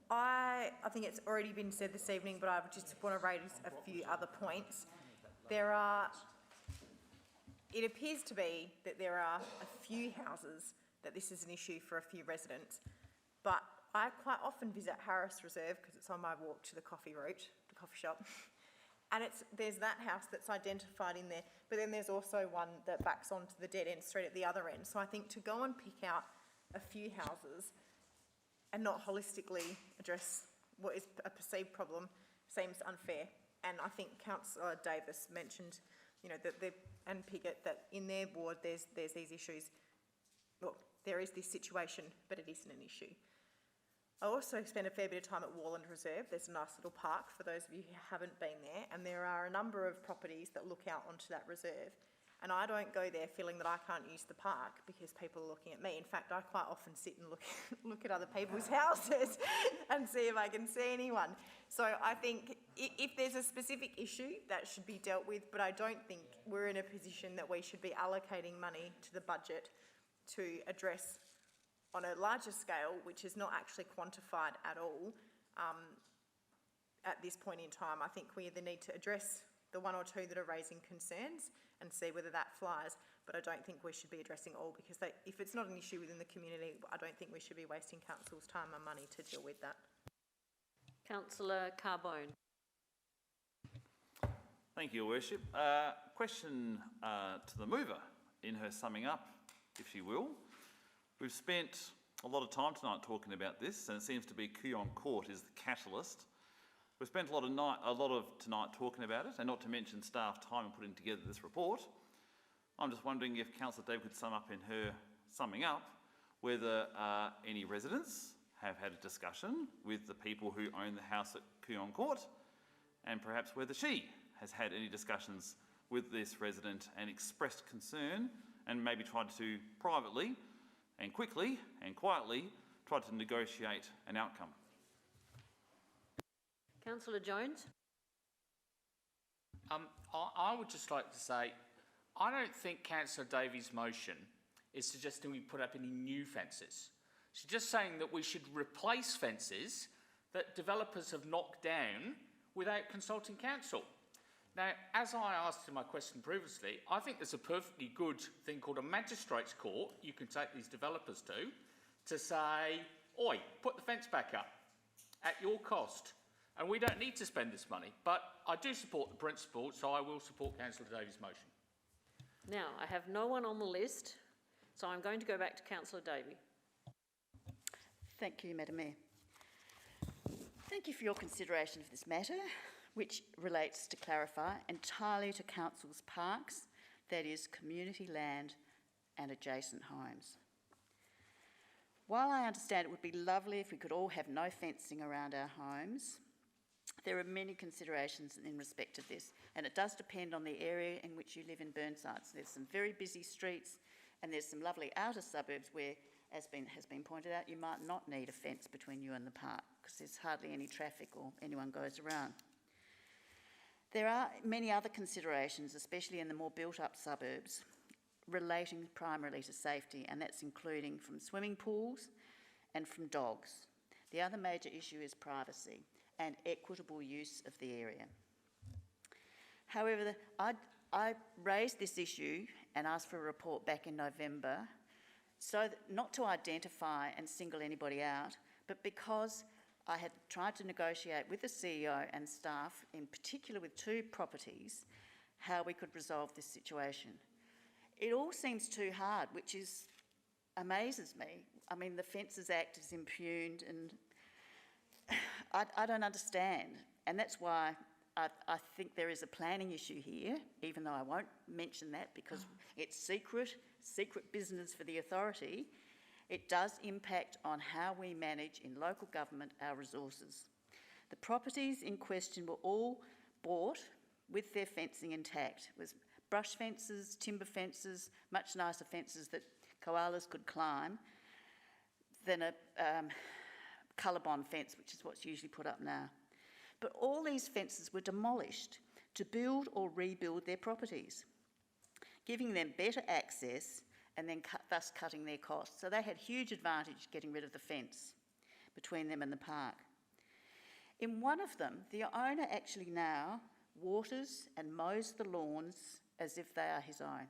I think it's already been said this evening, but I just want to raise a few other points. It appears to be that there are a few houses that this is an issue for a few residents, but I quite often visit Harris Reserve because it's on my walk to the coffee shop, and there's that house that's identified in there, but then there's also one that backs onto the dead end street at the other end. So I think to go and pick out a few houses and not holistically address what is a perceived problem seems unfair. And I think Councillor Davis mentioned, and Piggott, that in their ward there's these issues. Well, there is this situation, but it isn't an issue. I also spent a fair bit of time at Warland Reserve. There's a nice little park for those of you who haven't been there, and there are a number of properties that look out onto that reserve. And I don't go there feeling that I can't use the park because people are looking at me. In fact, I quite often sit and look at other people's houses and see if I can see anyone. So I think if there's a specific issue, that should be dealt with, but I don't think we're in a position that we should be allocating money to the budget to address on a larger scale, which is not actually quantified at all at this point in time. I think we either need to address the 1 or 2 that are raising concerns and see whether that flies, but I don't think we should be addressing all because if it's not an issue within the community, I don't think we should be wasting council's time and money to deal with that. Councillor Carbone. Thank you, Your Worship. Question to the mover in her summing up, if she will. We've spent a lot of time tonight talking about this, and it seems to be Kooyong Court is the catalyst. We've spent a lot of tonight talking about it, and not to mention staff time in putting together this report. I'm just wondering if Councillor Dave could sum up in her summing up whether any residents have had a discussion with the people who own the house at Kooyong Court, and perhaps whether she has had any discussions with this resident and expressed concern and maybe tried to privately and quickly and quietly try to negotiate an outcome. Councillor Jones. I would just like to say, I don't think Councillor Davies' motion is suggesting we put up any new fences. She's just saying that we should replace fences that developers have knocked down without consulting council. Now, as I asked in my question previously, I think there's a perfectly good thing called a magistrates court you can take these developers to say, oi, put the fence back up at your cost. And we don't need to spend this money, but I do support the principle, so I will support Councillor Davies' motion. Now, I have no one on the list, so I'm going to go back to Councillor Davey. Thank you, Madam Mayor. Thank you for your consideration of this matter, which relates, to clarify, entirely to council's parks, that is, community land and adjacent homes. While I understand it would be lovely if we could all have no fencing around our homes, there are many considerations in respect of this, and it does depend on the area in which you live in Burnside. So there's some very busy streets, and there's some lovely outer suburbs where, as has been pointed out, you might not need a fence between you and the park because there's hardly any traffic or anyone goes around. There are many other considerations, especially in the more built-up suburbs, relating primarily to safety, and that's including from swimming pools and from dogs. The other major issue is privacy and equitable use of the area. However, I raised this issue and asked for a report back in November not to identify and single anybody out, but because I had tried to negotiate with the CEO and staff, in particular with 2 properties, how we could resolve this situation. It all seems too hard, which amazes me. I mean, the Fences Act is impugned, and I don't understand. And that's why I think there is a planning issue here, even though I won't mention that because it's secret business for the authority. It does impact on how we manage in local government our resources. The properties in question were all bought with their fencing intact. It was brush fences, timber fences, much nicer fences that koalas could climb than a colorbond fence, which is what's usually put up now. But all these fences were demolished to build or rebuild their properties, giving them better access and then thus cutting their costs. So they had huge advantage getting rid of the fence between them and the park. In one of them, the owner actually now waters and mows the lawns as if they are his own,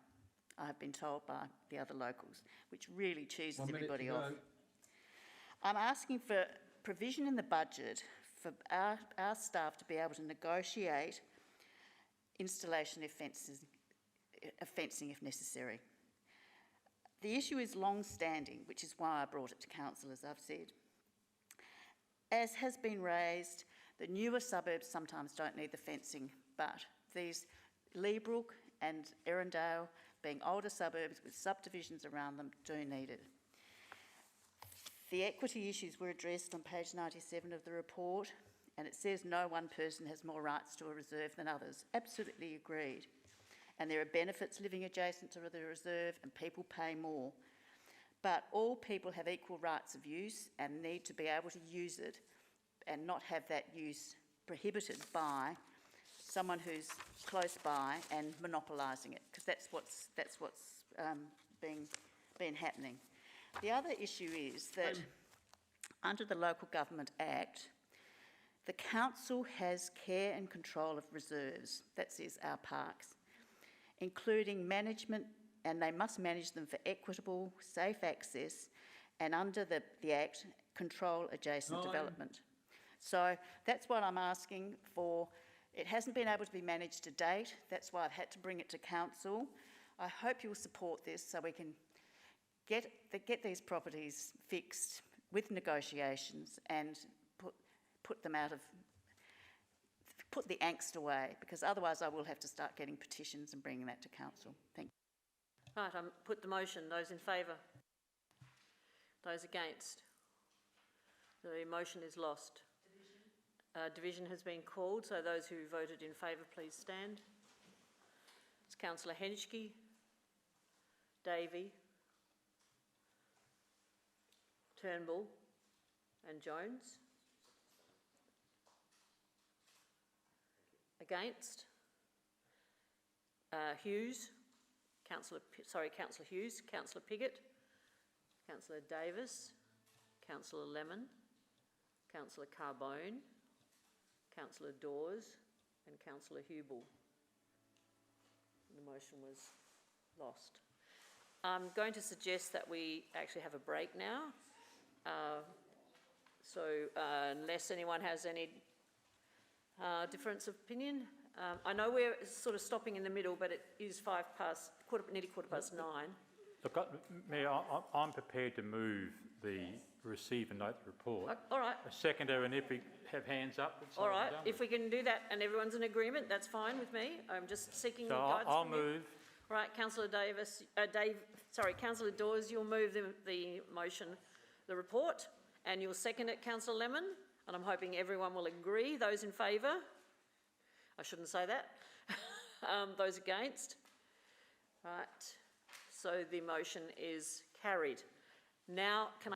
I have been told by the other locals, which really cheeses everybody off. I'm asking for provision in the budget for our staff to be able to negotiate installation of fencing if necessary. The issue is long-standing, which is why I brought it to council, as I've said. As has been raised, the newer suburbs sometimes don't need the fencing, but these Leabrook and Erindale, being older suburbs with subdivisions around them, do need it. The equity issues were addressed on page 97 of the report, and it says no one person has more rights to a reserve than others. Absolutely agreed. And there are benefits living adjacent to the reserve, and people pay more. But all people have equal rights of use and need to be able to use it and not have that use prohibited by someone who's close by and monopolising it, because that's what's been happening. The other issue is that under the Local Government Act, the council has care and control of reserves, that is our parks, including management, and they must manage them for equitable, safe access, and under the Act, control adjacent development. So that's what I'm asking for. It hasn't been able to be managed to date. That's why I've had to bring it to council. I hope you'll support this so we can get these properties fixed with negotiations and put the angst away, because otherwise I will have to start getting petitions and bringing that to council. Thank you. Right, put the motion. Those in favour? Those against? The motion is lost. Division has been called, so those who voted in favour, please stand. It's Councillor Henschke, Davey, Turnbull and Jones. Against? Hughes, Councillor Hughes, Councillor Piggott, Councillor Davis, Councillor Lemon, Councillor Carbone, Councillor Dawes and Councillor Hubel. The motion was lost. I'm going to suggest that we actually have a break now. Unless anyone has any difference of opinion. I know we're sort of stopping in the middle, but it is nearly quarter past 9. Look, Mayor, I'm prepared to move the receive and note the report. All right. A seconder, and if we have hands up. All right, if we can do that and everyone's in agreement, that's fine with me. I'm just seeking guidance I'll from you. move. All right, Councillor Councillor Dawes, you'll move the motion, the report, and you'll second it, Councillor Lemon, and I'm hoping everyone will agree. Those in favour? I shouldn't say that. Those against? Right, so the motion is carried. Now, can I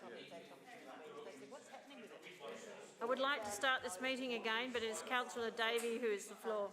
topic, that topic to Wednesday. They said, what's happening with it? I would like to start this meeting again, but it is Councillor Davey who is the floor.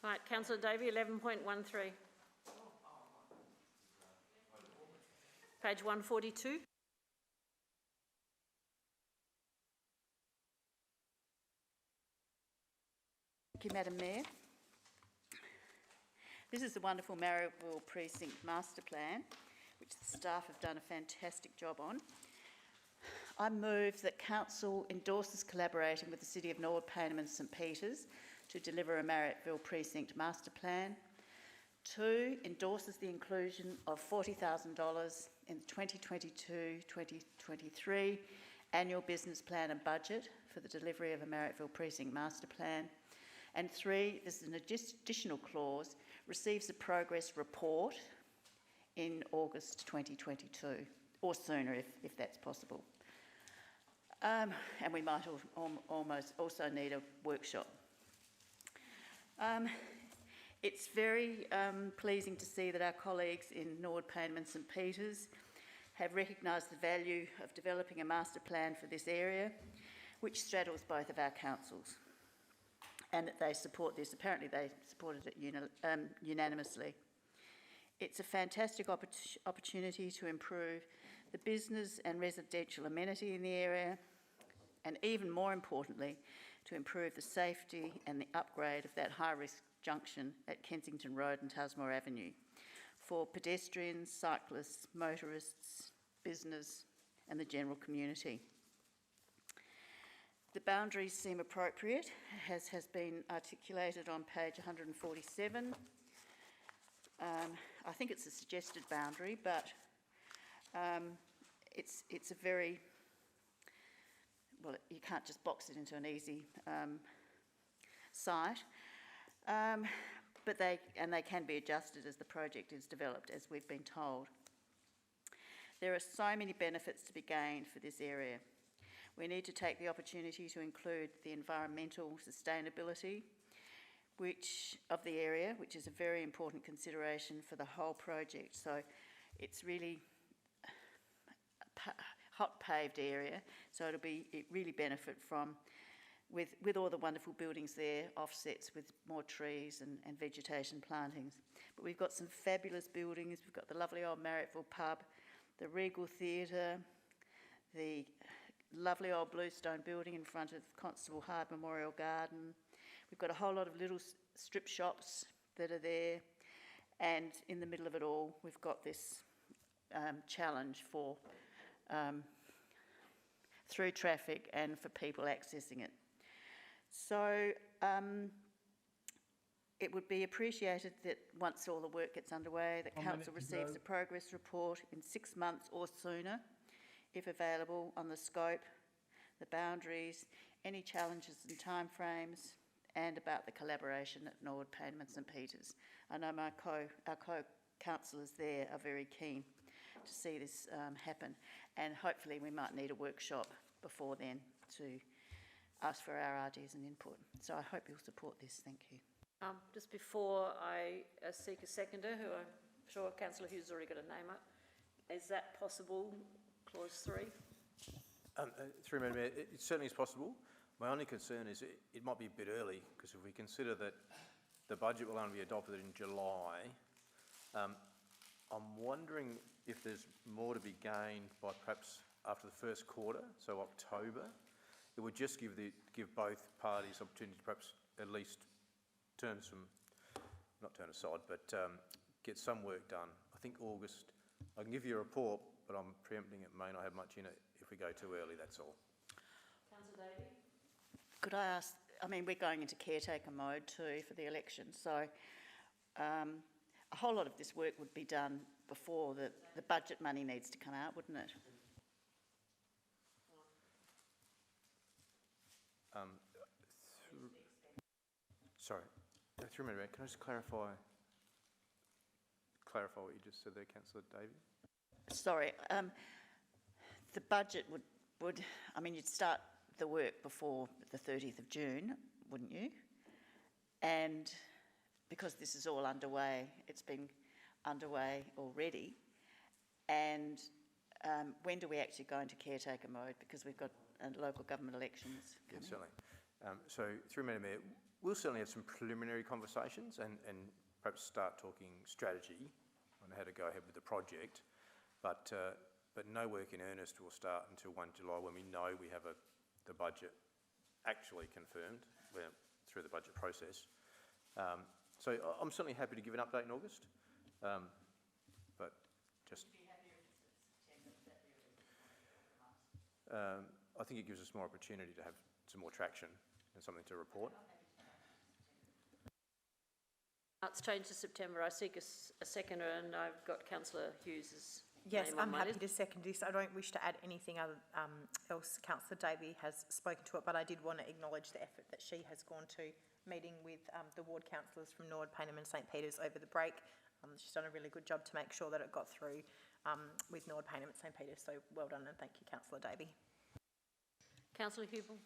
Right, Councillor Davey, 11.13. Page 142. Thank you, Madam Mayor. This is the wonderful Marrickville Precinct Master Plan, which the staff have done a fantastic job on. I move that Council endorses collaborating with the City of Norwood, Payneham and St Peters to deliver a Marrickville Precinct Master Plan. 2, endorses the inclusion of $40,000 in the 2022-2023 annual business plan and budget for the delivery of a Marrickville Precinct Master Plan. And 3, there's an additional clause, receives a progress report in August 2022, or sooner if that's possible. And we might almost also need a workshop. It's very pleasing to see that our colleagues in Norwood, Payneham and St Peters have recognised the value of developing a master plan for this area, which straddles both of our councils, and that they support this. Apparently they supported it unanimously. It's a fantastic opportunity to improve the business and residential amenity in the area, and even more importantly, to improve the safety and the upgrade of that high-risk junction at Kensington Road and Tusmore Avenue for pedestrians, cyclists, motorists, business and the general community. The boundaries seem appropriate, as has been articulated on page 147. I think it's a suggested boundary, but it's a very, well, you can't just box it into an easy site. But they can be adjusted as the project is developed, as we've been told. There are so many benefits to be gained for this area. We need to take the opportunity to include the environmental sustainability of the area, which is a very important consideration for the whole project. So it's really a hot paved area, so it really benefit from with all the wonderful buildings there, offsets with more trees and vegetation plantings. But we've got some fabulous buildings. We've got the lovely old Marrickville pub, the Regal Theatre, the lovely old bluestone building in front of Constable Hyde Memorial Garden. We've got a whole lot of little strip shops that are there. And in the middle of it all, we've got this challenge for through traffic and for people accessing it. So it would be appreciated that once all the work gets underway, that Council receives a progress report in 6 months or sooner, if available, on the scope, the boundaries, any challenges and timeframes, and about the collaboration at Norwood, Payneham and St Peters. I know our co-councillors there are very keen to see this happen, and hopefully we might need a workshop before then to ask for our ideas and input. So I hope you'll support this. Thank you. Just before I seek a seconder, who I'm sure Councillor Hughes has already got a name up, is that possible, clause 3? Through Madam Mayor, it certainly is possible. My only concern is it might be a bit early, because if we consider that the budget will only be adopted in July, I'm wondering if there's more to be gained by perhaps after the first quarter, so October. It would just give both parties opportunity to perhaps at least not turn aside, but get some work done. I think August, I can give you a report, but I'm preempting it may not have much in it if we go too early, that's all. Councillor Davey? Could I ask, I mean, we're going into caretaker mode too for the election, so a whole lot of this work would be done before the budget money needs to come out, wouldn't it? Sorry, through me, can I just clarify what you just said there, Councillor Davey? Sorry, the budget would, I mean, you'd start the work before the 30th of June, wouldn't you? And because this is all underway, it's been underway already. And when do we actually go into caretaker mode? Because we've got local government elections coming. Yeah, certainly. So through Madam Mayor, we'll certainly have some preliminary conversations and perhaps start talking strategy on how to go ahead with the project. But no work in earnest will start until 1 July when we know we have the budget actually confirmed through the budget process. So I'm certainly happy to give an update in August, but just... I think it gives us more opportunity to have some more traction and something to report. It's changed to September. I seek a seconder, and I've got Councillor Hughes's Yes, name on I'm my happy list. to second this. I don't wish to add anything else. Councillor Davey has spoken to it, but I did want to acknowledge the effort that she has gone to, meeting with the ward councillors from Nord, Payneham and St Peters over the break. She's done a really good job to make sure that it got through with Nord, Payneham and St Peters, so well done, and thank you, Councillor Davey. Councillor Hubel.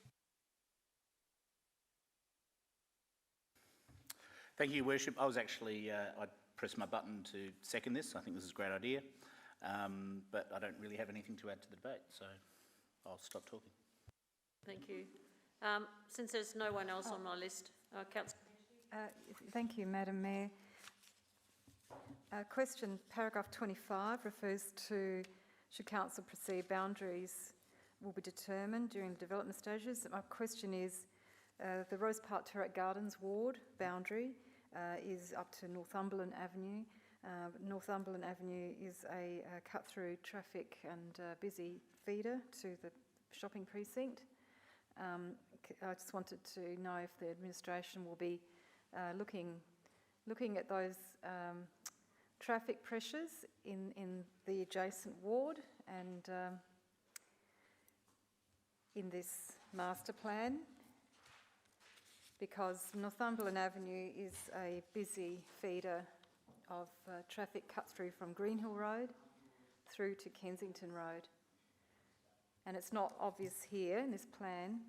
Thank you, Your Worship. I was actually, I pressed my button to second this. I think this is a great idea, but I don't really have anything to add to the debate, so I'll stop talking. Thank you. Since there's no one else on my list, Councillor. Thank you, Madam Mayor. Question paragraph 25 refers to should council perceive boundaries will be determined during the development stages. My question is the Rose Park Terrace Gardens ward boundary is up to Northumberland Avenue. Northumberland Avenue is a cut-through traffic and busy feeder to the shopping precinct. I just wanted to know if the administration will be looking at those traffic pressures in the adjacent ward and in this master plan, because Northumberland Avenue is a busy feeder of traffic cut through from Greenhill Road through to Kensington Road. And it's not obvious here in this plan.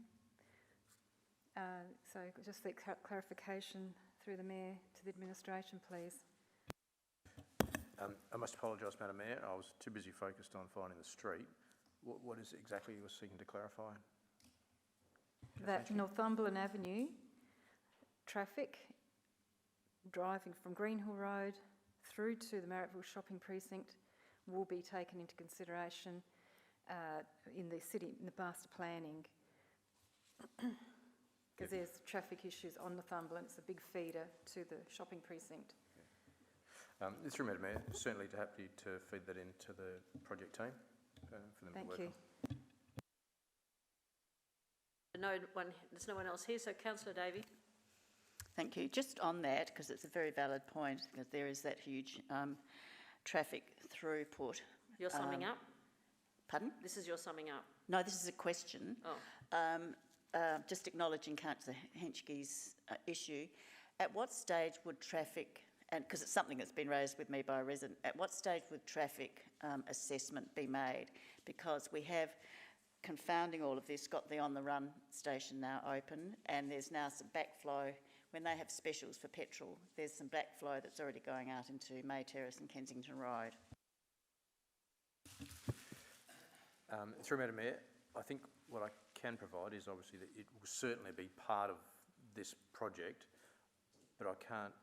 So just the clarification through the Mayor to the administration, please. I must apologise, Madam Mayor. I was too busy focused on finding the street. What is it exactly you were seeking to clarify? That Northumberland Avenue traffic driving from Greenhill Road through to the Marrickville Shopping Precinct will be taken into consideration in the master planning, because there's traffic issues on Northumberland. It's a big feeder to the shopping precinct. Through Madam Mayor, certainly happy to feed that into the project team for them to work on. There's no one else here, so Councillor Davey. Thank you. Just on that, because it's a very valid point, because there is that huge traffic throughput. You're summing up? Pardon? This is your summing up? No, this is a question. Oh. Just acknowledging Councillor Henschke's issue. At what stage would traffic, and because it's something that's been raised with me by a resident, at what stage would traffic assessment be made? Because we have, confounding all of this, got the On The Run station now open, and there's now some backflow. When they have specials for petrol, there's some backflow that's already going out into May Terrace and Kensington Road. Through Madam Mayor, I think what I can provide is obviously that it will certainly be part of this project, but I can't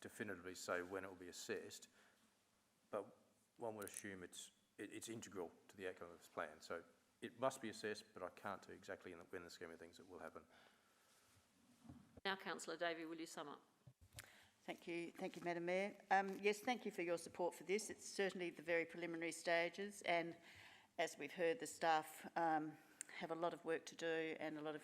definitively say when it will be assessed, but one would assume it's integral to the outcome of this plan. So it must be assessed, but I can't tell exactly when the scheme of things it will happen. Now, Councillor Davey, will you sum up? Thank you, Madam Mayor. Yes, thank you for your support for this. It's certainly the very preliminary stages, and as we've heard, the staff have a lot of work to do and a lot of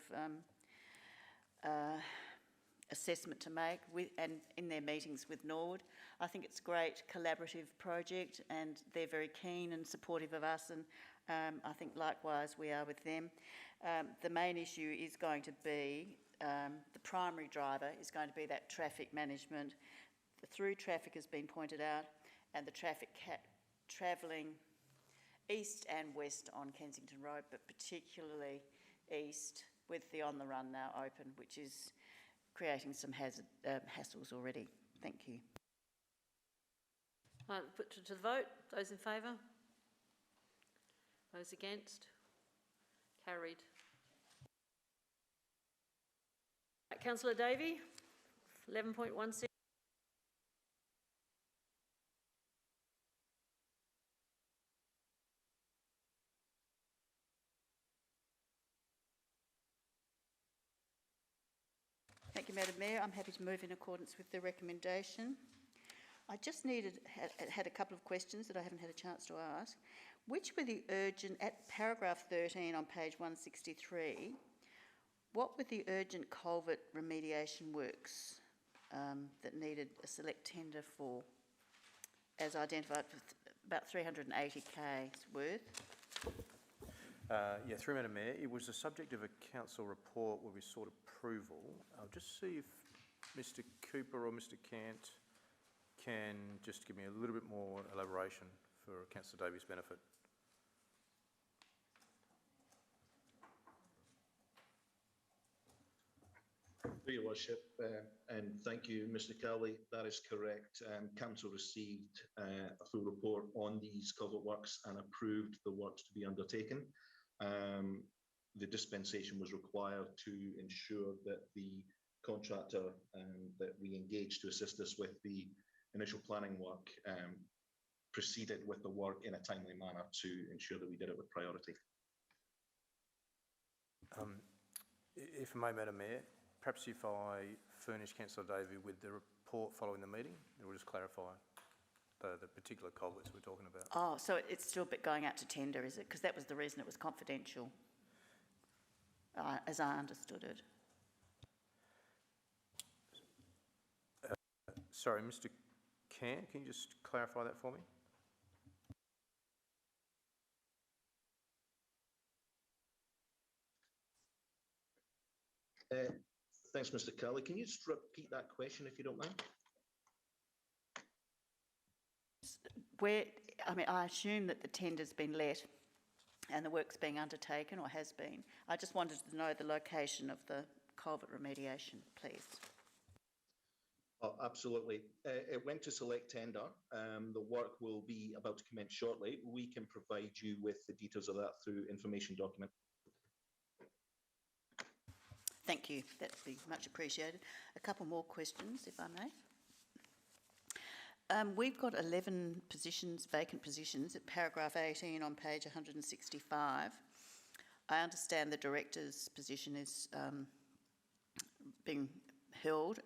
assessment to make and in their meetings with Nord. I think it's a great collaborative project and they're very keen and supportive of us, and I think likewise we are with them. The main issue is going to be, the primary driver is going to be that traffic management. The through traffic has been pointed out, and the traffic travelling east and west on Kensington Road, but particularly east with the On The Run now open, which is creating some hassles already. Thank you. Put to the vote. Those in favour? Those against? Carried. Councillor Davey, 11.16. Thank you, Madam Mayor. I'm happy to move in accordance with the recommendation. I just had a couple of questions that I haven't had a chance to ask. Which were the urgent, at paragraph 13 on page 163, what were the urgent culvert remediation works that needed a select tender for, as identified, about 380k's worth? Yeah, through Madam Mayor, it was the subject of a council report where we sought approval. I'll just see if Mr Cooper or Mr Cant can just give me a little bit more elaboration for Councillor Davies' benefit. Your Worship, and thank you, Mr Kelly. That is correct. Council received a full report on these culvert works and approved the works to be undertaken. The dispensation was required to ensure that the contractor that we engaged to assist us with the initial planning work proceeded with the work in a timely manner to ensure that we did it with priority. If I may, Madam Mayor, perhaps if I furnish Councillor Davey with the report following the meeting, it will just clarify the particular culverts we're talking about. Oh, so it's still going out to tender, is it? Because that was the reason it was confidential, as I understood it. Sorry, Mr Cant, can you just clarify that for me? Thanks, Mr Kelly. Can you just repeat that question if you don't mind? I assume that the tender's been let and the work's being undertaken, or has been. I just wanted to know the location of the culvert remediation, please. Oh, absolutely. It went to select tender. The work will be about to commence shortly. We can provide you with the details of that through information document. Thank you. That'd be much appreciated. A couple more questions, if I may. We've got 11 positions, vacant positions, at paragraph 18 on page 165. I understand the director's position is being held,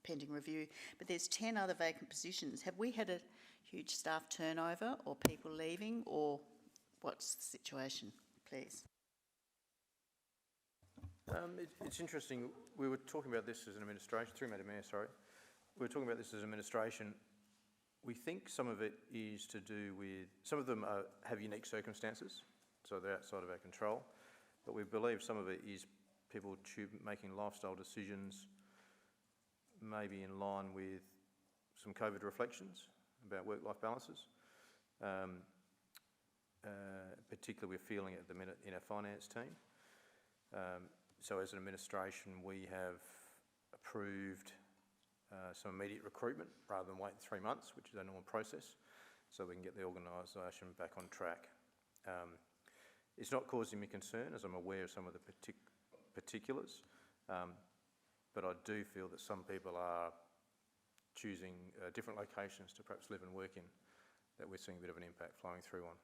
pending review, but there's 10 other vacant positions. Have we had a huge staff turnover or people leaving, or what's the situation, please? It's interesting. We were talking about this as an administration, through Madam Mayor, sorry. We were talking about this as administration. We think some of it is to do with, some of them have unique circumstances, so they're outside of our control, but we believe some of it is people making lifestyle decisions, maybe in line with some COVID reflections about work-life balances. Particularly we're feeling it at the minute in our finance team. So as an administration, we have approved some immediate recruitment rather than wait 3 months, which is our normal process, so we can get the organisation back on track. It's not causing me concern, as I'm aware of some of the particulars, but I do feel that some people are choosing different locations to perhaps live and work in, that we're seeing a bit of an impact flowing through on.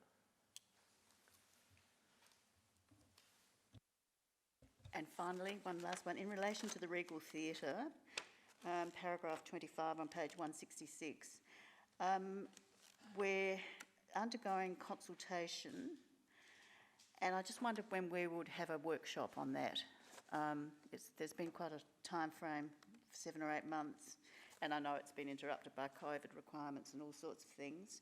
And finally, one last one. In relation to the Regal Theatre, paragraph 25 on page 166, we're undergoing consultation, and I just wondered when we would have a workshop on that. There's been quite a time frame, 7 or 8 months, and I know it's been interrupted by COVID requirements and all sorts of things.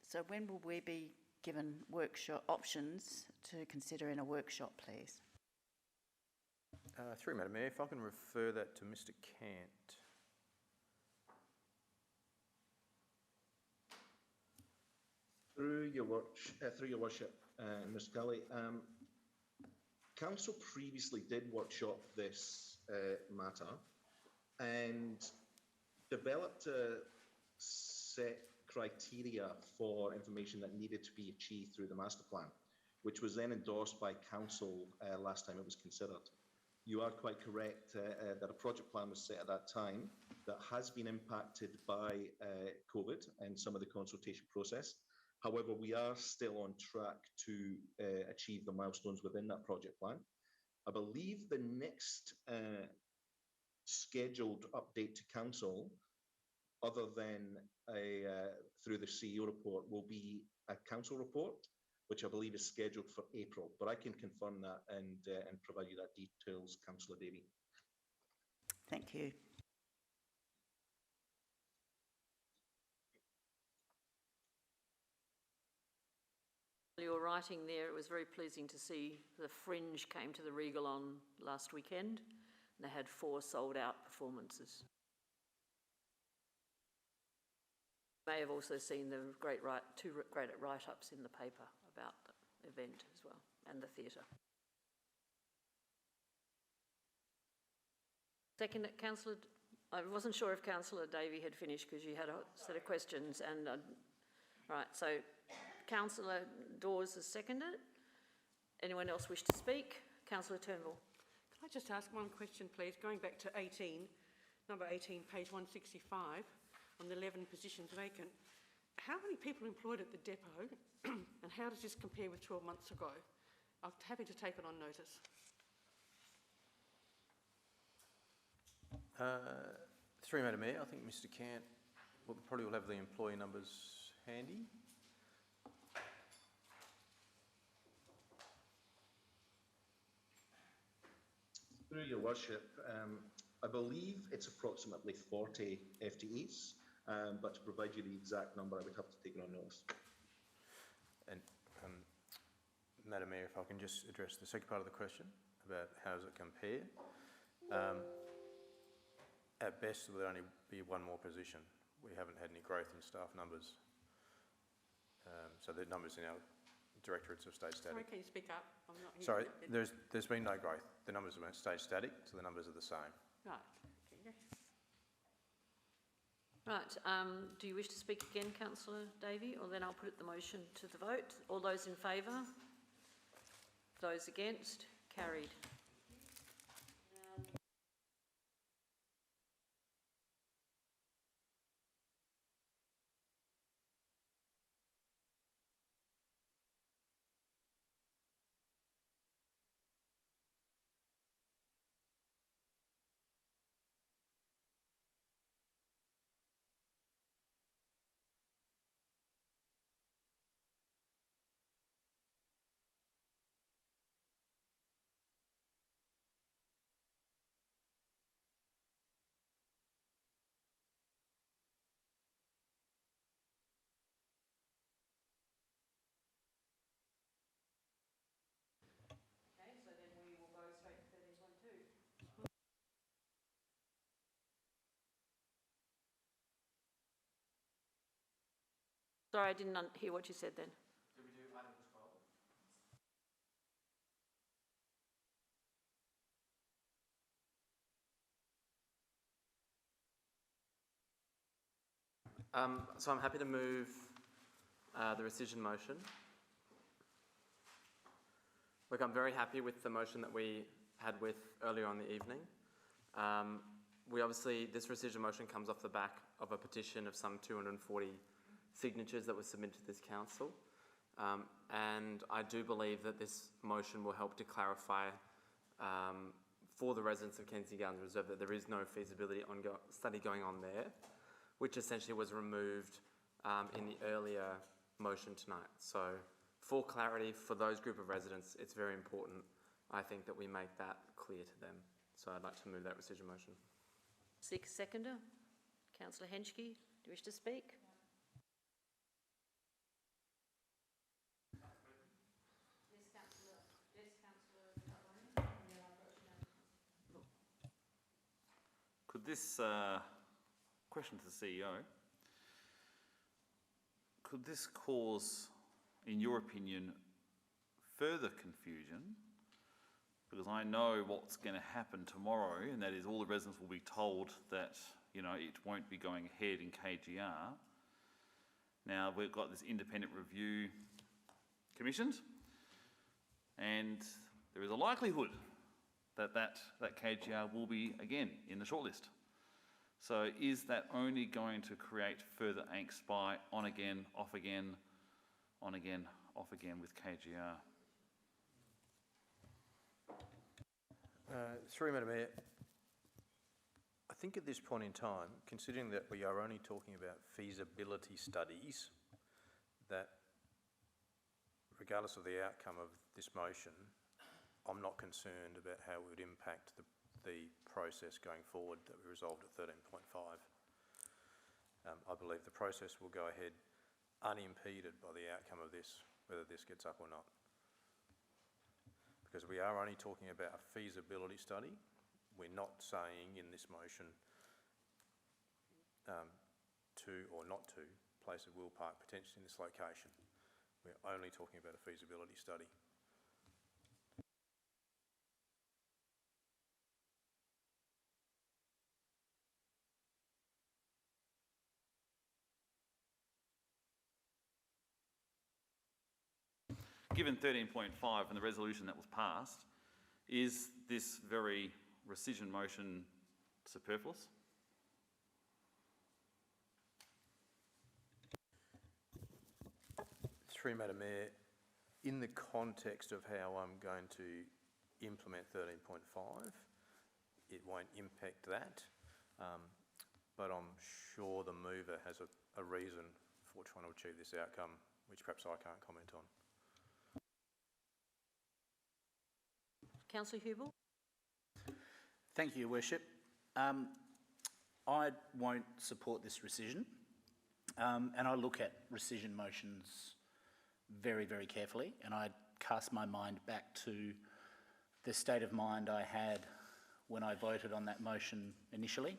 So when will we be given workshop options to consider in a workshop, please? Through Madam Mayor, if I can refer that to Mr. Cant. Through your worship, Ms. Kelly, Council previously did workshop this matter and developed a set criteria for information that needed to be achieved through the master plan, which was then endorsed by Council last time it was considered. You are quite correct that a project plan was set at that time that has been impacted by COVID and some of the consultation process. However, we are still on track to achieve the milestones within that project plan. I believe the next scheduled update to Council, other than through the CEO report, will be a Council report, which I believe is scheduled for April. But I can confirm that and provide you that details, Councillor Davey. Thank you. Your writing there, it was very pleasing to see the Fringe came to the Regal on last weekend. And they had 4 sold-out performances. You may have also seen the two great write-ups in the paper about the event as well, and the theatre. Second, Councillor, I wasn't sure if Councillor Davey had finished because you had a set of questions. And right, so Councillor Dawes has seconded. Anyone else wish to speak? Councillor Turnbull. Can I just ask one question, please? Going back to 18, number 18, page 165, on the 11 positions vacant. How many people employed at the depot and how does this compare with 12 months ago? I'm happy to take it on notice. Through Madam Mayor, I think Mr. Cant probably will have the employee numbers handy. Through your worship, I believe it's approximately 40 FTEs, but to provide you the exact number, I would have to take it on notice. And Madam Mayor, if I can just address the second part of the question about how does it compare. At best, there will only be 1 more position. We haven't had any growth in staff numbers. So the numbers in our Directorates have stayed static. Sorry, can you speak up? I'm not Sorry, hearing there's been no growth. The numbers have stayed static, so the numbers are the same. Right. Okay. Right, do you wish to speak again, Councillor Davey, or then I'll put the motion to the vote? All those in favour? Those against? Carried. Sorry, I didn't hear what you said then. Did we do item 12? So I'm happy to move the rescission motion. Look, I'm very happy with the motion that we had with earlier on the evening. This rescission motion comes off the back of a petition of some 240 signatures that were submitted to this council. And I do believe that this motion will help to clarify for the residents of Kensington Gardens Reserve that there is no feasibility study going on there, which essentially was removed in the earlier motion tonight. So for clarity, for those group of residents, it's very important I think that we make that clear to them. So I'd like to move that rescission motion. Seconder, Councillor Henschke, do you wish to speak? Could this, question to the CEO, could this cause, in your opinion, further confusion? Because I know what's going to happen tomorrow, and that is all the residents will be told that, you know, it won't be going ahead in KGR. Now, we've got this independent review commissioned, and there is a likelihood that KGR will be again in the shortlist. So is that only going to create further angst by on again, off again, on again, off again with KGR? Through Madam Mayor, I think at this point in time, considering that we are only talking about feasibility studies, that regardless of the outcome of this motion, I'm not concerned about how it would impact the process going forward that we resolved at 13.5. I believe the process will go ahead unimpeded by the outcome of this, whether this gets up or not. Because we are only talking about a feasibility study. We're not saying in this motion to or not to place a wheel park potentially in this location. We're only talking about a feasibility study. Given 13.5 and the resolution that was passed, is this very rescission motion superfluous? Through Madam Mayor, in the context of how I'm going to implement 13.5, it won't impact that, but I'm sure the mover has a reason for trying to achieve this outcome, which perhaps I can't comment on. Councillor Hubel. Thank you, Your Worship. I won't support this rescission, and I look at rescission motions very, very carefully, and I cast my mind back to the state of mind I had when I voted on that motion initially.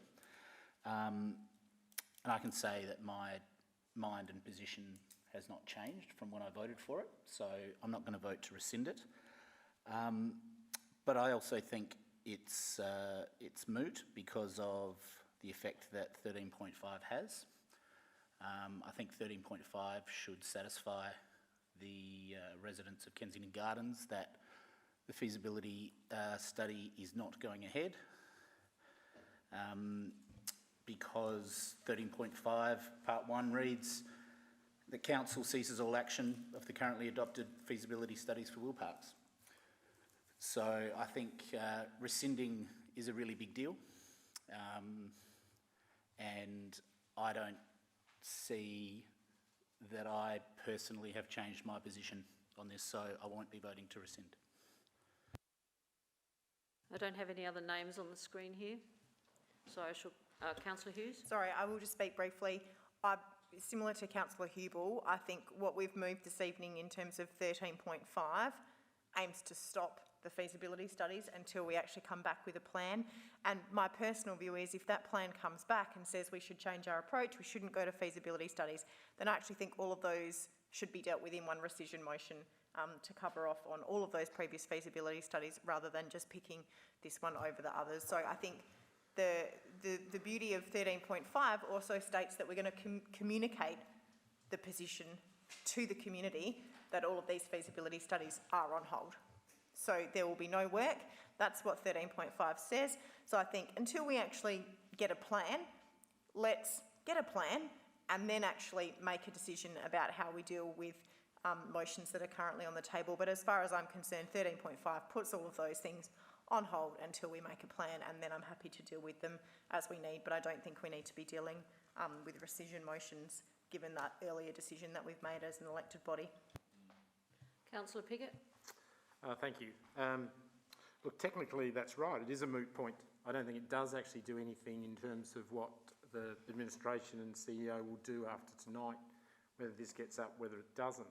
And I can say that my mind and position has not changed from when I voted for it, so I'm not going to vote to rescind it. But I also think it's moot because of the effect that 13.5 has. I think 13.5 should satisfy the residents of Kensington Gardens that the feasibility study is not going ahead, because 13.5 Part 1 reads, the council ceases all action of the currently adopted feasibility studies for wheel parks. So I think rescinding is a really big deal, and I don't see that I personally have changed my position on this, so I won't be voting to rescind. I don't have any other names on the screen here, so I shall, Councillor Hughes. Sorry, I will just speak briefly. Similar to Councillor Hubel, I think what we've moved this evening in terms of 13.5 aims to stop the feasibility studies until we actually come back with a plan. And my personal view is if that plan comes back and says we should change our approach, we shouldn't go to feasibility studies, then I actually think all of those should be dealt with in one rescission motion to cover off on all of those previous feasibility studies rather than just picking this one over the others. So I think the beauty of 13.5 also states that we're going to communicate the position to the community that all of these feasibility studies are on hold. So there will be no work. That's what 13.5 says. So I think until we actually get a plan, let's get a plan and then actually make a decision about how we deal with motions that are currently on the table. But as far as I'm concerned, 13.5 puts all of those things on hold until we make a plan, and then I'm happy to deal with them as we need. But I don't think we need to be dealing with rescission motions given that earlier decision that we've made as an elected body. Councillor Piggott. Thank you. Look, technically that's right, it is a moot point. I don't think it does actually do anything in terms of what the administration and CEO will do after tonight, whether this gets up, whether it doesn't.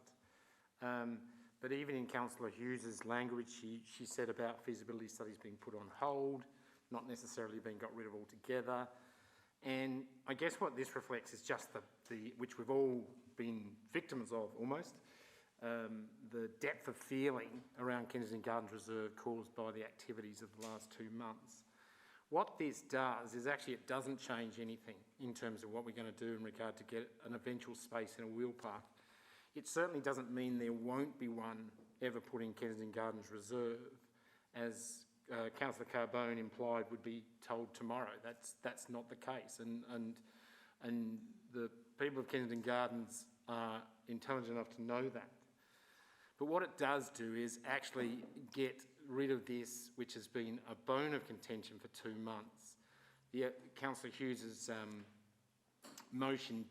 But even in Councillor Hughes's language, she said about feasibility studies being put on hold, not necessarily being got rid of altogether. And I guess what this reflects is just the which we've all been victims of almost, the depth of feeling around Kensington Gardens Reserve caused by the activities of the last 2 months. What this does is actually it doesn't change anything in terms of what we're going to do in regard to get an eventual space in a wheel park. It certainly doesn't mean there won't be one ever put in Kensington Gardens Reserve, as Councillor Carbone implied would be told tomorrow. That's not the case, and the people of Kensington Gardens are intelligent enough to know that. But what it does do is actually get rid of this, which has been a bone of contention for 2 months. Councillor Hughes's motion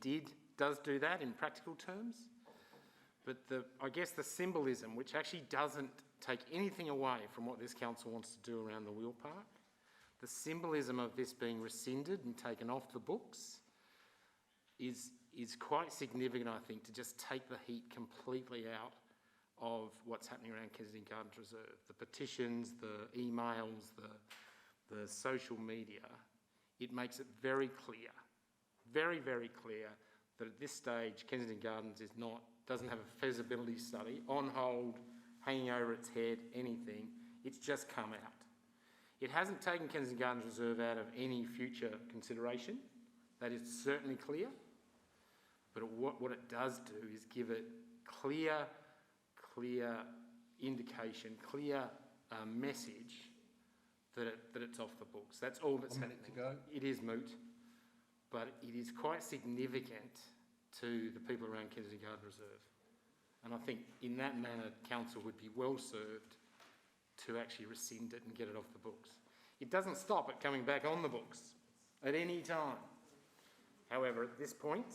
does do that in practical terms. But I guess the symbolism, which actually doesn't take anything away from what this council wants to do around the wheel park, the symbolism of this being rescinded and taken off the books is quite significant, I think, to just take the heat completely out of what's happening around Kensington Gardens Reserve. The petitions, the emails, the social media, it makes it very clear, very, very clear that at this stage Kensington Gardens doesn't have a feasibility study on hold, hanging over its head, anything. It's just come out. It hasn't taken Kensington Gardens Reserve out of any future consideration. That is certainly clear. But what it does do is give it clear indication, clear message that it's off the books. That's all that's happening. It is moot, but it is quite significant to the people around Kensington Gardens Reserve. And I think in that manner, council would be well served to actually rescind it and get it off the books. It doesn't stop it coming back on the books at any time. However, at this point,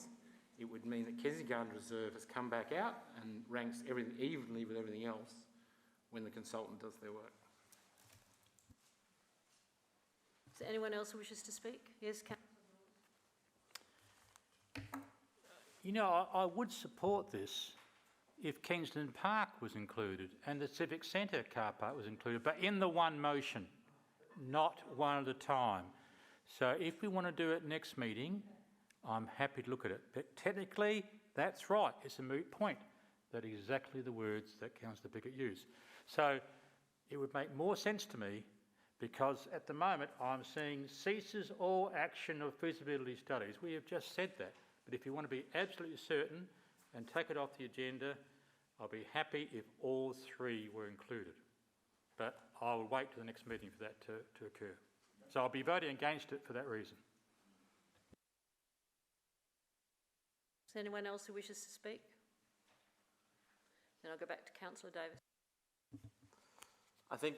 it would mean that Kensington Gardens Reserve has come back out and ranks everything evenly with everything else when the consultant does their work. Is there anyone else who wishes to speak? Yes, You know, I would support this if Kensington Park was included and the Civic Centre car park was included, but in the one motion, not one at a time. So if we want to do it next meeting, I'm happy to look at it. But technically, that's right, it's a moot point. That is exactly the words that Councillor Pickett used. So it would make more sense to me, because at the moment I'm seeing ceases all action of feasibility studies. We have just said that. But if you want to be absolutely certain and take it off the agenda, I'll be happy if all three were included. But I will wait till the next meeting for that to occur. So I'll be voting against it for that reason. Is there anyone else who wishes to speak? Then I'll go back to Councillor Davis. I think,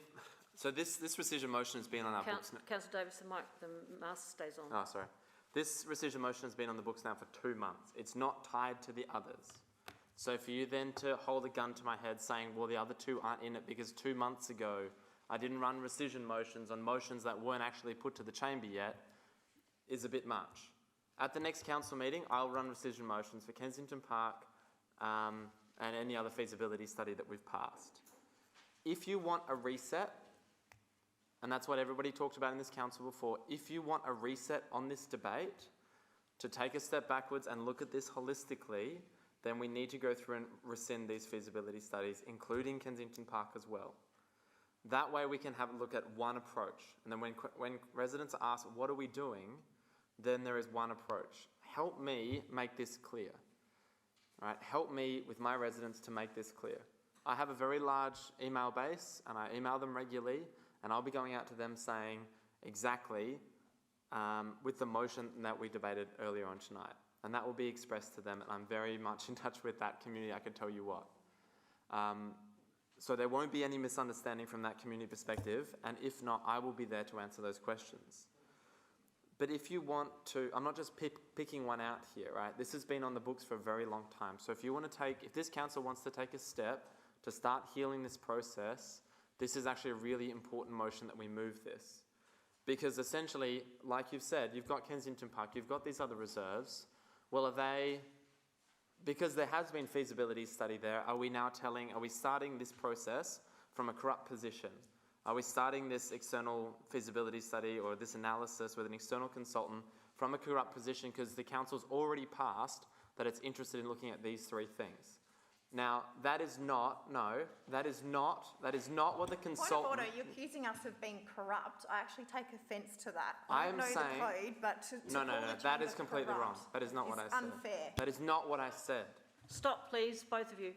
so this rescission motion has been on our books. Councillor Davis, the mask stays on. Oh, sorry. This rescission motion has been on the books now for 2 months. It's not tied to the others. So for you then to hold a gun to my head saying, well, the other two aren't in it because 2 months ago I didn't run rescission motions on motions that weren't actually put to the chamber yet, is a bit much. At the next council meeting, I'll run rescission motions for Kensington Park and any other feasibility study that we've passed. If you want a reset, and that's what everybody talked about in this council before, if you want a reset on this debate, to take a step backwards and look at this holistically, then we need to go through and rescind these feasibility studies, including Kensington Park as well. That way we can have a look at one approach. And then when residents ask, what are we doing? Then there is one approach. Help me make this clear. All right? Help me with my residents to make this clear. I have a very large email base and I email them regularly, and I'll be going out to them saying exactly with the motion that we debated earlier on tonight. And that will be expressed to them, and I'm very much in touch with that community, I can tell you what. So there won't be any misunderstanding from that community perspective, and if not, I will be there to answer those questions. But if you want to, I'm not just picking one out here, right? This has been on the books for a very long time. So if you want to if this council wants to take a step to start healing this process, this is actually a really important motion that we move this. Because essentially, like you've said, you've got Kensington Park, you've got these other reserves. Well, are they, because there has been feasibility study there, are we starting this process from a corrupt position? Are we starting this external feasibility study or this analysis with an external consultant from a corrupt position because the council's already passed that it's interested in looking at these three things? Now, that is not what the consultant... Point of order, you're accusing us of being corrupt. I actually take offence to that. I I am don't know saying... the code, but to No, call the that is chamber completely wrong. corrupt That is not what I is said. unfair. That is not what I said. Stop, please, both of you.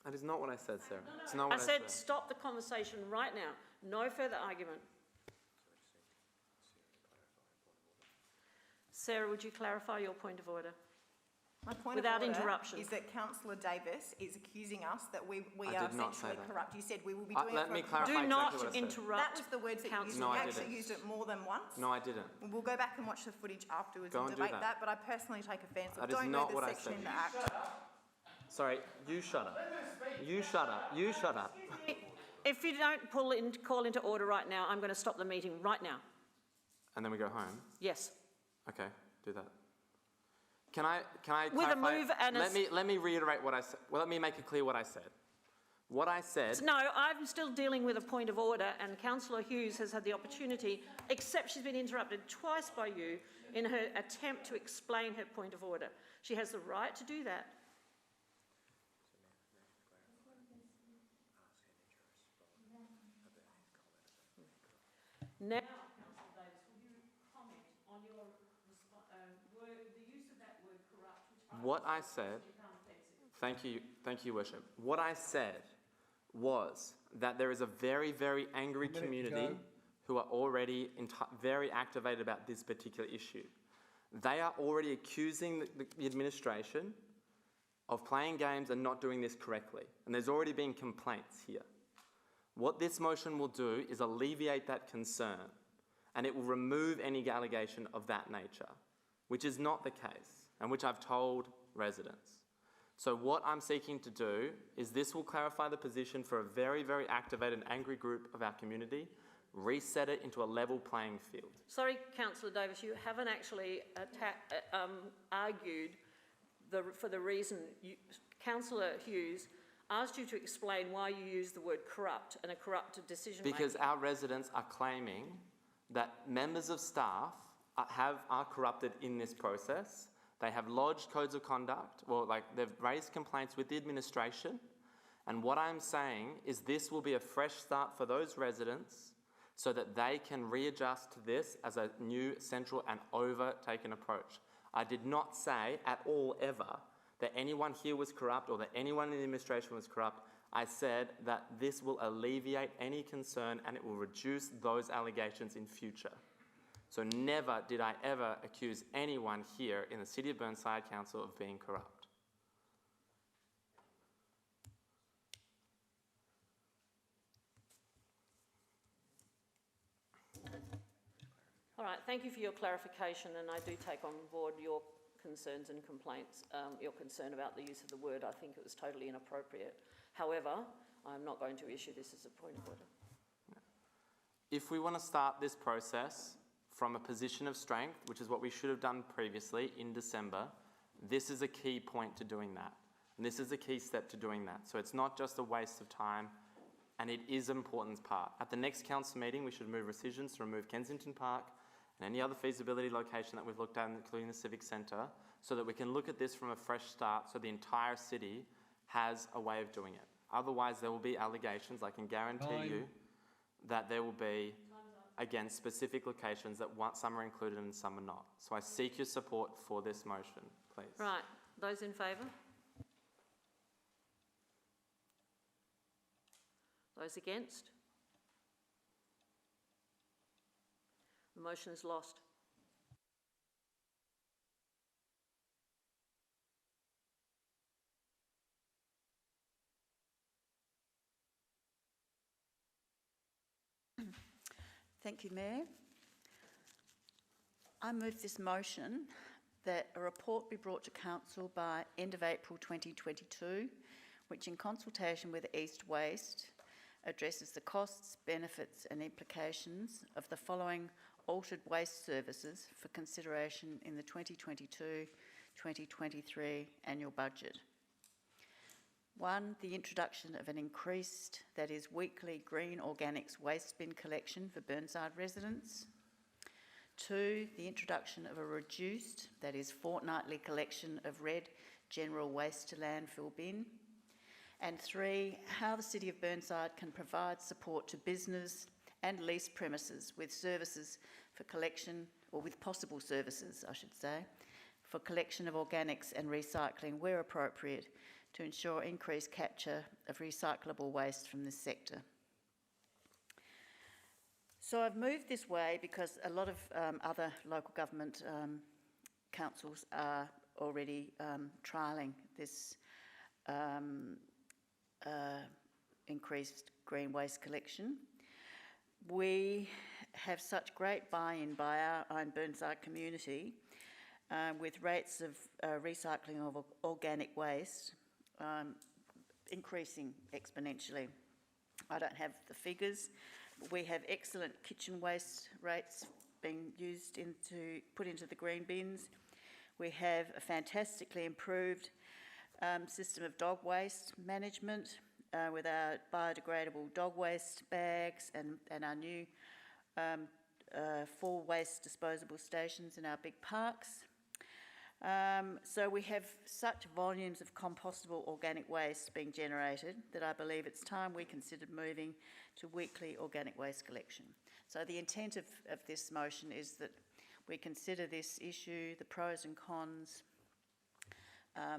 That is not what I said, Sarah. It's not what I said stop the conversation right now. No further argument. Sarah, would you clarify your point of order? My point Without of order interruption. is that Councillor Davis is accusing us that we I are did not say essentially that. corrupt. You said we will be doing let it me for... clarify Do exactly not what I said. interrupt. That was the words that you used. No, You I actually didn't. used it more than once. No, I didn't. We'll go back and watch the footage afterwards Go and and do debate that. that, but I personally take offence. I That is don't not know what the I section said. in the Act. Sorry, you shut up. You shut up. You shut up. If you don't call into order right now, I'm going to stop the meeting right now. And then we go home? Yes. Okay, do that. Can I With a clarify? move and Let me reiterate what I said. Well, let me make it clear what I said. What I said... No, I'm still dealing with a point of order, and Councillor Hughes has had the opportunity, except she's been interrupted twice by you in her attempt to explain her point of order. She has the right to do that. Now, Councillor Davis, will you comment on your the use of that word corrupt? What I said... Thank you, Worship. What I said was that there is a very, very angry community who are already very activated about this particular issue. They are already accusing the administration of playing games and not doing this correctly. And there's already been complaints here. What this motion will do is alleviate that concern, and it will remove any allegation of that nature, which is not the case, and which I've told residents. So what I'm seeking to do is this will clarify the position for a very, very activated and angry group of our community, reset it into a level playing field. Sorry, Councillor Davis, you haven't actually argued for the reason Councillor Hughes asked you to explain why you use the word corrupt and a corrupted decision making. Because our residents are claiming that members of staff are corrupted in this process. They have lodged codes of conduct, or they've raised complaints with the administration. And what I'm saying is this will be a fresh start for those residents so that they can readjust to this as a new central and overtaken approach. I did not say at all ever that anyone here was corrupt or that anyone in the administration was corrupt. I said that this will alleviate any concern and it will reduce those allegations in future. So never did I ever accuse anyone here in the City of Burnside Council of being corrupt. All right, thank you for your clarification, and I do take on board your concerns and complaints, your concern about the use of the word. I think it was totally inappropriate. However, I'm not going to issue this as a point of order. If we want to start this process from a position of strength, which is what we should have done previously in December, this is a key point to doing that. And this is a key step to doing that. So it's not just a waste of time, and it is an important part. At the next council meeting, we should move rescissions to remove Kensington Park and any other feasibility location that we've looked at, including the Civic Centre, so that we can look at this from a fresh start so the entire city has a way of doing it. Otherwise, there will be allegations, I can guarantee you, that there will be, again, specific locations that some are included and some are not. So I seek your support for this motion, please. Right, those in favour? Those against? The motion is lost. Thank you, Mayor. I move this motion that a report be brought to Council by end of April 2022 which in consultation with East Waste addresses the costs, benefits and implications of the following altered waste services for consideration in the 2022-2023 annual budget. 1, the introduction of an increased, that is weekly, green organics waste bin collection for Burnside residents. 2, the introduction of a reduced, that is fortnightly collection of red general waste to landfill bin. And 3, how the City of Burnside can provide support to business and leased premises with services for collection, or with possible services, I should say, for collection of organics and recycling where appropriate to ensure increased capture of recyclable waste from this sector. So I've moved this way because a lot of other local government councils are already trialling this increased green waste collection. We have such great buy-in by our own Burnside community with rates of recycling of organic waste increasing exponentially. I don't have the figures. We have excellent kitchen waste rates being put into the green bins. We have a fantastically improved system of dog waste management with our biodegradable dog waste bags and our new 4 waste disposable stations in our big parks. So we have such volumes of compostable organic waste being generated that I believe it's time we considered moving to weekly organic waste collection. So the intent of this motion is that we consider this issue, the pros and cons,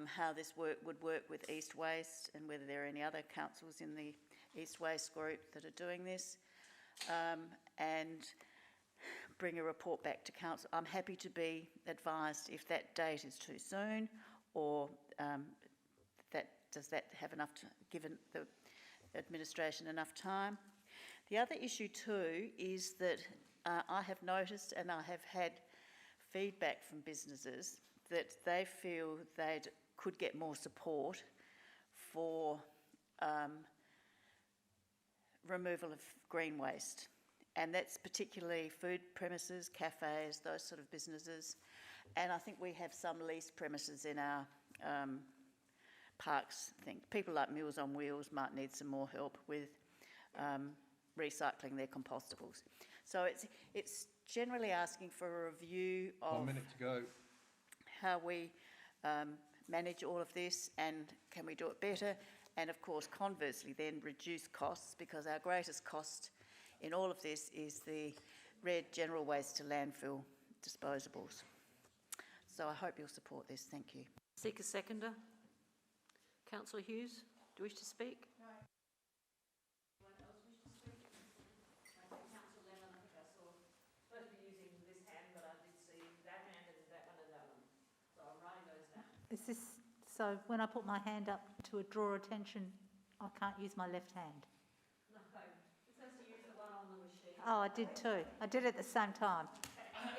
how this would work with East Waste and whether there are any other councils in the East Waste group that are doing this, and bring a report back to council. I'm happy to be advised if that date is too soon, or does that have enough given the administration enough time. The other issue too is that I have noticed, and I have had feedback from businesses that they feel they could get more support for removal of green waste. And that's particularly food premises, cafes, those sort of businesses. And I think we have some leased premises in our parks. I think people like Meals on Wheels might need some more help with recycling their compostables. So it's generally asking for a review of 1 minute to go. How we manage all of this, and can we do it better? And of course, conversely then reduce costs, because our greatest cost in all of this is the red general waste to landfill disposables. So I hope you'll support this. Thank you. Seek a seconder. Councillor Hughes, do you wish to speak? No. Anyone else wish to speak? Councillor Lemon, I think I saw, supposed to be using this hand, but I did see that hand and that one and that one. So I'm writing those down. Is this, so when I put my hand up to draw attention, I can't use my left hand? No, it says to use the one on the machine. Oh, I did too. I did it at the same time.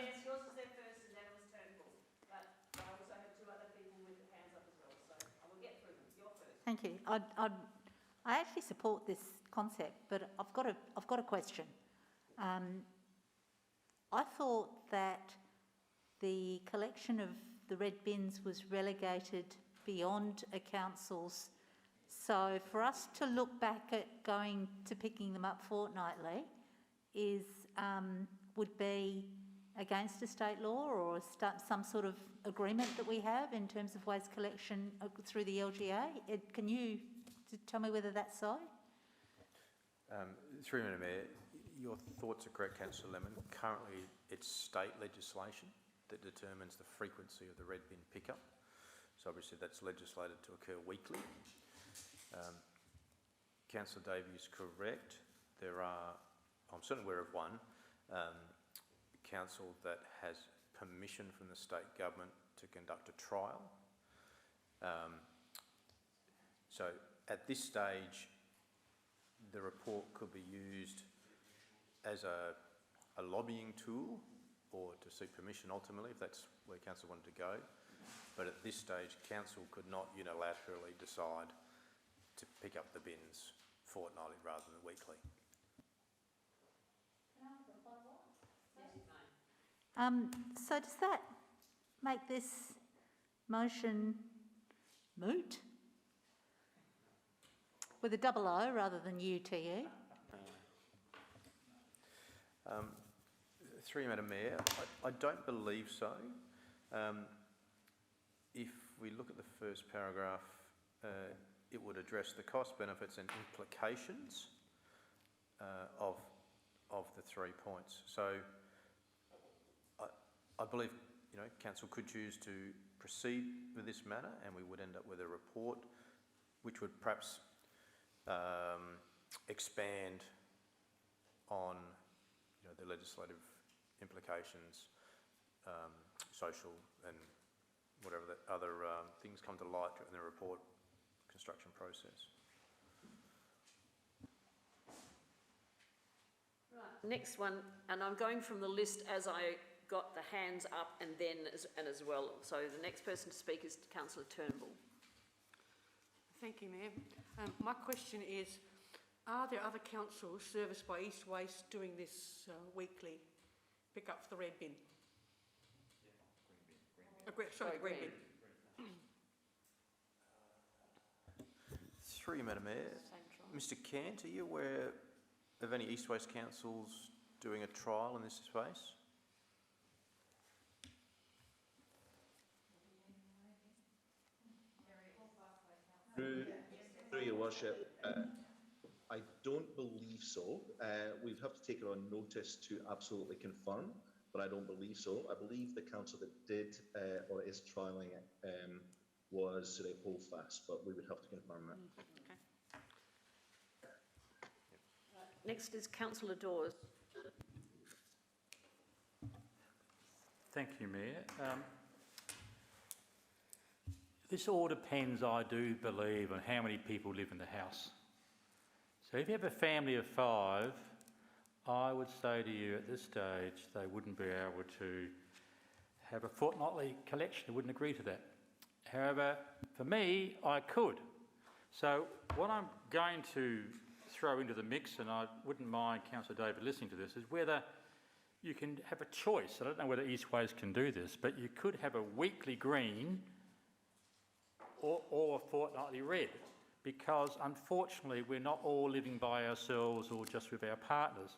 Yes, yours was there first and then it was turnbull. But I also have 2 other people with their hands up as well, so I will get through them. You're first. Thank you. I actually support this concept, but I've got a question. I thought that the collection of the red bins was relegated beyond a council's. So for us to look back at going to picking them up fortnightly would be against a state law, or some sort of agreement that we have in terms of waste collection through the LGA. Can you tell me whether that's so? Through you, Madam Mayor, your thoughts are correct, Councillor Lemon. Currently, it's state legislation that determines the frequency of the red bin pickup. So obviously that's legislated to occur weekly. Councillor Davey is correct. There are, I'm certainly aware of one, council that has permission from the state government to conduct a trial. So at this stage, the report could be used as a lobbying tool, or to seek permission ultimately, if that's where council wanted to go. But at this stage, council could not unilaterally decide to pick up the bins fortnightly rather than weekly. So does that make this motion moot? With a double O rather than UTE? Through you, Madam Mayor, I don't believe so. If we look at the first paragraph, it would address the cost, benefits and implications of the 3 points. So I believe, Council could choose to proceed with this matter and we would end up with a report which would perhaps expand on the legislative implications, social and whatever that other things come to light in the report construction process. Right, next one, and I'm going from the list as I got the hands up and then as well. So the next person to speak is Councillor Turnbull. Thank you, Mayor. My question is, are there other councils serviced by East Waste doing this weekly pick up for the red bin? Sorry, green bin. Through you, Madam Mayor. Mr. Cant, are you aware of any East West councils doing a trial in this space? Through your worship, I don't believe so. We'd have to take it on notice to absolutely confirm, but I don't believe so. I believe the council that did or is trialling it was Civic Holdfast, but we would have to confirm that. Okay. Next is Councillor Dawes. Thank you, Mayor. This all depends, I do believe, on how many people live in the house. So if you have a family of 5, I would say to you at this stage they wouldn't be able to have a fortnightly collection. They wouldn't agree to that. However, for me, I could. So what I'm going to throw into the mix, and I wouldn't mind Councillor David listening to this, is whether you can have a choice. I don't know whether East Waste can do this, but you could have a weekly green or a fortnightly red, because unfortunately we're not all living by ourselves or just with our partners,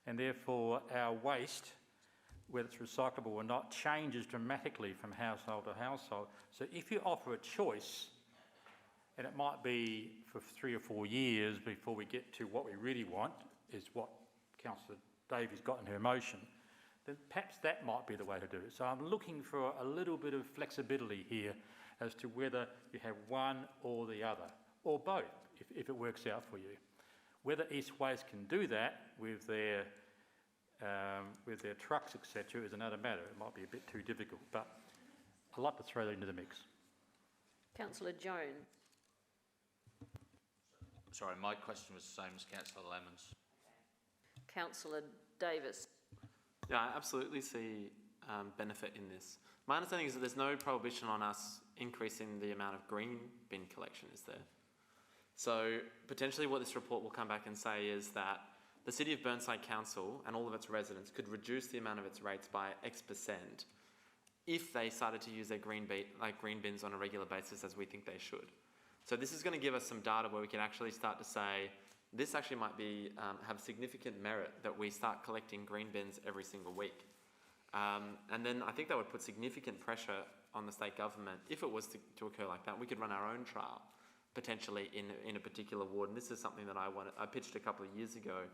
and therefore our waste, whether it's recyclable or not, changes dramatically from household to household. So if you offer a choice, and it might be for 3 or 4 years before we get to what we really want, is what Councillor Davies got in her motion, then perhaps that might be the way to do it. So I'm looking for a little bit of flexibility here as to whether you have one or the other, or both, if it works out for you. Whether East Waste can do that with their trucks, etc., is another matter. It might be a bit too difficult, but I'd like to throw that into the mix. Councillor Jones. Sorry, my question was the same as Councillor Lemons. Councillor Davis. Yeah, I absolutely see benefit in this. My understanding is that there's no prohibition on us increasing the amount of green bin collection, is there? So potentially what this report will come back and say is that the City of Burnside Council and all of its residents could reduce the amount of its rates by X% if they started to use their green bins on a regular basis, as we think they should. So this is going to give us some data where we can actually start to say, this actually might be have significant merit that we start collecting green bins every single week. And then I think that would put significant pressure on the state government. If it was to occur like that, we could run our own trial potentially in a particular ward. And this is something that I pitched a couple of years ago,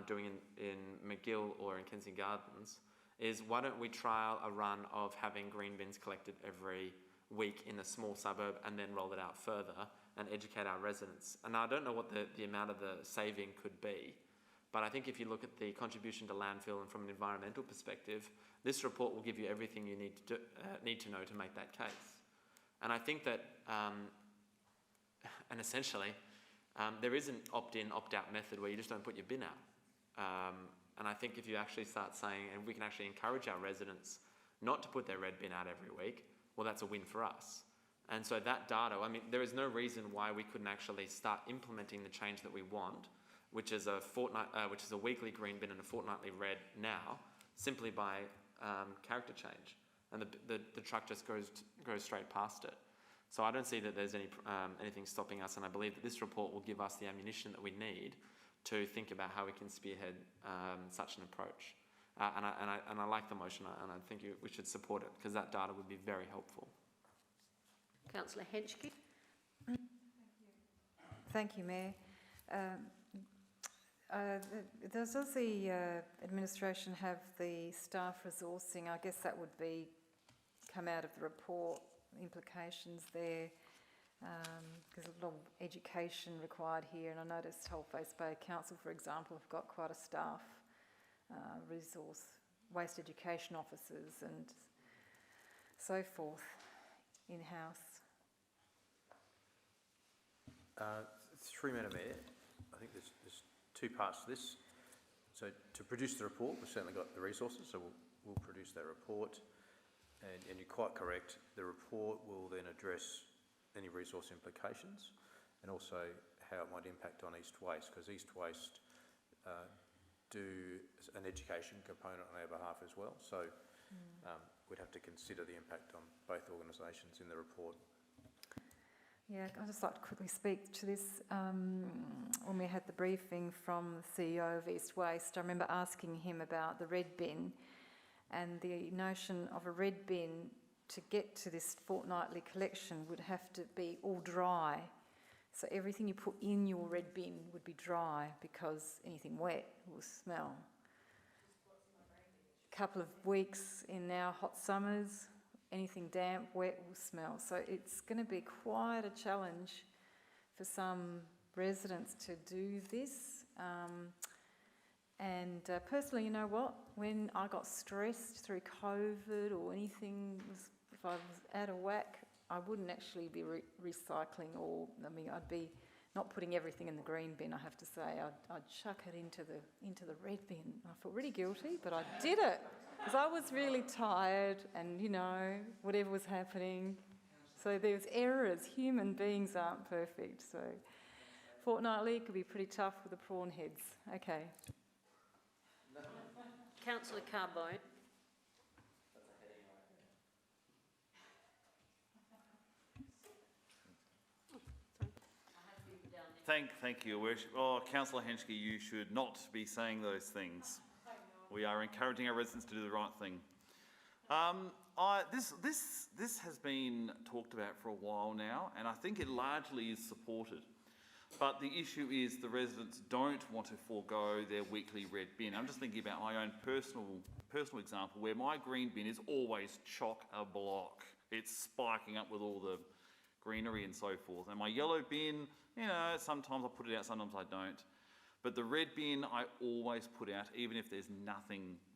doing in McGill or in Kensington Gardens, is why don't we trial a run of having green bins collected every week in a small suburb and then roll it out further and educate our residents. And I don't know what the amount of the saving could be, but I think if you look at the contribution to landfill and from an environmental perspective, this report will give you everything you need to know to make that case. And I think that, and essentially, there is an opt-in, opt-out method where you just don't put your bin out. And I think if you actually start saying, and we can actually encourage our residents not to put their red bin out every week, well, that's a win for us. And so that data, I mean, there is no reason why we couldn't actually start implementing the change that we want, which is a weekly green bin and a fortnightly red now, simply by character change, and the truck just goes straight past it. So I don't see that there's anything stopping us, and I believe that this report will give us the ammunition that we need to think about how we can spearhead such an approach. And I like the motion, and I think we should support it, because that data would be very helpful. Councillor Henschke. Thank you, Mayor. Does the administration have the staff resourcing? I guess that would come out of the report, implications there. There's a lot of education required here, and I noticed Whole-Face Bay Council, for example, have got quite a staff resource, waste education officers and so forth in-house. Through Madam Mayor, I think there's two parts to this. So to produce the report, we've certainly got the resources, so we'll produce that report. And you're quite correct, the report will then address any resource implications and also how it might impact on East Waste, because East Waste do an education component on our behalf as well. So we'd have to consider the impact on both organisations in the report. Yeah, I'd just like to quickly speak to this. When we had the briefing from the CEO of East Waste, I remember asking him about the red bin and the notion of a red bin to get to this fortnightly collection would have to be all dry. So everything you put in your red bin would be dry, because anything wet will smell. A couple of weeks in now hot summers, anything damp, wet will smell. So it's going to be quite a challenge for some residents to do this. Personally, you know what? When I got stressed through COVID or anything, if I was out of whack, I wouldn't actually be recycling, or I'd be not putting everything in the green bin. I have to say, I'd chuck it into the red bin. I felt really guilty, but I did it because I was really tired, and whatever was happening. So there's errors. Human beings aren't perfect. So fortnightly could be pretty tough with the prawn heads. Okay. Councillor Carbone. Thank you, Your Worship. Oh, Councillor Henschke, you should not be saying those things. We are encouraging our residents to do the right thing. This has been talked about for a while now, and I think it largely is supported. But the issue is the residents don't want to forego their weekly red bin. I'm just thinking about my own personal example, where my green bin is always chock-a-block. It's spiking up with all the greenery and so forth. And my yellow bin, sometimes I put it out, sometimes I don't. But the red bin I always put out, even if there's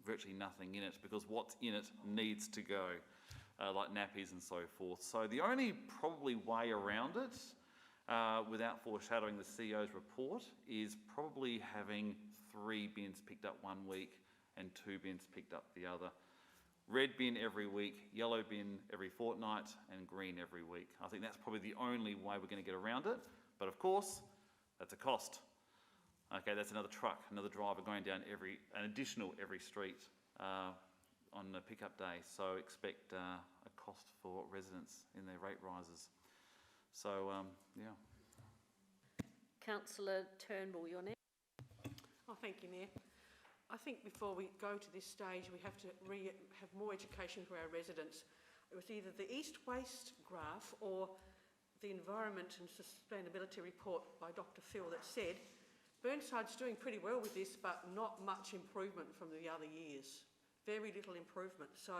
virtually nothing in it, because what's in it needs to go, like nappies and so forth. So the only probably way around it, without foreshadowing the CEO's report, is probably having 3 bins picked up one week and 2 bins picked up the other. Red bin every week, yellow bin every fortnight, and green every week. I think that's probably the only way we're going to get around it. But of course, that's a cost. Okay, that's another truck, another driver going down an additional every street on a pickup day. So expect a cost for residents in their rate rises. So, yeah. Councillor Turnbull, you're next. Oh, thank you, Mayor. I think before we go to this stage, we have to have more education for our residents. It was either the East Waste graph or the Environment and Sustainability report by Dr. Phil that said Burnside's doing pretty well with this, but not much improvement from the other years. Very little improvement. So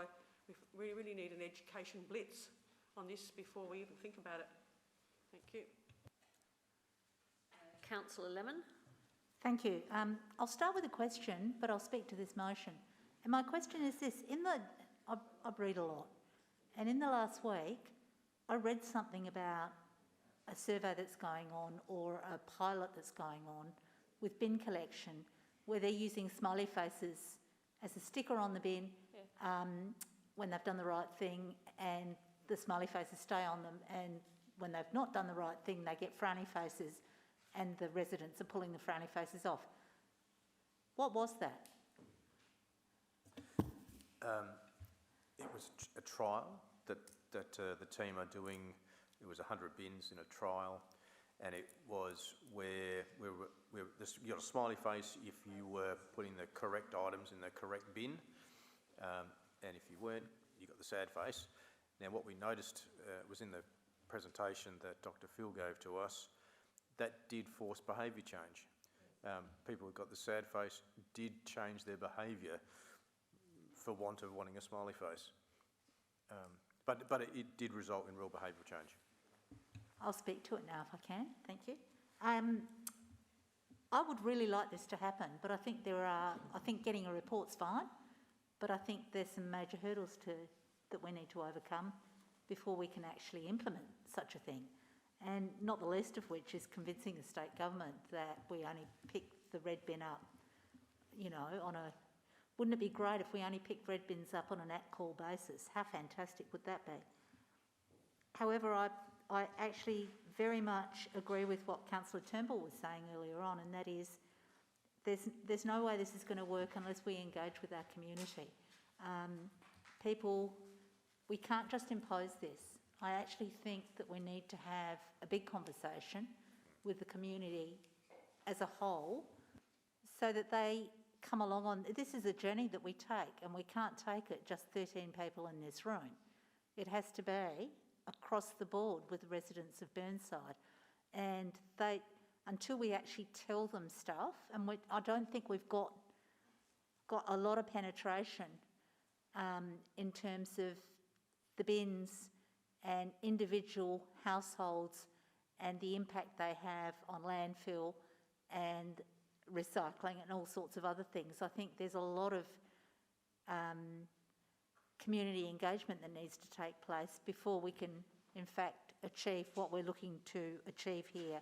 we really need an education blitz on this before we even think about it. Thank you. Councillor Lemon. Thank you. I'll start with a question, but I'll speak to this motion. And my question is this. I read a lot, and in the last week, I read something about a survey that's going on or a pilot that's going on with bin collection, where they're using smiley faces as a sticker on the bin when they've done the right thing, and the smiley faces stay on them, and when they've not done the right thing, they get frowny faces, and the residents are pulling the frowny faces off. What was that? It was a trial that the team are doing. It was 100 bins in a trial, and it was where you got a smiley face if you were putting the correct items in the correct bin, and if you weren't, you got the sad face. Now, what we noticed was in the presentation that Dr. Phil gave to us, that did force behaviour change. People who got the sad face did change their behaviour for want of wanting a smiley face. But it did result in real behavioural change. I'll speak to it now if I can, thank you. I would really like this to happen, but I think getting a report's fine, but I think there's some major hurdles that we need to overcome before we can actually implement such a thing. And not the least of which is convincing the state government that we only pick the red bin up, you know, wouldn't it be great if we only picked red bins up on an at-call basis? How fantastic would that be? However, I actually very much agree with what Councillor Turnbull was saying earlier on, and that is there's no way this is going to work unless we engage with our community. We can't just impose this. I actually think that we need to have a big conversation with the community as a whole so that they come along on, this is a journey that we take, and we can't take it just 13 people in this room. It has to be across the board with the residents of Burnside, and until we actually tell them stuff, and I don't think we've got a lot of penetration in terms of the bins and individual households and the impact they have on landfill and recycling and all sorts of other things. I think there's a lot of community engagement that needs to take place before we can, in fact, achieve what we're looking to achieve here.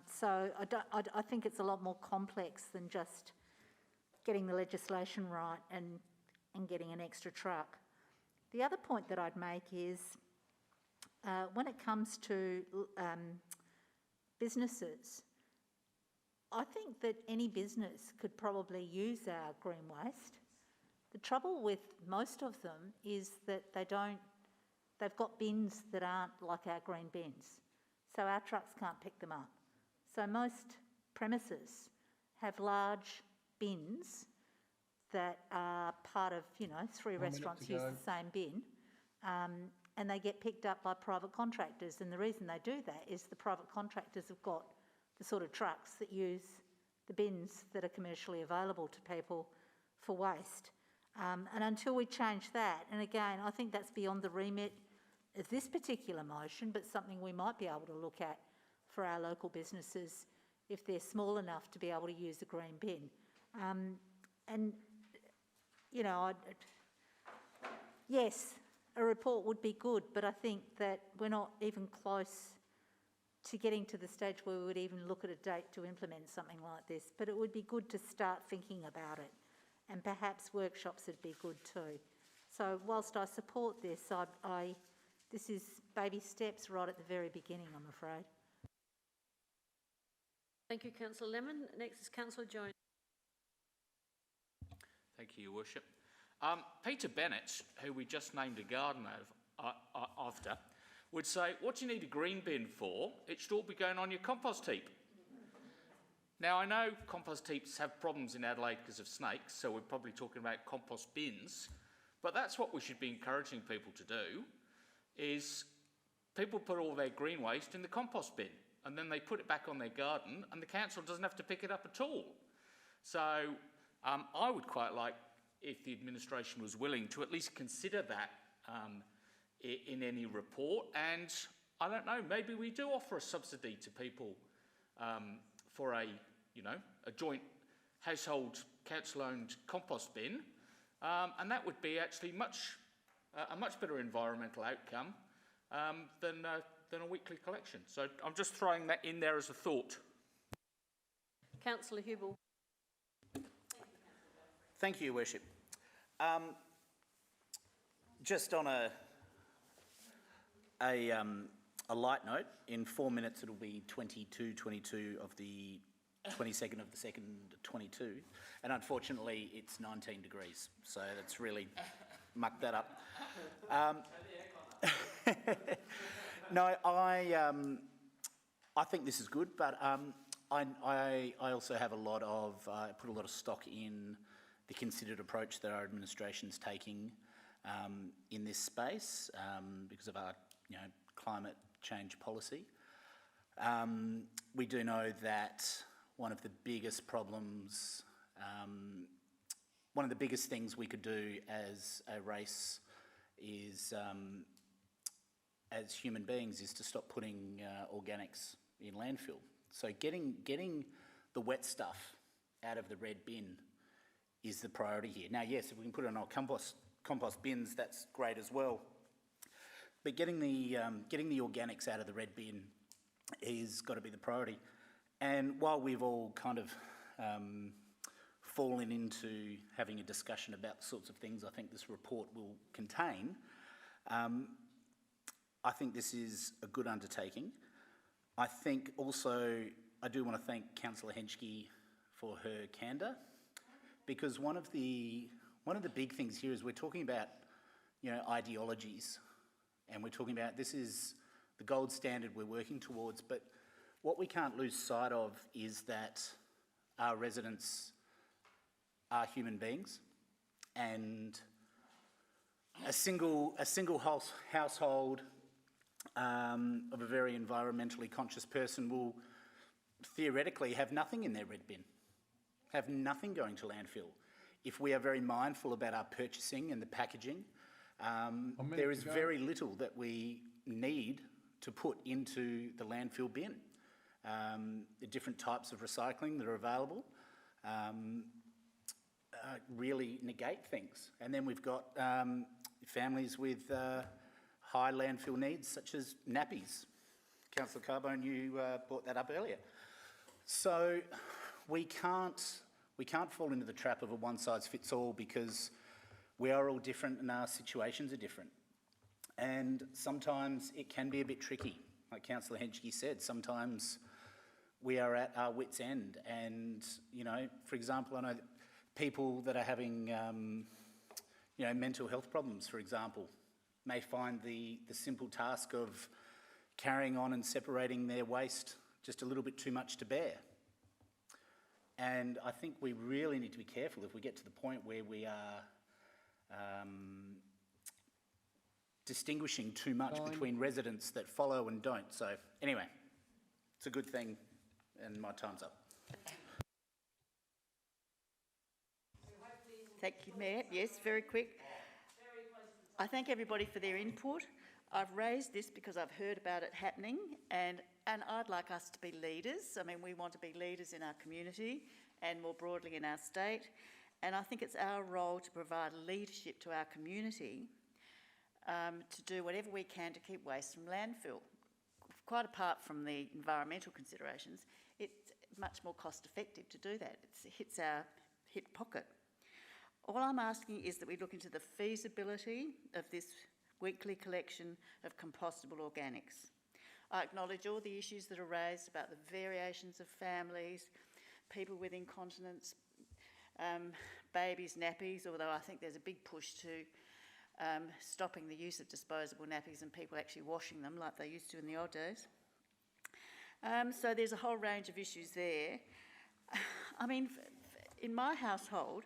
So I think it's a lot more complex than just getting the legislation right and getting an extra truck. The other point that I'd make is when it comes to businesses, I think that any business could probably use our green waste. The trouble with most of them is that they've got bins that aren't like our green bins, so our trucks can't pick them up. So most premises have large bins that are part of, 3 restaurants use the same bin, and they get picked up by private contractors. And the reason they do that is the private contractors have got the sort of trucks that use the bins that are commercially available to people for waste. And until we change that, and again, I think that's beyond the remit of this particular motion, but something we might be able to look at for our local businesses if they're small enough to be able to use a green bin. Yes, a report would be good, but I think that we're not even close to getting to the stage where we would even look at a date to implement something like this. But it would be good to start thinking about it, and perhaps workshops would be good too. So whilst I support this, this is baby steps right at the very beginning, I'm afraid. Thank you, Councillor Lemon. Next is Councillor Jones. Thank you, Your Worship. Peter Bennett, who we just named a garden after, would say, what do you need a green bin for? It should all be going on your compost heap. Now, I know compost heaps have problems in Adelaide because of snakes, so we're probably talking about compost bins, but that's what we should be encouraging people to do, is people put all their green waste in the compost bin, and then they put it back on their garden, and the council doesn't have to pick it up at all. So I would quite like, if the administration was willing, to at least consider that in any report. And I don't know, maybe we do offer a subsidy to people for a joint household council-owned compost bin, and that would be actually a much better environmental outcome than a weekly collection. So I'm just throwing that in there as a thought. Councillor Hubel. Thank you, Your Worship. Just on a a light note. In 4 minutes, it'll be 22 of the 22nd of the 2nd, 22. And unfortunately, it's 19 degrees. So that's really mucked that up. No, I think this is good, but I also have put a lot of stock in the considered approach that our administration's taking in this space because of our, climate change policy. We do know that one of the biggest problems, one of the biggest things we could do as a race is, as human beings, is to stop putting organics in landfill. So getting the wet stuff out of the red bin is the priority here. Now, yes, if we can put it on our compost bins, that's great as well. But getting the organics out of the red bin is got to be the priority. And while we've all kind of fallen into having a discussion about the sorts of things I think this report will contain, I think this is a good undertaking. I think also I do want to thank Councillor Henschke for her candour, because one of the big things here is we're talking about ideologies, and we're talking about this is the gold standard we're working towards, but what we can't lose sight of is that our residents are human beings, and a single household of a very environmentally conscious person will theoretically have nothing in their red bin, have nothing going to landfill. If we are very mindful about our purchasing and the packaging, there is very little that we need to put into the landfill bin. The different types of recycling that are available really negate things. And then we've got families with high landfill needs, such as nappies. Councillor Carbone, you brought that up earlier. So we can't fall into the trap of a one-size-fits-all, because we are all different and our situations are different. And sometimes it can be a bit tricky. Like Councillor Henschke said, sometimes we are at our wit's end. And, for example, I know that people that are having, mental health problems, for example, may find the simple task of carrying on and separating their waste just a little bit too much to bear. And I think we really need to be careful if we get to the point where we are distinguishing too much between residents that follow and don't. So anyway, it's a good thing, and my time's up. Thank you, Mayor. Yes, very quick. I thank everybody for their input. I've raised this because I've heard about it happening, and I'd like us to be leaders. I mean, we want to be leaders in our community and more broadly in our state. And I think it's our role to provide leadership to our community to do whatever we can to keep waste from landfill. Quite apart from the environmental considerations, it's much more cost effective to do that. It hits our hip pocket. All I'm asking is that we look into the feasibility of this weekly collection of compostable organics. I acknowledge all the issues that are raised about the variations of families, people with incontinence, babies' nappies, although I think there's a big push to stopping the use of disposable nappies and people actually washing them like they used to in the old days. So there's a whole range of issues there. I mean, in my household,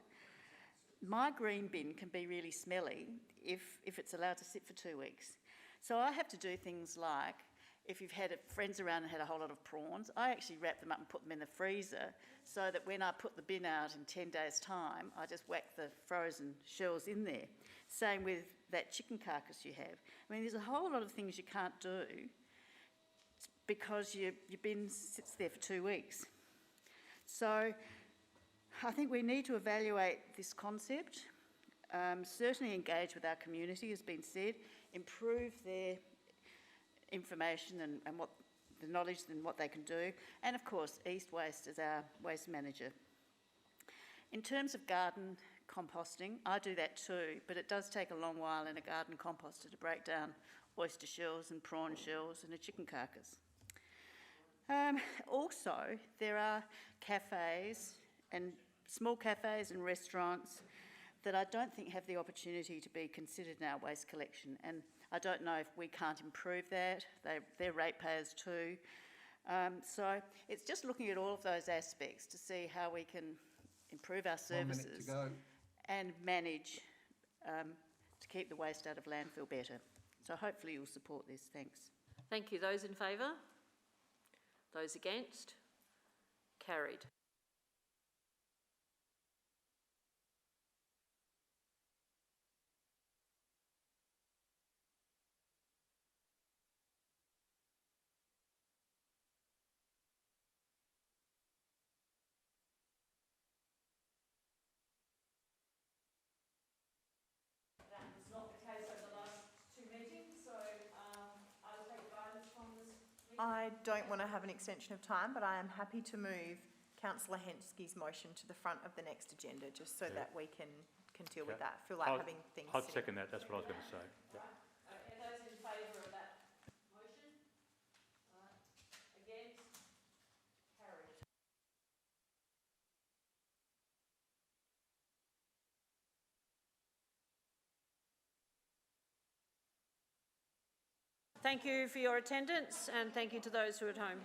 my green bin can be really smelly if it's allowed to sit for 2 weeks. So I have to do things like, if you've had friends around and had a whole lot of prawns, I actually wrap them up and put them in the freezer so that when I put the bin out in 10 days' time, I just whack the frozen shells in there. Same with that chicken carcass you have. I mean, there's a whole lot of things you can't do because your bin sits there for 2 weeks. So I think we need to evaluate this concept, certainly engage with our community, as been said, improve their information and what the knowledge and what they can do, and of course East Waste as our waste manager. In terms of garden composting. I do that too, but it does take a long while in a garden composter to break down oyster shells and prawn shells and a chicken carcass. Also, there are cafes and small cafes and restaurants that I don't think have the opportunity to be considered in our waste collection, and I don't know if we can't improve that. They're ratepayers too. So it's just looking at all of those aspects to see how we can improve our 1 minute services to go. and manage to keep the waste out of landfill better. So hopefully you'll support this. Thanks. Thank you. Those in favour? Those against? Carried. I don't want to have an extension of time, but I am happy to move Councillor Henschke's motion to the front of the next agenda, just so that we can deal with that. I feel like having things... I'd second that, that's what I was going to say. Yeah. Those in favour of that motion? Against? Carried. Thank you for your attendance, and thank you to those who are at home.